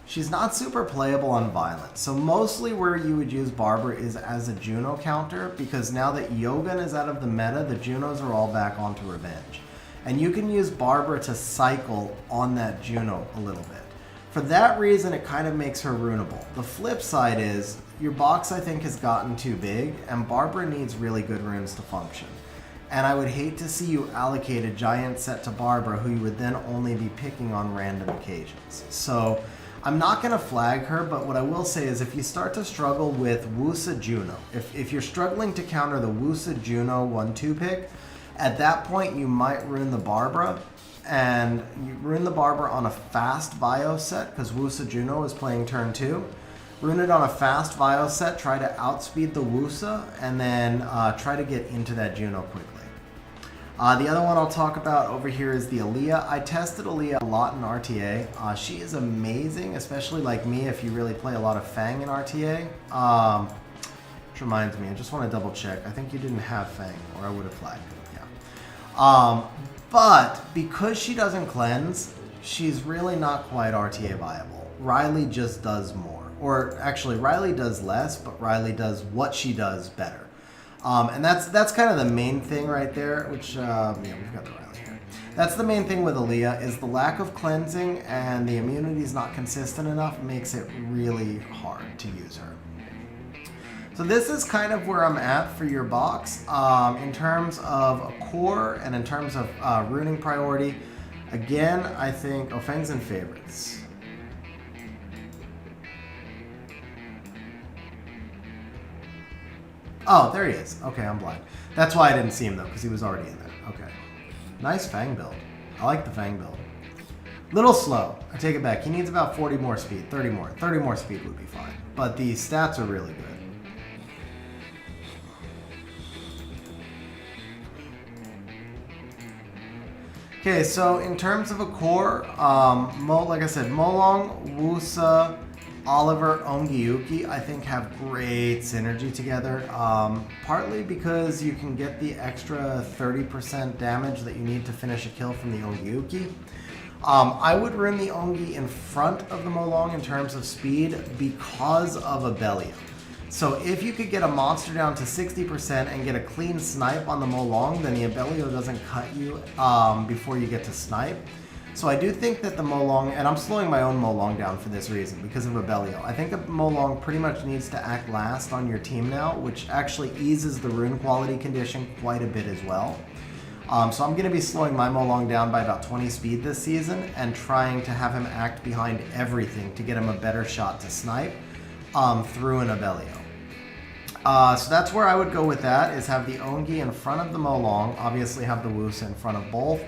she's not super playable on Violence. So mostly where you would use Barbara is as a Juno counter, because now that Yogan is out of the meta, the Junos are all back onto Revenge. And you can use Barbara to cycle on that Juno a little bit. For that reason, it kind of makes her ruinable. The flip side is, your box I think has gotten too big, and Barbara needs really good runes to function. And I would hate to see you allocate a giant set to Barbara who you would then only be picking on random occasions. So I'm not going to flag her, but what I will say is if you start to struggle with Wusa Juno, if you're struggling to counter the Wusa Juno 1-2 pick, at that point, you might ruin the Barbara, and you ruin the Barbara on a fast bio set, because Wusa Juno is playing turn 2. Ruin it on a fast bio set, try to outspeed the Wusa, and then try to get into that Juno quickly. The other one I'll talk about over here is the Aaliyah. I tested Aaliyah a lot in RTA. She is amazing, especially like me if you really play a lot of Fang in RTA. Which reminds me, I just want to double check. I think you didn't have Fang, or I would have flagged it. But because she doesn't cleanse, she's really not quite RTA viable. Riley just does more. Or actually, Riley does less, but Riley does what she does better. And that's kind of the main thing right there, which, yeah, we've got the Riley here. That's the main thing with Aaliyah, is the lack of cleansing and the immunity is not consistent enough makes it really hard to use her. So this is kind of where I'm at for your box. In terms of a core and in terms of ruining priority, again, I think Feng's in favorites. Oh, there he is. Okay, I'm blind. That's why I didn't see him though, because he was already in there. Okay. Nice Fang build. I like the Fang build. Little slow. I take it back. He needs about 40 more speed. 30 more. 30 more speed would be fine. But the stats are really good. Okay, so in terms of a core, like I said, Molong, Wusa, Oliver, Ongiyuki, I think have great synergy together. Partly because you can get the extra 30% damage that you need to finish a kill from the Ongiyuki. I would run the Ongi in front of the Molong in terms of speed because of Abelio. So if you could get a monster down to 60% and get a clean snipe on the Molong, then the Abelio doesn't cut you before you get to snipe. So I do think that the Molong, and I'm slowing my own Molong down for this reason, because of Abelio. I think a Molong pretty much needs to act last on your team now, which actually eases the rune quality condition quite a bit as well. So I'm going to be slowing my Molong down by about 20 speed this season and trying to have him act behind everything to get him a better shot to snipe through an Abelio. So that's where I would go with that, is have the Ongi in front of the Molong, obviously have the Wusa in front of both.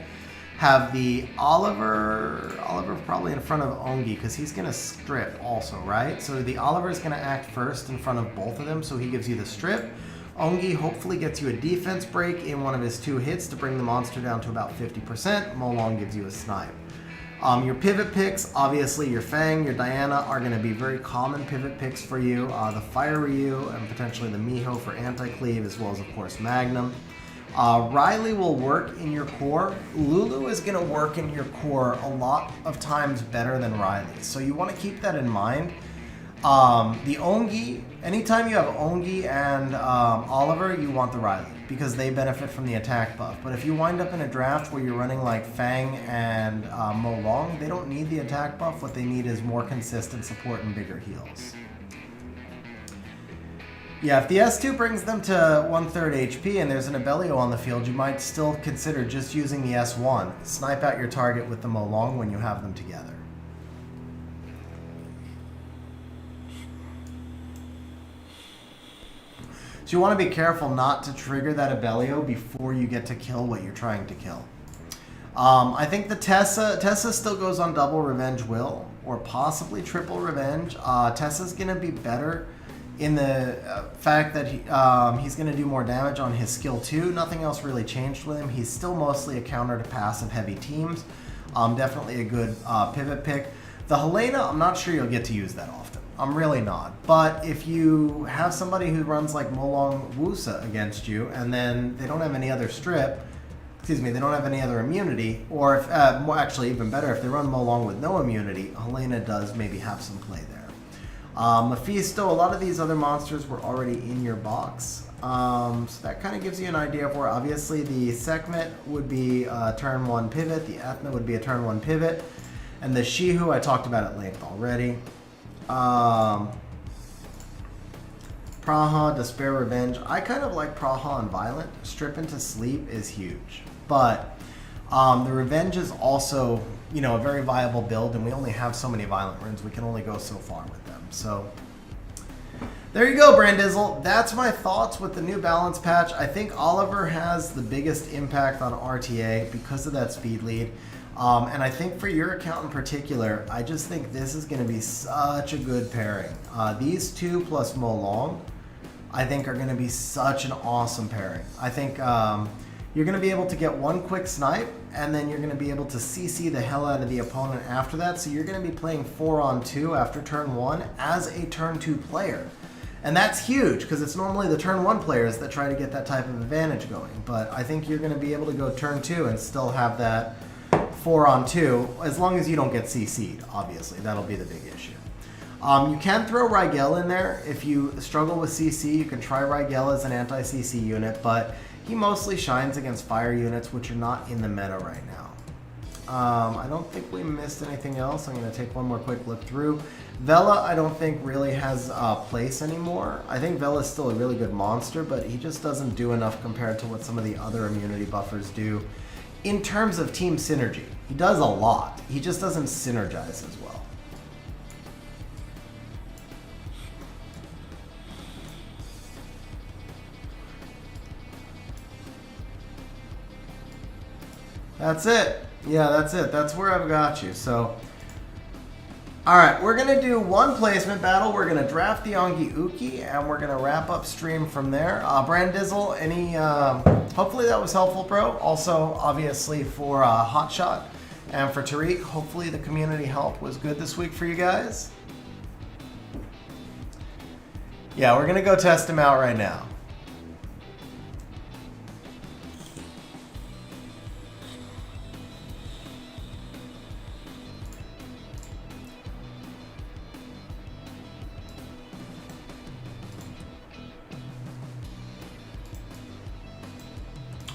Have the Oliver probably in front of Ongi, because he's going to strip also, right? So the Oliver is going to act first in front of both of them, so he gives you the strip. Ongi hopefully gets you a defense break in one of his 2 hits to bring the monster down to about 50%. Molong gives you a snipe. Your pivot picks, obviously your Fang, your Diana are going to be very common pivot picks for you. The Fire Ryu and potentially the Miho for anti-cleave, as well as, of course, Magnum. Riley will work in your core. Lulu is going to work in your core a lot of times better than Riley. So you want to keep that in mind. The Ongi, anytime you have Ongi and Oliver, you want the Riley because they benefit from the attack buff. But if you wind up in a draft where you're running like Fang and Mo Long, they don't need the attack buff. What they need is more consistent support and bigger heals. Yeah, if the S2 brings them to 1/3 HP and there's an Abelio on the field, you might still consider just using the S1. Snipe out your target with the Mo Long when you have them together. So you want to be careful not to trigger that Abelio before you get to kill what you're trying to kill. I think the Tessa still goes on double Revenge Will or possibly triple Revenge. Tessa's going to be better in the fact that he's going to do more damage on his skill 2. Nothing else really changed with him. He's still mostly a counter to passive heavy teams. Definitely a good pivot pick. The Helena, I'm not sure you'll get to use that often. I'm really not. But if you have somebody who runs like Molong Wusa against you and then they don't have any other strip, they don't have any other immunity, or if, actually even better, if they run Molong with no immunity, Helena does maybe have some play there. Mephisto, a lot of these other monsters were already in your box. So that kind of gives you an idea of where obviously the Sekhmet would be a turn 1 pivot, the Ethna would be a turn 1 pivot, and the Shihu I talked about at length already. Praha, Despair, Revenge. I kind of like Praha and Violent. Strip into Sleep is huge. But the Revenge is also, a very viable build, and we only have so many Violent runes. We can only go so far with them. So there you go, Brandizzle. That's my thoughts with the new balance patch. I think Oliver has the biggest impact on RTA because of that speed lead. And I think for your account in particular, I just think this is going to be such a good pairing. These two plus Mo Long, I think are going to be such an awesome pairing. I think you're going to be able to get one quick snipe, and then you're going to be able to CC the hell out of the opponent after that. So you're going to be playing 4-on-2 after turn 1 as a turn 2 player. And that's huge, because it's normally the turn 1 players that try to get that type of advantage going. But I think you're going to be able to go turn 2 and still have that 4-on-2, as long as you don't get CC'd, obviously. That'll be the big issue. You can throw Rigel in there. If you struggle with CC, you can try Rigel as an anti-CC unit, but he mostly shines against fire units, which are not in the meta right now. I don't think we missed anything else. I'm going to take one more quick look through. Vela, I don't think really has a place anymore. I think Vela's still a really good monster, but he just doesn't do enough compared to what some of the other immunity buffers do. In terms of team synergy, he does a lot. He just doesn't synergize as well. That's it. Yeah, that's it. That's where I've got you. So, all right, we're going to do one placement battle. We're going to draft the Ongi Uki, and we're going to wrap up stream from there. Brandizzle, any... hopefully that was helpful, bro. Also, obviously, for Hotshot and for Tariq, hopefully the community help was good this week for you guys. Yeah, we're going to go test him out right now.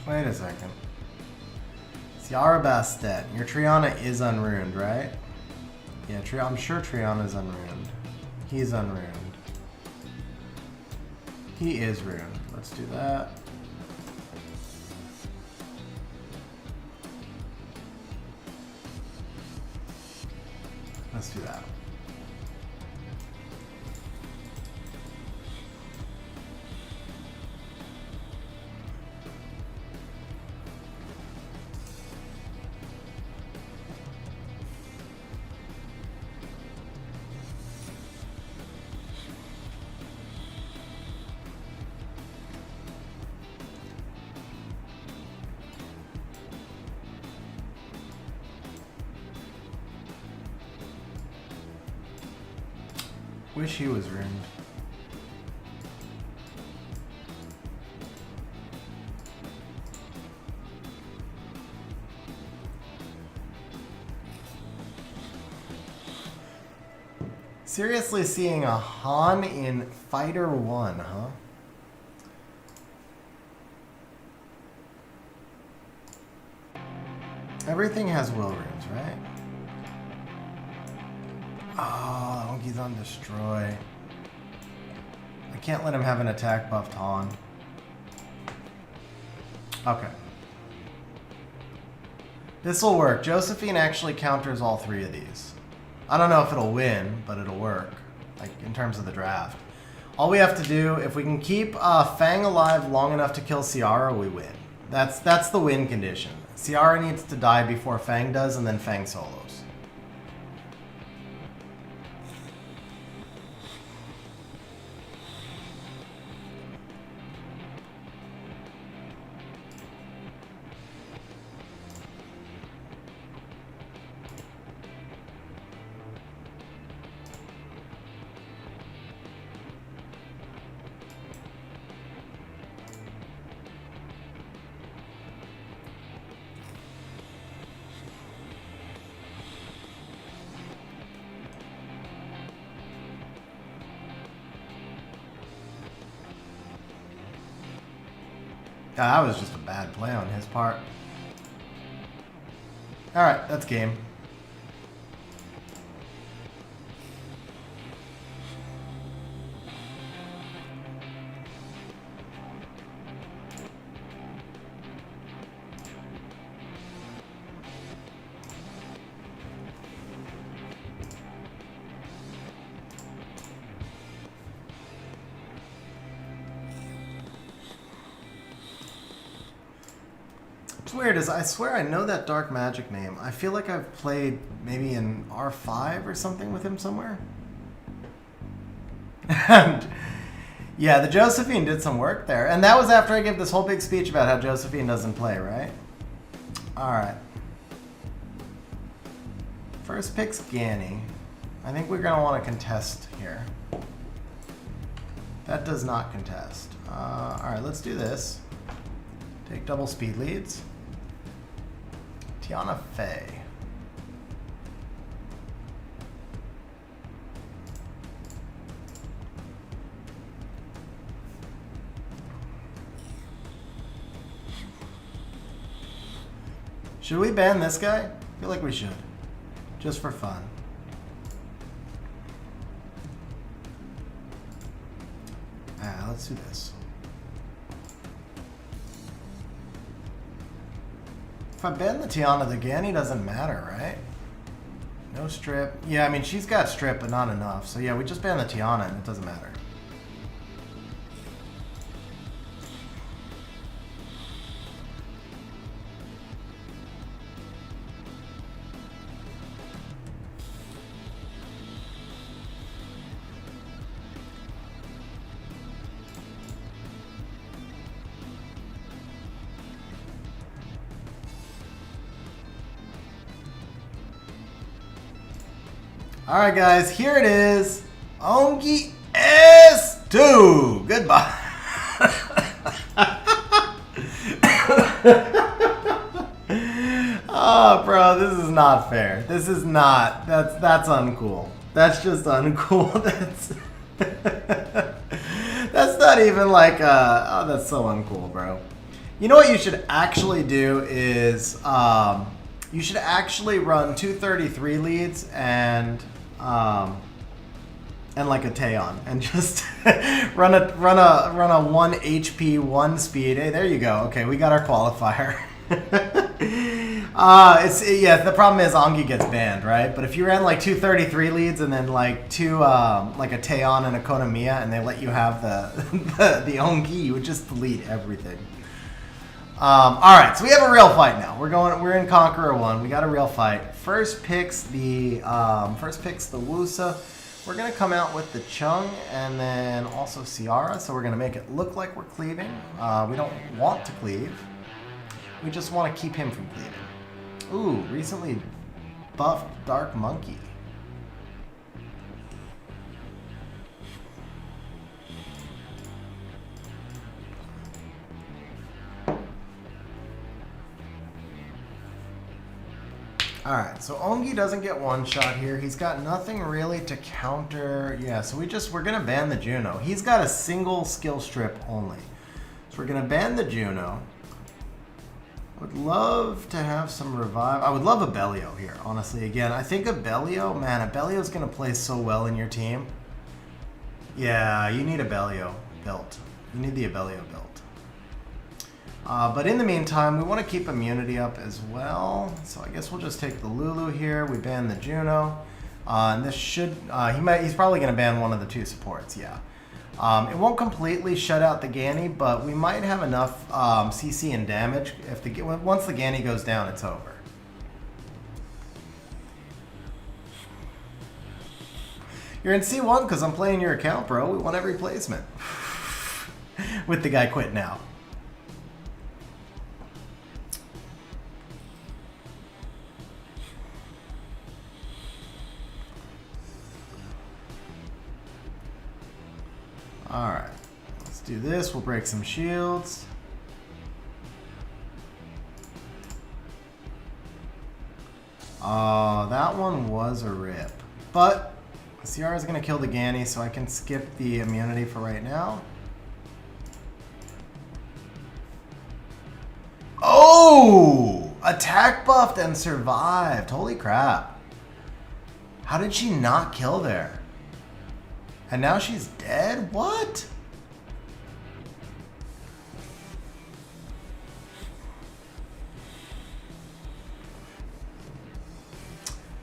Wait a second. Ciara Bastet. Your Triana is unruined, right? Yeah, I'm sure Triana's unruined. He's unruined. He is ruined. Let's do that. Let's do that. Wish he was ruined. Seriously seeing a Han in Fighter 1, huh? Everything has will runes, right? Oh, Onki's on Destroy. I can't let him have an attack buffed Han. Okay. This'll work. Josephine actually counters all three of these. I don't know if it'll win, but it'll work. Like, in terms of the draft. All we have to do, if we can keep Fang alive long enough to kill Ciara, we win. That's the win condition. Ciara needs to die before Fang does, and then Fang solos. That was just a bad play on his part. Alright, that's game. What's weird is I swear I know that dark magic name. I feel like I've played maybe in R5 or something with him somewhere. And yeah, the Josephine did some work there. And that was after I gave this whole big speech about how Josephine doesn't play, right? Alright. First pick's Ganny. I think we're going to want to contest here. That does not contest. Alright, let's do this. Take double speed leads. Tiana Fey. Should we ban this guy? I feel like we should. Just for fun. Let's do this. If I ban the Tiana, the Ganny doesn't matter, right? No strip. Yeah, I mean, she's got strip, but not enough. So yeah, we just ban the Tiana and it doesn't matter. Alright guys, here it is. Ongi S2. Goodbye. Oh bro, this is not fair. This is not. That's uncool. That's just uncool. That's not even like oh, that's so uncool, bro. You know what you should actually do is you should actually run 233 leads and like a Taeon and just run a 1 HP 1 speed. Hey, there you go. Okay, we got our qualifier. Yeah, the problem is Ongi gets banned, right? But if you ran like 233 leads and then like two like a Taeon and a Konamiya and they let you have the Ongi, you would just delete everything. All right, so we have a real fight now. We're in Conqueror 1. We got a real fight. First picks the Wusa. We're gonna come out with the Chung and then also Ciara. So we're gonna make it look like we're cleaving. We don't want to cleave. We just want to keep him from cleaving. Ooh, recently buffed Dark Monkey. Alright, so Ongi doesn't get one shot here. He's got nothing really to counter. Yeah, so we're gonna ban the Juno. He's got a single skill strip only. So we're gonna ban the Juno. Would love to have some revive. I would love a Bellio here, honestly. Again, I think a Bellio, man, a Bellio's gonna play so well in your team. Yeah, you need a Bellio built. You need the Abellio built. But in the meantime, we want to keep immunity up as well. So I guess we'll just take the Lulu here. We ban the Juno. And this should... he's probably going to ban one of the two supports, yeah. It won't completely shut out the Ganny, but we might have enough CC and damage. Once the Ganny goes down, it's over. You're in C1 because I'm playing your account, bro. We want every placement. With the guy quitting out. Alright, let's do this. We'll break some shields. That one was a rip. But CR is going to kill the Ganny, so I can skip the immunity for right now. Oh! Attack buffed and survived. Holy crap. How did she not kill there? And now she's dead? What?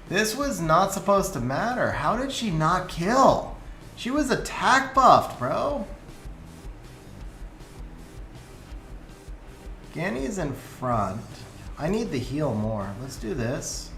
This was not supposed to matter. How did she not kill? She was attack buffed, bro. Ganny's in front. I need the heal more. Let's do this.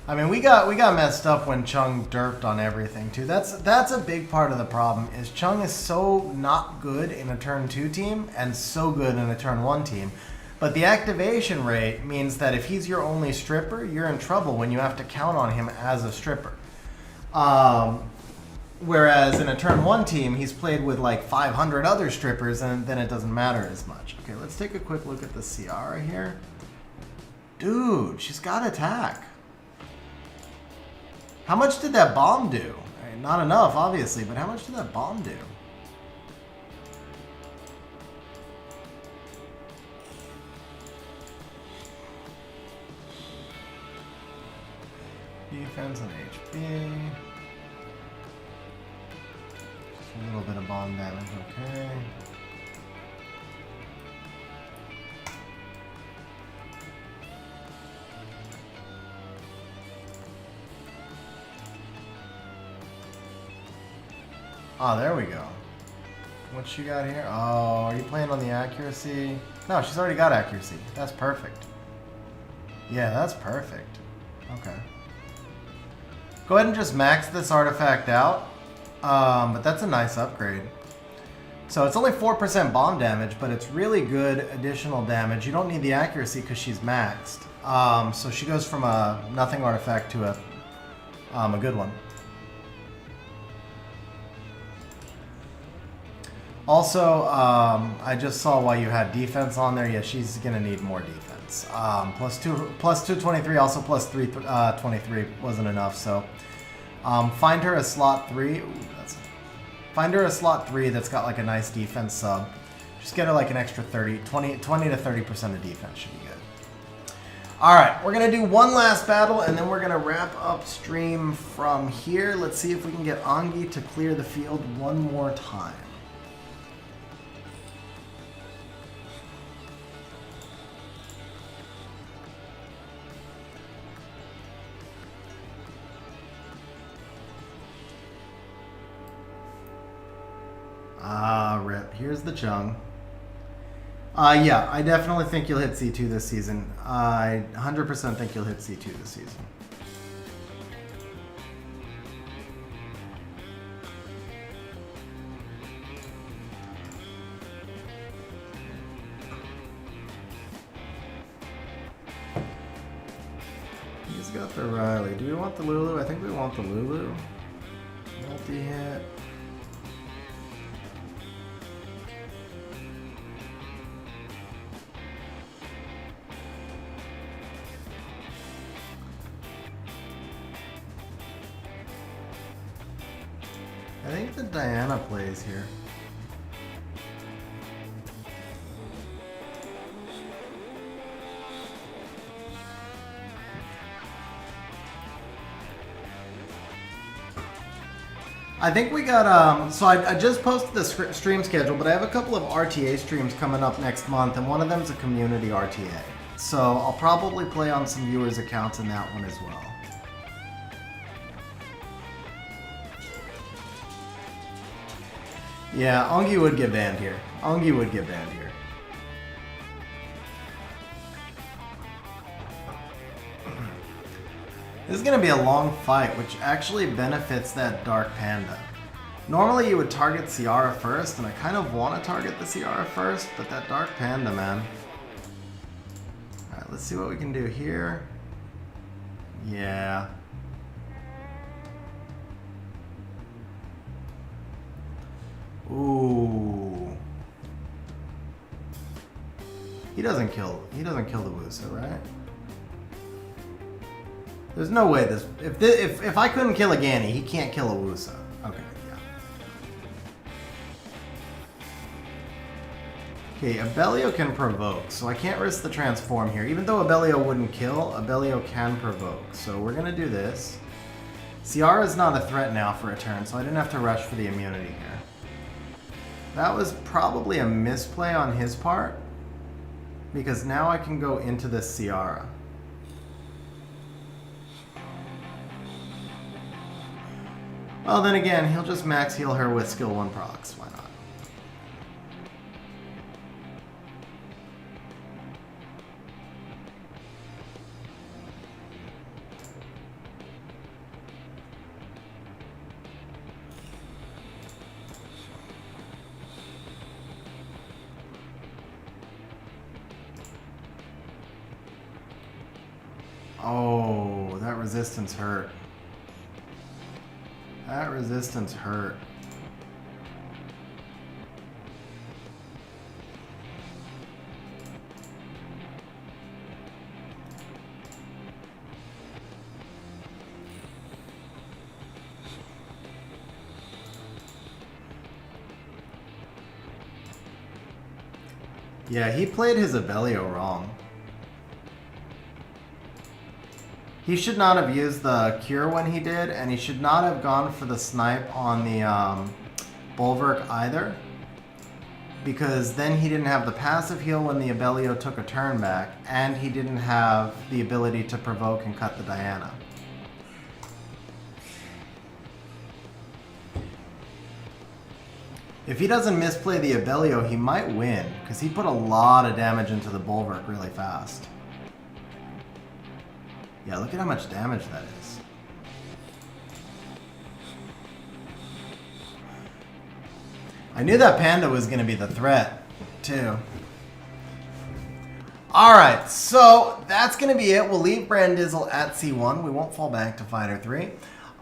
I mean, we got messed up when Chung derped on everything too. That's a big part of the problem. Is Chung is so not good in a turn 2 team and so good in a turn 1 team. But the activation rate means that if he's your only stripper, you're in trouble when you have to count on him as a stripper. Whereas in a turn 1 team, he's played with like 500 other strippers, and then it doesn't matter as much. Okay, let's take a quick look at the Ciara here. Dude, she's got attack. How much did that bomb do? I mean, not enough, obviously, but how much did that bomb do? Defense and HP. Just a little bit of bomb damage, okay. Oh, there we go. What she got here? Oh, are you playing on the accuracy? No, she's already got accuracy. That's perfect. Yeah, that's perfect. Okay. Go ahead and just max this artifact out. But that's a nice upgrade. So it's only 4% bomb damage, but it's really good additional damage. You don't need the accuracy because she's maxed. So she goes from a nothing artifact to a good one. Also, I just saw why you had defense on there. Yeah, she's gonna need more defense. Plus 223, also plus 323 wasn't enough. So, find her a slot 3. Ooh, find her a slot 3 that's got like a nice defense sub. Just get her like an extra 20 to 30% of defense should be good. All right, we're gonna do one last battle and then we're gonna wrap up stream from here. Let's see if we can get Ongi to clear the field one more time. Rip. Here's the Chung. Yeah, I definitely think you'll hit C2 this season. I 100% think you'll hit C2 this season. Draft or Riley? Do we want the Lulu? I think we want the Lulu. Multi-hit. I think the Diana plays here. I think we got, so I just posted the stream schedule, but I have a couple of RTA streams coming up next month, and one of them is a community RTA. So I'll probably play on some viewers' accounts in that one as well. Yeah, Ongi would get banned here. Ongi would get banned here. This is going to be a long fight, which actually benefits that Dark Panda. Normally you would target Ciara first, and I kind of want to target the Ciara first, but that Dark Panda, man. Alright, let's see what we can do here. Yeah. Ooh. He doesn't kill the Wusa, right? There's no way this... If I couldn't kill a Gani, he can't kill a Wusa. Okay, yeah. Okay, Abelio can provoke, so I can't risk the transform here. Even though Abelio wouldn't kill, Abelio can provoke. So we're going to do this. Ciara's not a threat now for a turn, so I didn't have to rush for the immunity here. That was probably a misplay on his part, because now I can go into this Ciara. Well, then again, he'll just max heal her with skill 1 procs. Why not? Oh, that resistance hurt. That resistance hurt. Yeah, he played his Abelio wrong. He should not have used the cure when he did, and he should not have gone for the snipe on the Bulwark either, because then he didn't have the passive heal when the Abelio took a turn back, and he didn't have the ability to provoke and cut the Diana. If he doesn't misplay the Abelio, he might win, because he put a lot of damage into the Bulwark really fast. Yeah, look at how much damage that is. I knew that Panda was going to be the threat, too. Alright, so that's going to be it. We'll leave Brandizzle at C1. We won't fall back to Fighter 3.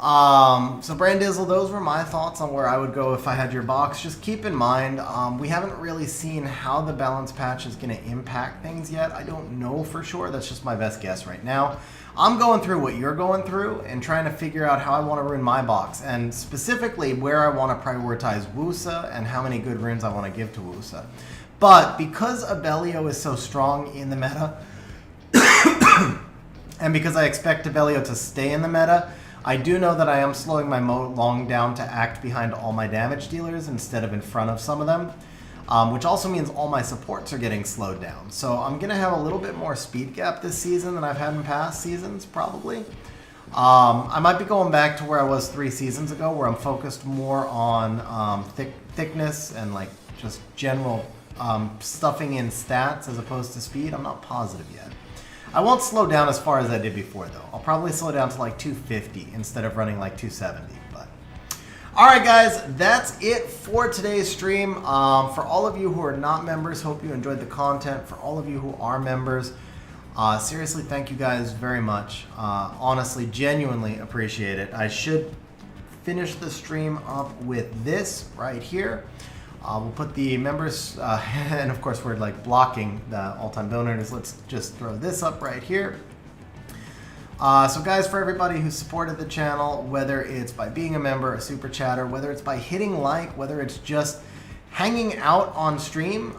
So Brandizzle, those were my thoughts on where I would go if I had your box. Just keep in mind, we haven't really seen how the balance patch is going to impact things yet. I don't know for sure. That's just my best guess right now. I'm going through what you're going through and trying to figure out how I want to run my box, and specifically where I want to prioritize Wusa and how many good runes I want to give to Wusa. But because Abelio is so strong in the meta, and because I expect Abelio to stay in the meta, I do know that I am slowing my Long down to act behind all my damage dealers instead of in front of some of them, which also means all my supports are getting slowed down. So I'm going to have a little bit more speed gap this season than I've had in past seasons, probably. I might be going back to where I was 3 seasons ago, where I'm focused more on thickness and like just general stuffing in stats as opposed to speed. I'm not positive yet. I won't slow down as far as I did before, though. I'll probably slow down to like 250 instead of running like 270. But all right, guys, that's it for today's stream. For all of you who are not members, hope you enjoyed the content. For all of you who are members, Seriously, thank you guys very much. Honestly, genuinely appreciate it. I should finish the stream up with this right here. We'll put the members, and of course we're like blocking the all-time donors. Let's just throw this up right here. So guys, for everybody who supported the channel, whether it's by being a member, a super chatter, whether it's by hitting like, whether it's just hanging out on stream,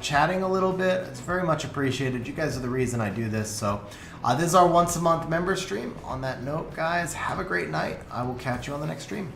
chatting a little bit, it's very much appreciated. You guys are the reason I do this. So this is our once a month member stream. On that note, guys, have a great night. I will catch you on the next stream.